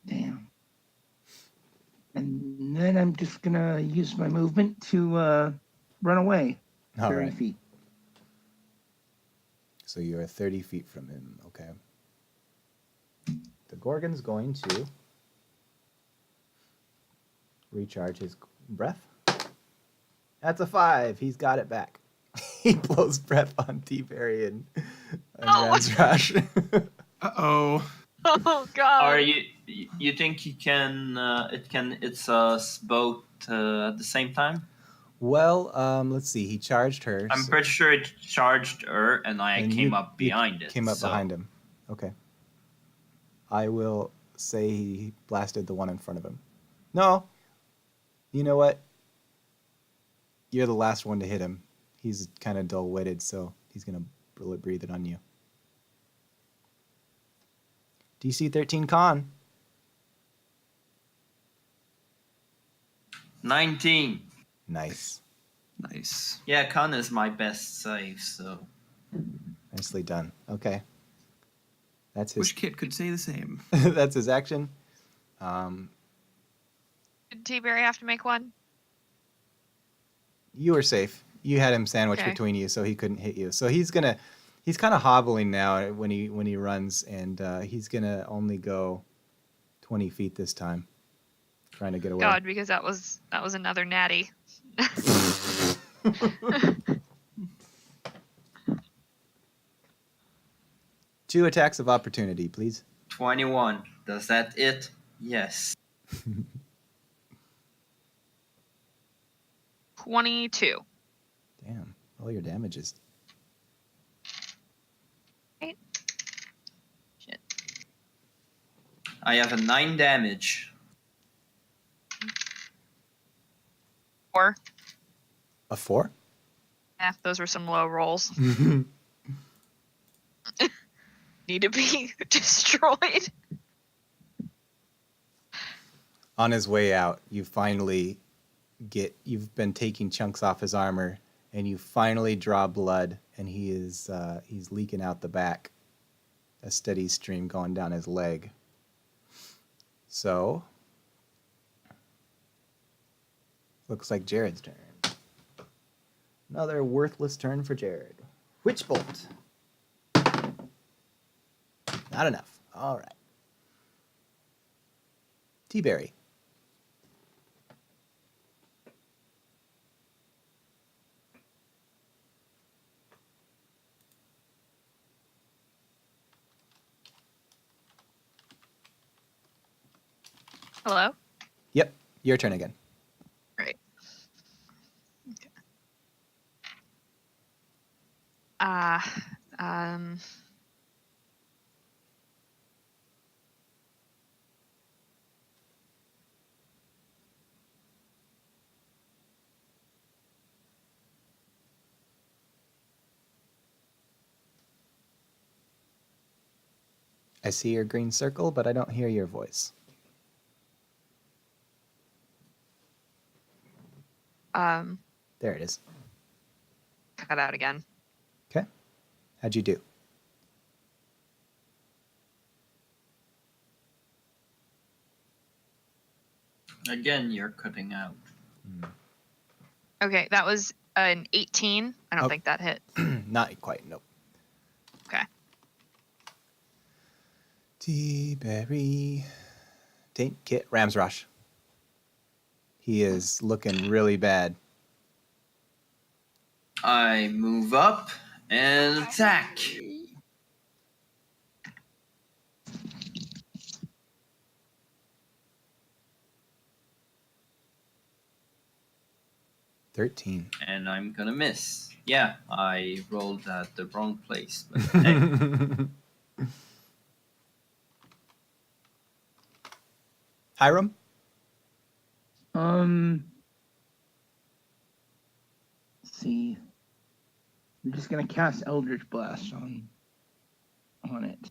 D: Damn. And then I'm just gonna use my movement to run away.
A: All
D: 30
A: right.
D: feet.
A: So you're 30 feet from him. Okay. The Gorgon's going to recharge his breath. That's a 5. He's got it back. He blows breath on T-Berry and Ram's Rush.
B: Uh-oh.
C: Oh God.
E: Are you think he can? It's us both at the same time.
A: Well, let's see. He charged her.
E: I'm pretty sure it charged her, and I
A: and
E: came
A: you-
E: up
A: you
E: behind it.
A: Came up
E: so-
A: behind him. Okay. I will say he blasted the one in front of him. No. You know what? You're the last one to hit him. He's kind of dull-witted, so he's going to breathe it on you. DC 13 con.
E: 19.
A: Nice.
B: Nice.
E: Yeah, con is my best save, so.
A: Nicely done. Okay. That's his
B: Wish Kit could say the same.
A: that's his action.
C: Did T-Berry have to make one?
A: You were safe. You had him sandwiched
C: Okay.
A: between you, so he couldn't hit you. So he's kind of hobbling now when he runs, and he's gonna only go 20 feet this time, trying to get away.
C: God, because that was another natty.
A: 2 attacks of opportunity, please.
E: 21. Does that it? Yes.
C: 22.
A: Damn, all your damages.
C: Right. Shit.
E: I have a 9 damage.
C: 4.
A: A 4?
C: Yeah, those were some low rolls. Need to be destroyed.
A: On his way out, you've been taking chunks off his armor, and you finally draw blood, and he's leaking out the back. a steady stream going down his leg. So, looks like Jared's turn. Another worthless turn for Jared. Witch Bolt. Not enough. All right. T-Berry.
C: Hello?
A: Yep, your turn again.
C: Great. Okay. Um,
A: I see your green circle, but I don't hear your voice. There it is.
C: cut out again.
A: Okay. How'd you do?
E: Again, you're cutting out.
C: Okay, that was an 18. I don't
A: Oh.
C: think that hit.
A: Not quite, nope.
C: Okay.
A: T-Berry. Taint Kit Ram's Rush. He is looking really bad.
E: I move up and attack.
A: $13.
E: And I'm gonna miss. Yeah, I rolled at the wrong place. But hey.
A: Hiram?
D: Let's see. I'm just gonna cast Eldritch Blast on it.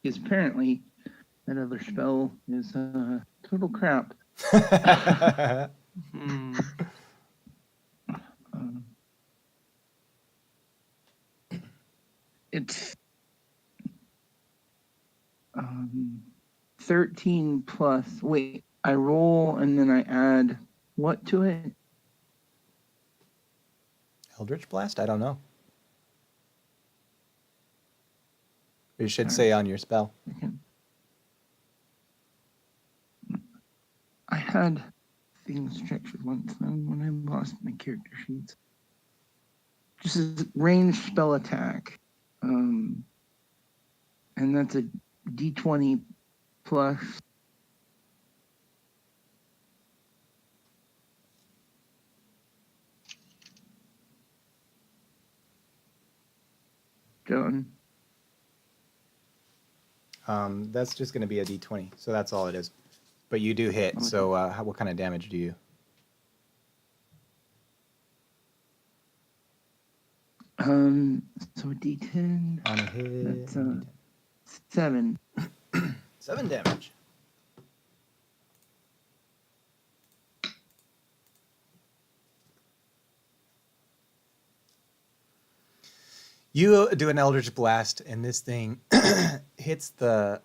D: Because apparently that other spell is total crap. It's 13 plus. Wait, I roll and then I add what to it?
A: Eldritch Blast? I don't know. You should say on your spell.
D: I had things structured once when I lost my character sheets. Just a ranged spell attack. And that's a d20 plus. Done.
A: That's just going to be a d20, so that's all it is. But you do hit, so what kind of damage do you?
D: So a d10.
A: On a hit.
D: That's 7.
A: 7 damage. You do an Eldritch Blast, and this thing hits the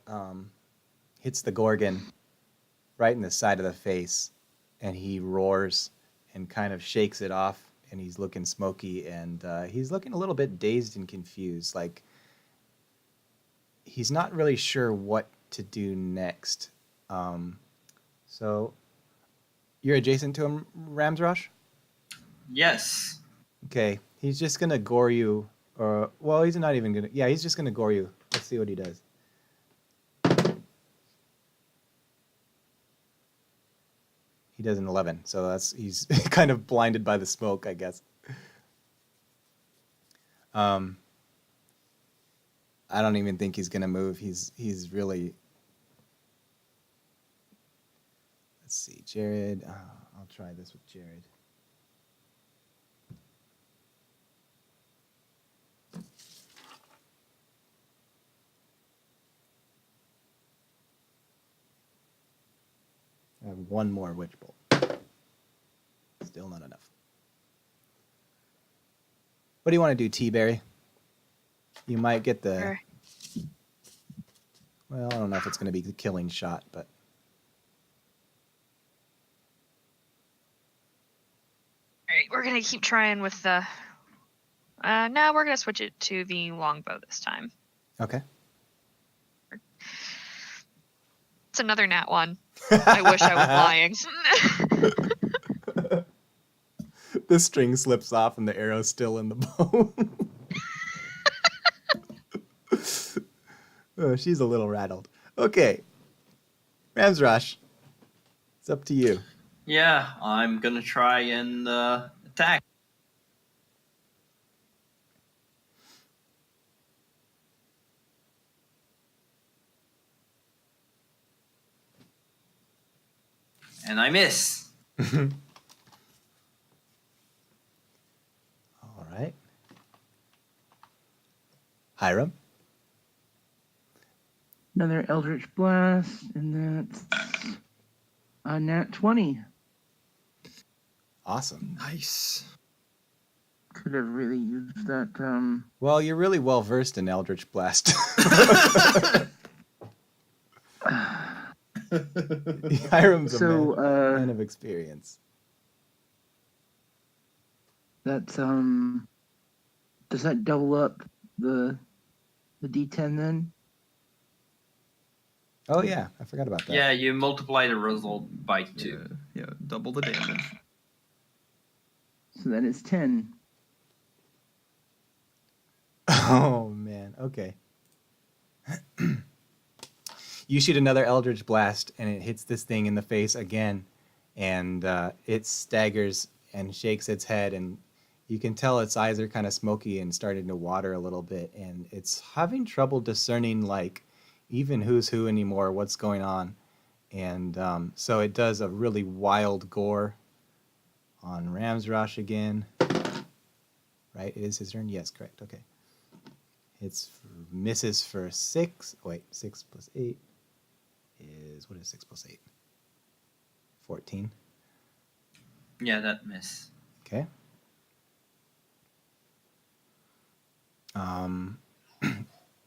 A: Gorgon right in the side of the face, and he roars and kind of shakes it off, and he's looking smoky, and he's looking a little bit dazed and confused, like he's not really sure what to do next. So you're adjacent to him, Ram's Rush?
E: Yes.
A: Okay, he's just gonna gore you. Or, well, he's not even gonna. Yeah, he's just gonna gore you. Let's see what he does. He does an 11, so he's kind of blinded by the smoke, I guess. I don't even think he's gonna move. He's really. Let's see, Jared. I'll try this with Jared. I have one more Witch Bolt. Still not enough. What do you want to do, T-Berry? You might get the.
C: Sure.
A: Well, I don't know if it's going to be the killing shot, but
C: All right, we're gonna keep trying with the. No, we're gonna switch it to the longbow this time.
A: okay.
C: It's another nat one. I wish I was lying.
A: The string slips off and the arrow's still in the bow. Oh, she's a little rattled. Okay. Ramsrosh, it's up to you.
E: Yeah, I'm gonna try and attack. And I miss.
A: All right. Hiram?
D: Another Eldritch Blast, and that's a nat 20.
A: Awesome.
B: Nice.
D: Could have really used that.
A: Well, you're really well versed in Eldritch Blast. Hiram's a man of experience.
D: That's does that double up the D10 then?
A: Oh, yeah. I forgot about that.
E: Yeah, you multiply the result by 2.
B: Yeah, double the damage.
D: So then it's 10.
A: Oh, man. Okay. You shoot another Eldritch Blast, and it hits this thing in the face again, and it staggers and shakes its head, and you can tell its eyes are kind of smoky and starting to water a little bit, and it's having trouble discerning, like, even who's who anymore, what's going on. And so it does a really wild gore on Ramsrosh again. Right? It is his turn? Yes, correct. Okay. Misses for 6. Wait, 6 plus 8 is... What is 6 plus 8? 14.
E: Yeah, that miss.
A: Okay.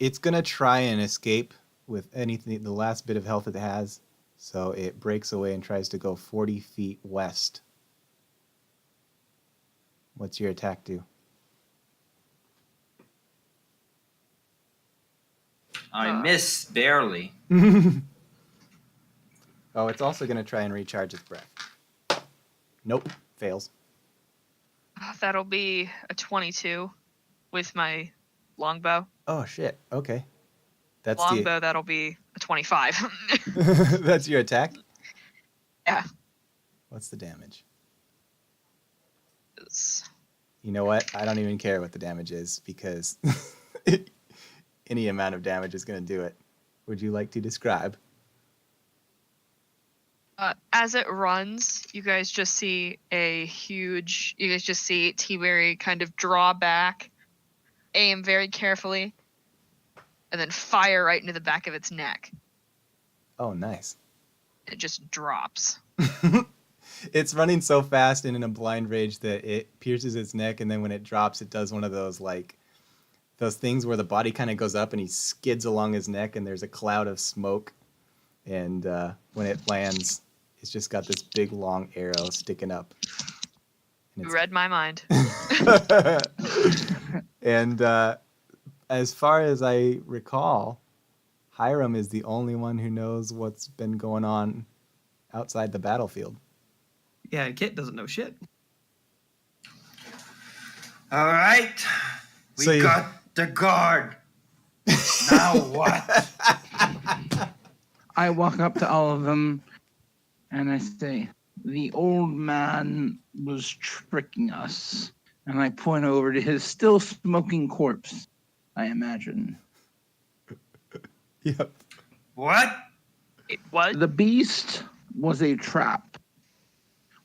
A: It's going to try and escape with anything, the last bit of health it has. So it breaks away and tries to go 40 feet west. What's your attack do?
E: I miss barely.
A: Oh, it's also going to try and recharge its breath. Nope, fails.
C: That'll be a 22 with my longbow.
A: Oh, shit. Okay. That's
C: Longbow, that'll be a 25.
A: That's your attack?
C: Yeah.
A: What's the damage?
C: It's-
A: You know what? I don't even care what the damage is because any amount of damage is going to do it. Would you like to describe?
C: As it runs, you guys just see T-Berry kind of draw back, aim very carefully, and then fire right into the back of its neck.
A: Oh, nice.
C: It just drops.
A: It's running so fast and in a blind rage that it pierces its neck, and then when it drops, it does one of those, like, those things where the body kind of goes up and he skids along his neck and there's a cloud of smoke. And when it lands, it's just got this big, long arrow sticking up. And
C: You read my mind.
A: And as far as I recall, Hiram is the only one who knows what's been going on outside the battlefield.
B: Yeah, and Kit doesn't know shit.
E: All right. We
A: So you-
E: got the guard. Now what?
D: I walk up to all of them and I say, the old man was tricking us. And I point over to his still smoking corpse, I imagine.
A: Yep.
E: What?
C: What?
D: The beast was a trap.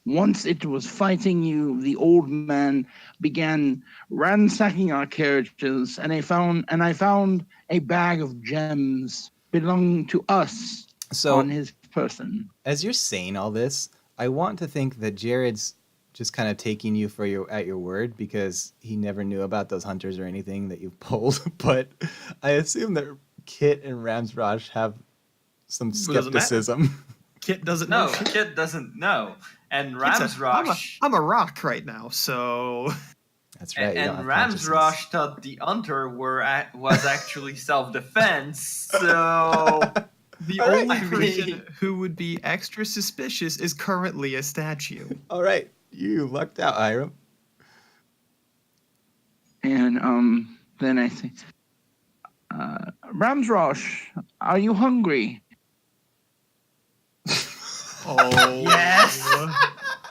D: Once it was fighting you, the old man began ransacking our carriages, and I found a bag of gems belonging to us
A: So
D: on his person.
A: as you're saying all this, I want to think that Jared's just kind of taking you at your word because he never knew about those hunters or anything that you've pulled. But I assume that Kit and Ramsrosh have some
B: Well, doesn't matter.
A: skepticism.
B: Kit doesn't know
E: No,
B: shit.
E: Kit doesn't know. And
B: Kit's
E: Ramsrosh.
B: I'm a rock right now, so
A: That's right. You don't
E: And
A: have consciousness.
E: Ramsrosh thought the hunter was actually self-defense, so
B: the
A: All right,
B: only
E: I
B: person
E: mean-
B: who would be extra suspicious is currently a statue.
A: All right, you lucked out, Hiram.
D: And then I say, Ramsrosh, are you hungry?
B: Oh
E: Yes.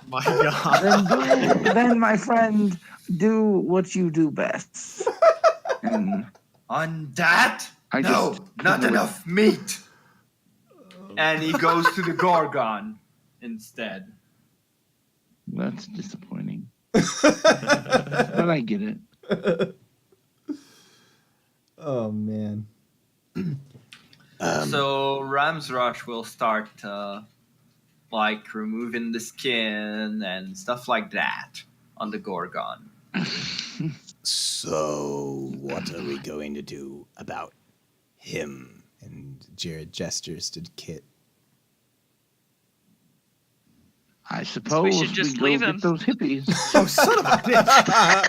B: my god!
D: Then my friend, do what you do best. And
E: on that,
D: I
E: no,
D: just
E: not
D: do it.
E: enough meat. And he goes to the Gorgon instead.
D: That's disappointing. But I get it.
A: Oh man.
E: So Ramsrosh will start like removing the skin and stuff like that on the Gorgon.
A: So, what are we going to do about him? And Jared gestures to Kit.
D: I suppose
C: should just
D: go
C: leave
D: get
C: him.
D: those hippies.
B: Oh, son of a bitch!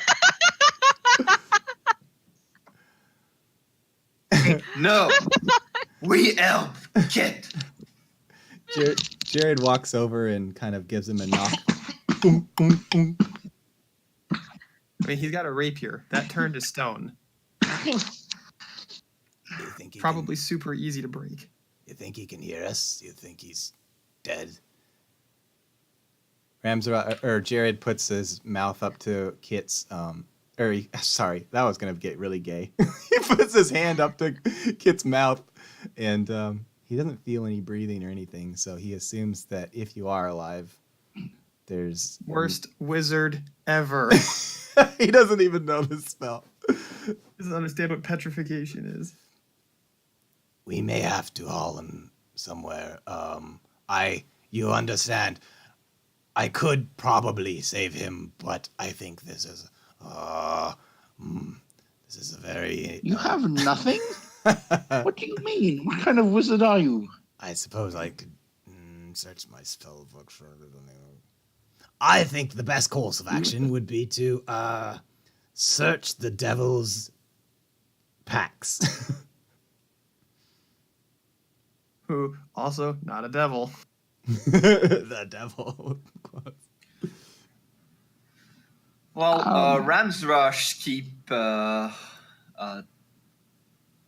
E: No, we help Kit.
A: Jared walks over and kind of gives him a knock. Boom, boom, boom.
B: I mean, he's got a rapier that turned to stone.
A: You think he
B: Probably super easy to break.
A: You think he can hear us? You think he's dead? Jared puts his mouth up to Kit's. Sorry, that was gonna get really gay. He puts his hand up to Kit's mouth, and he doesn't feel any breathing or anything. So he assumes that if you are alive, there's
B: Worst wizard ever.
A: He doesn't even know the spell.
B: Doesn't understand what petrification is.
F: We may have to haul him somewhere. You understand. I could probably save him, but I think this is a very.
D: You have nothing? What do you mean? What kind of wizard are you?
F: I suppose I could search my spell book for it. I think the best course of action would be to search the devil's packs.
B: Who also not a devil.
A: The devil.
E: Well,
D: Um.
E: Ramsrush keep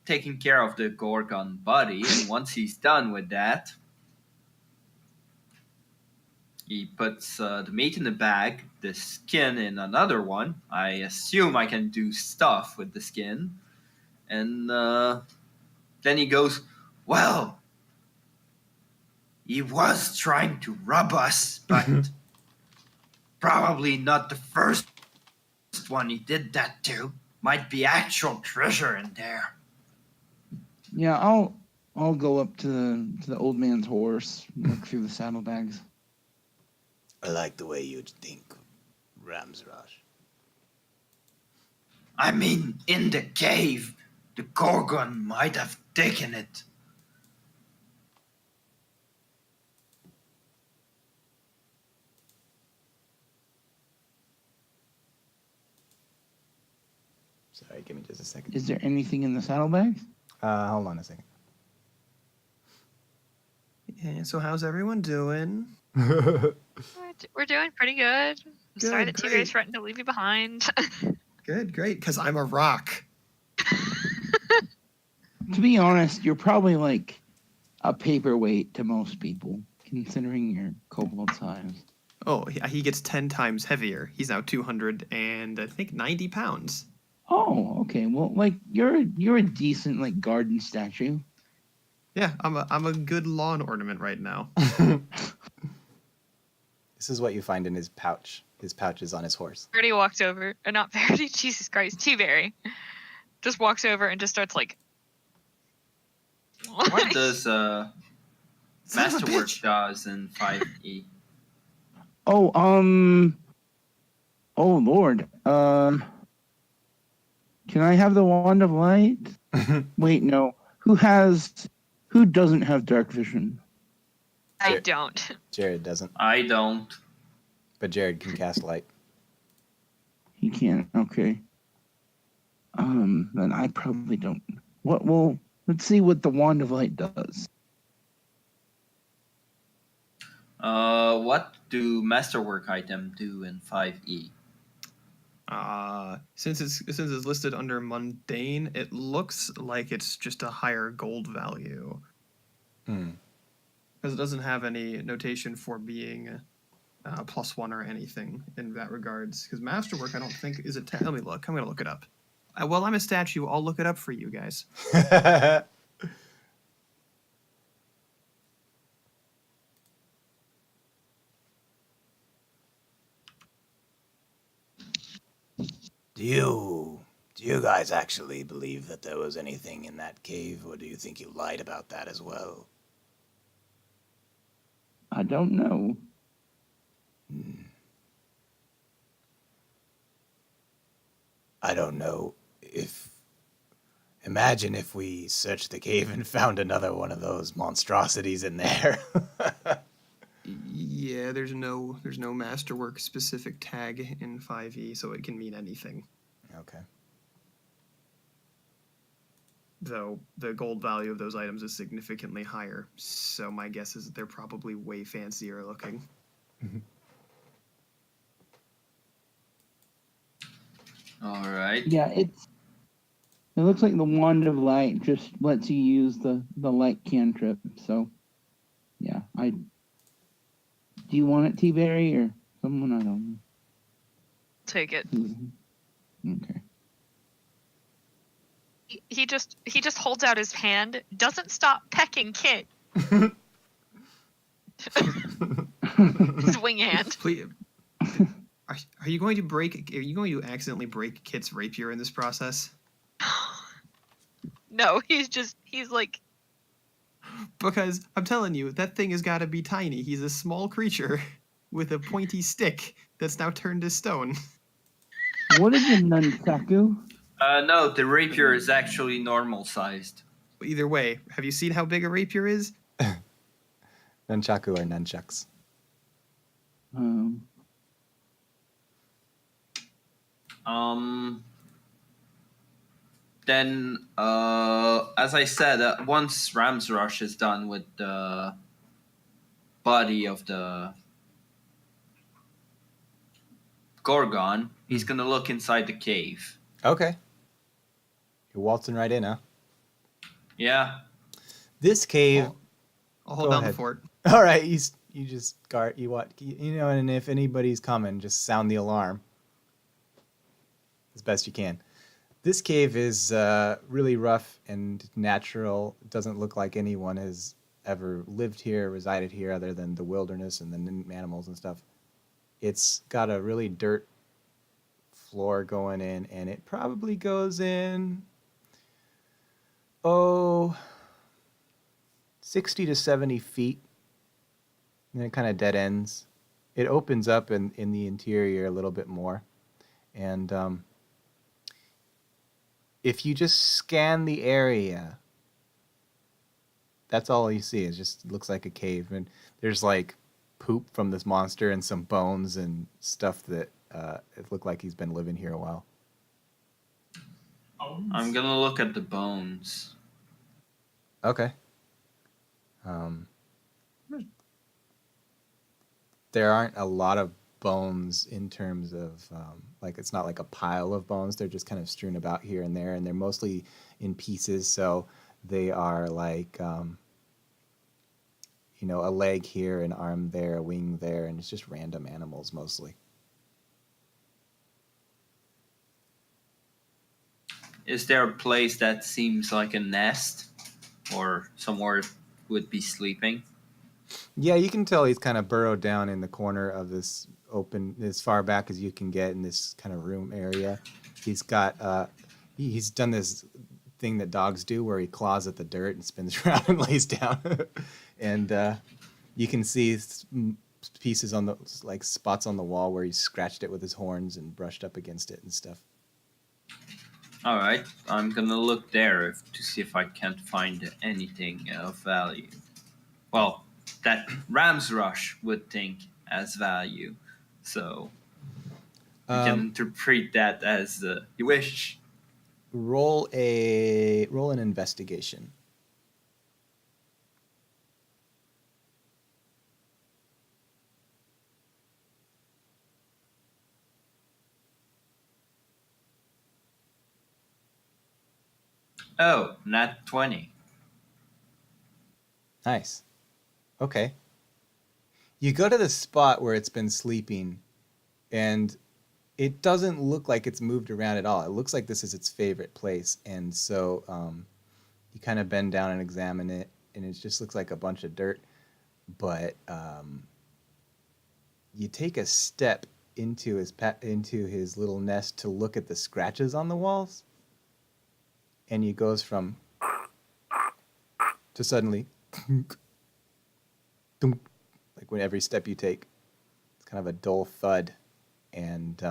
E: taking care of the Gorgon body, and once he's done with that, he puts the meat in a bag, the skin in another one. I assume I can do stuff with the skin. And then he goes, well, he was trying to rob us, but probably not the first one he did that to. Might be actual treasure in there.
D: Yeah, I'll go up to the old man's horse, look through the saddlebags.
F: I like the way you think, Ramsrush.
E: I mean, in the cave, the Gorgon might have taken it.
A: Sorry, give me just a second.
D: Is there anything in the saddlebags?
A: Hold on a second.
B: Yeah, so how's everyone doing?
C: We're doing pretty good. I'm sorry
B: Good,
C: that
B: great.
C: T-Ray's threatened to leave you behind.
B: Good, great, because I'm a rock.
D: To be honest, you're probably like a paperweight to most people, considering your kobold size.
B: Oh, he gets 10 times heavier. He's now 200 and I think 90 pounds.
D: Oh, okay. Well, like you're a decent like garden statue.
B: Yeah, I'm a good lawn ornament right now.
A: This is what you find in his pouch. His pouch is on his horse.
C: Verity walks over, or not Verity, Jesus Christ, T-Berry. Just walks over and just starts like.
E: What does
B: Son of a
E: Masterwork
B: bitch.
E: does in 5e?
D: Oh, Oh Lord. Can I have the wand of light? Wait, no. Who doesn't have dark vision?
C: I
A: Sure.
C: don't.
A: Jared doesn't,
E: I don't.
A: but Jared can cast light.
D: He can't. Okay. Then I probably don't. Let's see what the wand of light does.
E: What do masterwork item do in 5e?
B: Since it's listed under mundane, it looks like it's just a higher gold value
A: Hmm.
B: because it doesn't have any notation for being +1 or anything in that regards. Because masterwork, I don't think is it. Let me look. I'm gonna look it up. Well, I'm a statue. I'll look it up for you guys.
F: Do you guys actually believe that there was anything in that cave, or do you think you lied about that as well?
D: I don't know.
F: I don't know if... Imagine if we searched the cave and found another one of those monstrosities in there.
B: Yeah, there's no masterwork specific tag in 5e, so it can mean anything.
A: Okay.
B: Though the gold value of those items is significantly higher, so my guess is that they're probably way fancier looking.
E: All right.
D: Yeah, it looks like the wand of light just lets you use the light cantrip. So, yeah, do you want it, T-Berry, or someone? I don't
C: Take it.
D: know. Okay.
C: He just holds out his hand, doesn't stop pecking Kit. Swing hand.
B: Please, are you going to accidentally break Kit's rapier in this process?
C: No, he's like,
B: Because I'm telling you, that thing has got to be tiny. He's a small creature with a pointy stick that's now turned to stone.
D: What is a nunchaku?
E: No, the rapier is actually normal sized.
B: Either way, have you seen how big a rapier is?
A: Nunchaku are nunchucks.
E: Then, as I said, once Ram's Rush is done with the body of the Gorgon, he's gonna look inside the cave.
A: Okay. You're waltzing right in, huh?
E: Yeah.
A: This cave.
B: I'll hold
A: Go
B: down
A: ahead.
B: the fort.
A: All right, you just guard. And if anybody's coming, just sound the alarm as best you can. This cave is really rough and natural. It doesn't look like anyone has ever lived here, resided here, other than the wilderness and the animals and stuff. It's got a really dirt floor going in, and it probably goes in 60 to 70 feet. And then it kind of dead ends. It opens up in the interior a little bit more. And if you just scan the area, that's all you see. It just looks like a cave. And there's like poop from this monster and some bones and stuff that it looked like he's been living here a while.
E: I'm gonna look at the bones.
A: Okay. There aren't a lot of bones in terms of like it's not like a pile of bones. They're just kind of strewn about here and there, and they're mostly in pieces. So they are like a leg here, an arm there, a wing there, and it's just random animals mostly.
E: Is there a place that seems like a nest or somewhere it would be sleeping?
A: Yeah, you can tell he's kind of burrowed down in the corner of this open, as far back as you can get in this kind of room area. He's got, he's done this thing that dogs do where he claws at the dirt and spins around and lays down. And you can see pieces on the like spots on the wall where he scratched it with his horns and brushed up against it and stuff.
E: All right, I'm gonna look there to see if I can't find anything of value. Well, that Ram's Rush would think as value, so you can interpret that as you wish.
A: Roll an investigation.
E: Oh, nat 20.
A: Nice. Okay. You go to the spot where it's been sleeping, and it doesn't look like it's moved around at all. It looks like this is its favorite place, and so you kind of bend down and examine it, and it just looks like a bunch of dirt. But you take a step into his little nest to look at the scratches on the walls, and he goes from to suddenly like when every step you take, it's kind of a dull thud, and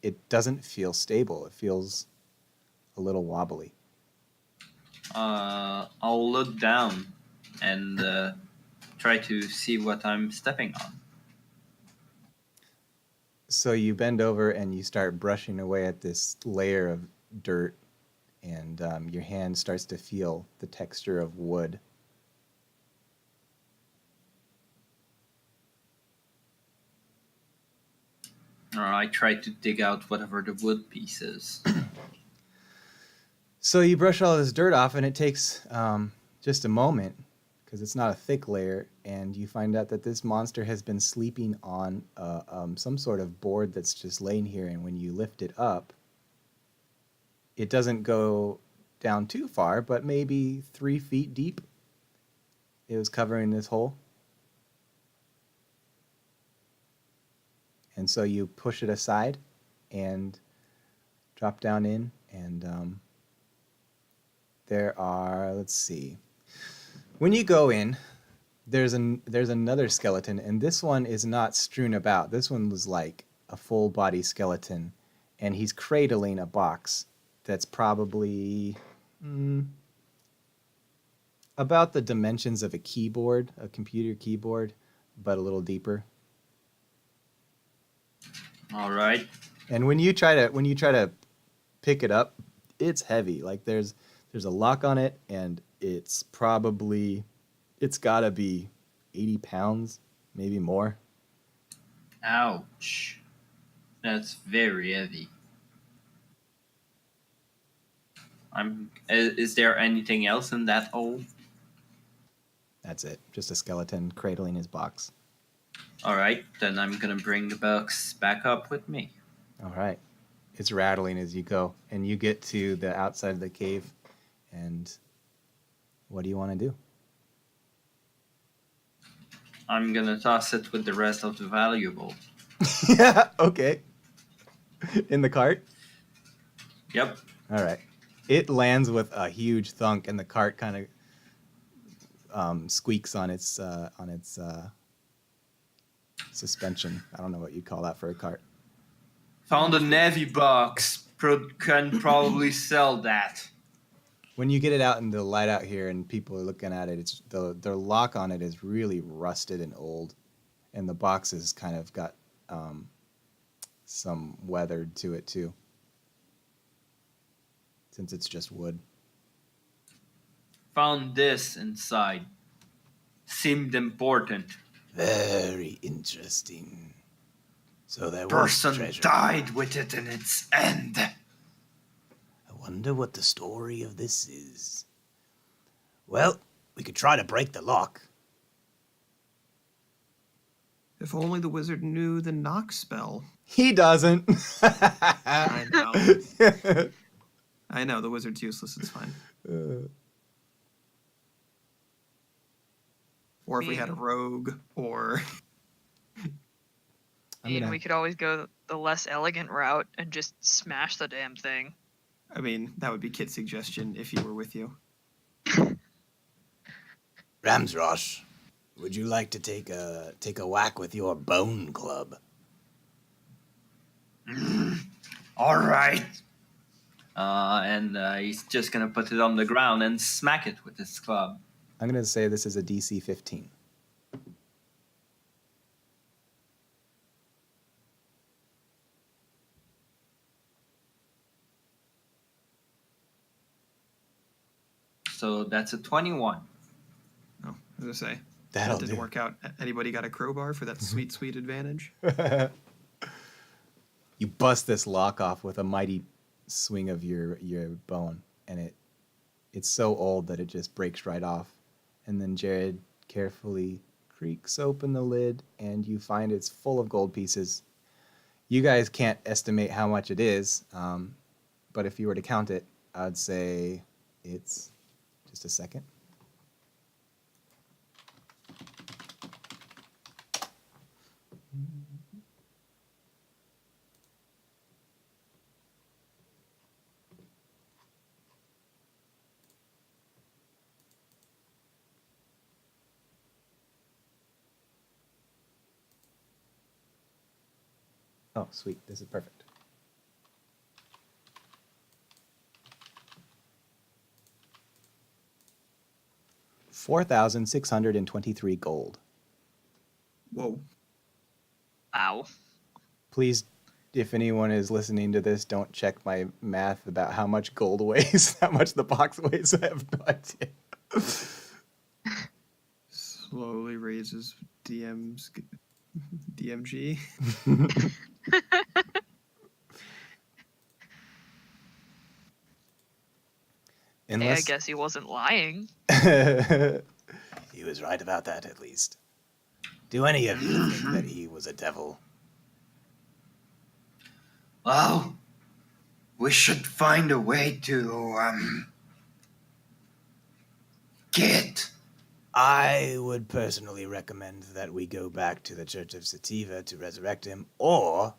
A: it doesn't feel stable. It feels a little wobbly.
E: I'll look down and try to see what I'm stepping on.
A: So you bend over and you start brushing away at this layer of dirt, and your hand starts to feel the texture of wood.
E: I try to dig out whatever the wood piece is.
A: So you brush all this dirt off, and it takes just a moment because it's not a thick layer, and you find out that this monster has been sleeping on some sort of board that's just laying here, and when you lift it up, it doesn't go down too far, but maybe 3 feet deep. It was covering this hole. And so you push it aside and drop down in, and there are, let's see. When you go in, there's another skeleton, and this one is not strewn about. This one was like a full body skeleton, and he's cradling a box that's probably about the dimensions of a keyboard, a computer keyboard, but a little deeper.
E: All right.
A: And when you try to pick it up, it's heavy. Like there's a lock on it, and it's gotta be 80 pounds, maybe more.
E: Ouch. That's very heavy. Is there anything else in that hole?
A: That's it. Just a skeleton cradling his box.
E: All right, then I'm gonna bring the box back up with me.
A: All right. It's rattling as you go, and you get to the outside of the cave, and what do you want to do?
E: I'm gonna toss it with the rest of the valuable.
A: Yeah, okay. In the cart?
E: Yep.
A: All right. It lands with a huge thunk, and the cart kind of squeaks on its suspension. I don't know what you'd call that for a cart.
E: Found a Navy box. Can probably sell that.
A: When you get it out in the light out here and people are looking at it, it's the lock on it is really rusted and old, and the box has kind of got some weathered to it too, since it's just wood.
E: Found this inside. Seemed important.
F: Very interesting. So there was
E: Person
F: treasure.
E: died with it in its end.
F: I wonder what the story of this is. Well, we could try to break the lock.
B: If only the wizard knew the knock spell.
A: He doesn't.
B: I know. I know, the wizard's useless, it's fine. Or if we had a rogue, or...
C: We could always go the less elegant route and just smash the damn thing.
B: I mean, that would be Kit's suggestion if he were with you.
F: Ramsrosh, Would you like to take a whack with your bone club?
E: All right. And he's just gonna put it on the ground and smack it with his club.
A: I'm going to say this is a DC 15.
E: So that's a 21.
B: Oh, I was gonna say
A: That'll
B: that didn't
A: do.
B: work out. Anybody got a crowbar for that sweet, sweet advantage?
A: You bust this lock off with a mighty swing of your bone, and it's so old that it just breaks right off. And then Jared carefully creaks open the lid, and you find it's full of gold pieces. You guys can't estimate how much it is, but if you were to count it, I'd say it's just a second. Oh, sweet. This is perfect. $4,623 gold.
B: Whoa.
C: Wow.
A: Please, if anyone is listening to this, don't check my math about how much gold weighs, how much the box weighs. I have no idea.
B: Slowly raises DMG.
C: Hey, I
A: Unless
C: guess he wasn't lying.
F: He was right about that, at least. Do any of you think that he was a devil?
E: Well, we should find a way to get.
F: I would personally recommend that we go back to the Church of Sativa to resurrect him, or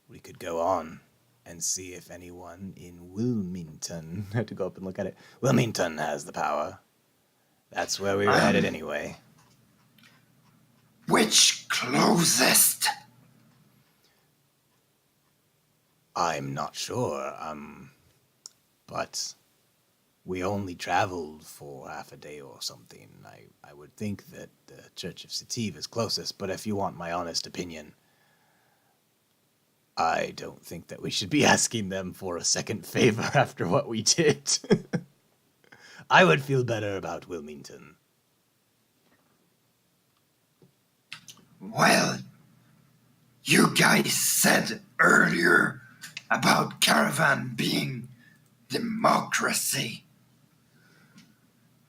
F: we could go on and see if anyone in Wilmington, I had to go up and look at it, Wilmington has the power. That's where we were headed anyway.
E: Which closest?
F: I'm not sure, but we only traveled for half a day or something. I would think that the Church of Sativa is closest, but if you want my honest opinion, I don't think that we should be asking them for a second favor after what we did. I would feel better about Wilmington.
E: Well, you guys said earlier about Caravan being democracy.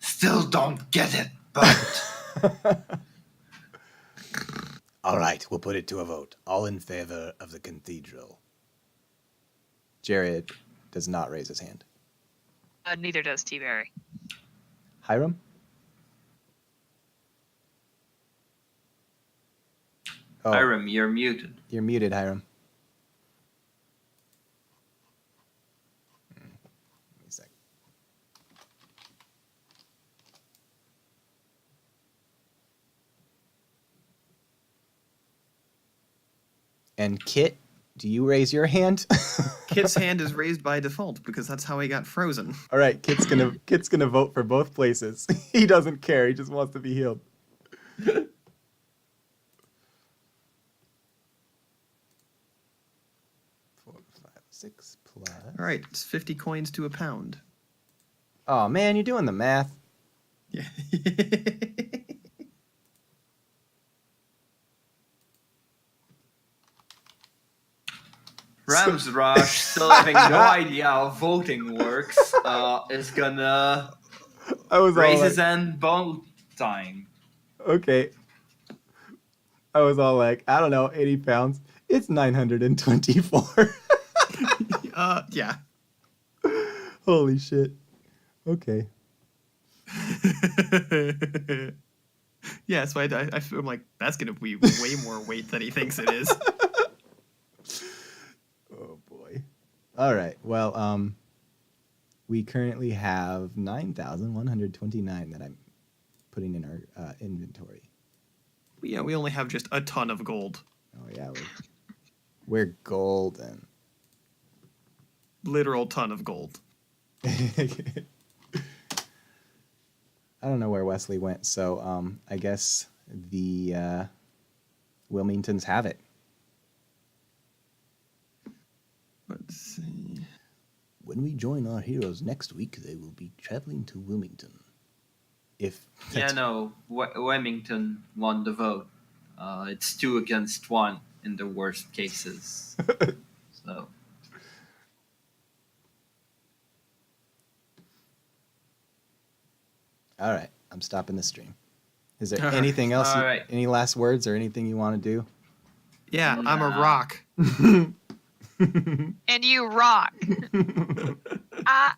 E: Still don't get it, but
F: All right, we'll put it to a vote. All in favor of the cathedral.
A: Jared does not raise his hand.
C: Neither does T-Berry.
A: Hiram? Oh,
E: Hiram, you're muted.
A: you're muted, Hiram. Give me a sec. And Kit, do you raise your hand?
B: Kit's hand is raised by default because that's how he got frozen.
A: All right, Kit's gonna vote for both places. He doesn't care. He just wants to be healed. 4, 5, 6 plus.
B: All right, it's 50 coins to a pound.
A: Oh man, you're doing the math.
B: Yeah.
E: Ramsrush, still having no idea how voting works, is gonna
A: I was all
E: raise
A: like,
E: his hand both time.
A: okay. I was all like, I don't know, 80 pounds. It's 924.
B: Yeah.
A: Holy shit. Okay.
B: Yeah, so I'm like, that's gonna be way more weight than he thinks it is.
A: Oh boy. All right. Well, we currently have 9,129 that I'm putting in our inventory.
B: Yeah, we only have just a ton of gold.
A: Oh yeah, we're golden.
B: Literal ton of gold.
A: I don't know where Wesley went, so I guess the Wilmingtons have it.
B: Let's see.
A: When we join our heroes next week, they will be traveling to Wilmington. If
E: Yeah, no, Remington won the vote. It's 2 against 1 in the worst cases. So.
A: All right, I'm stopping the stream. Is there
B: All right.
A: anything else?
E: All right.
A: Any last words or anything you want to do?
B: Yeah, I'm a
E: Nah.
B: rock.
C: And you rock. Ah.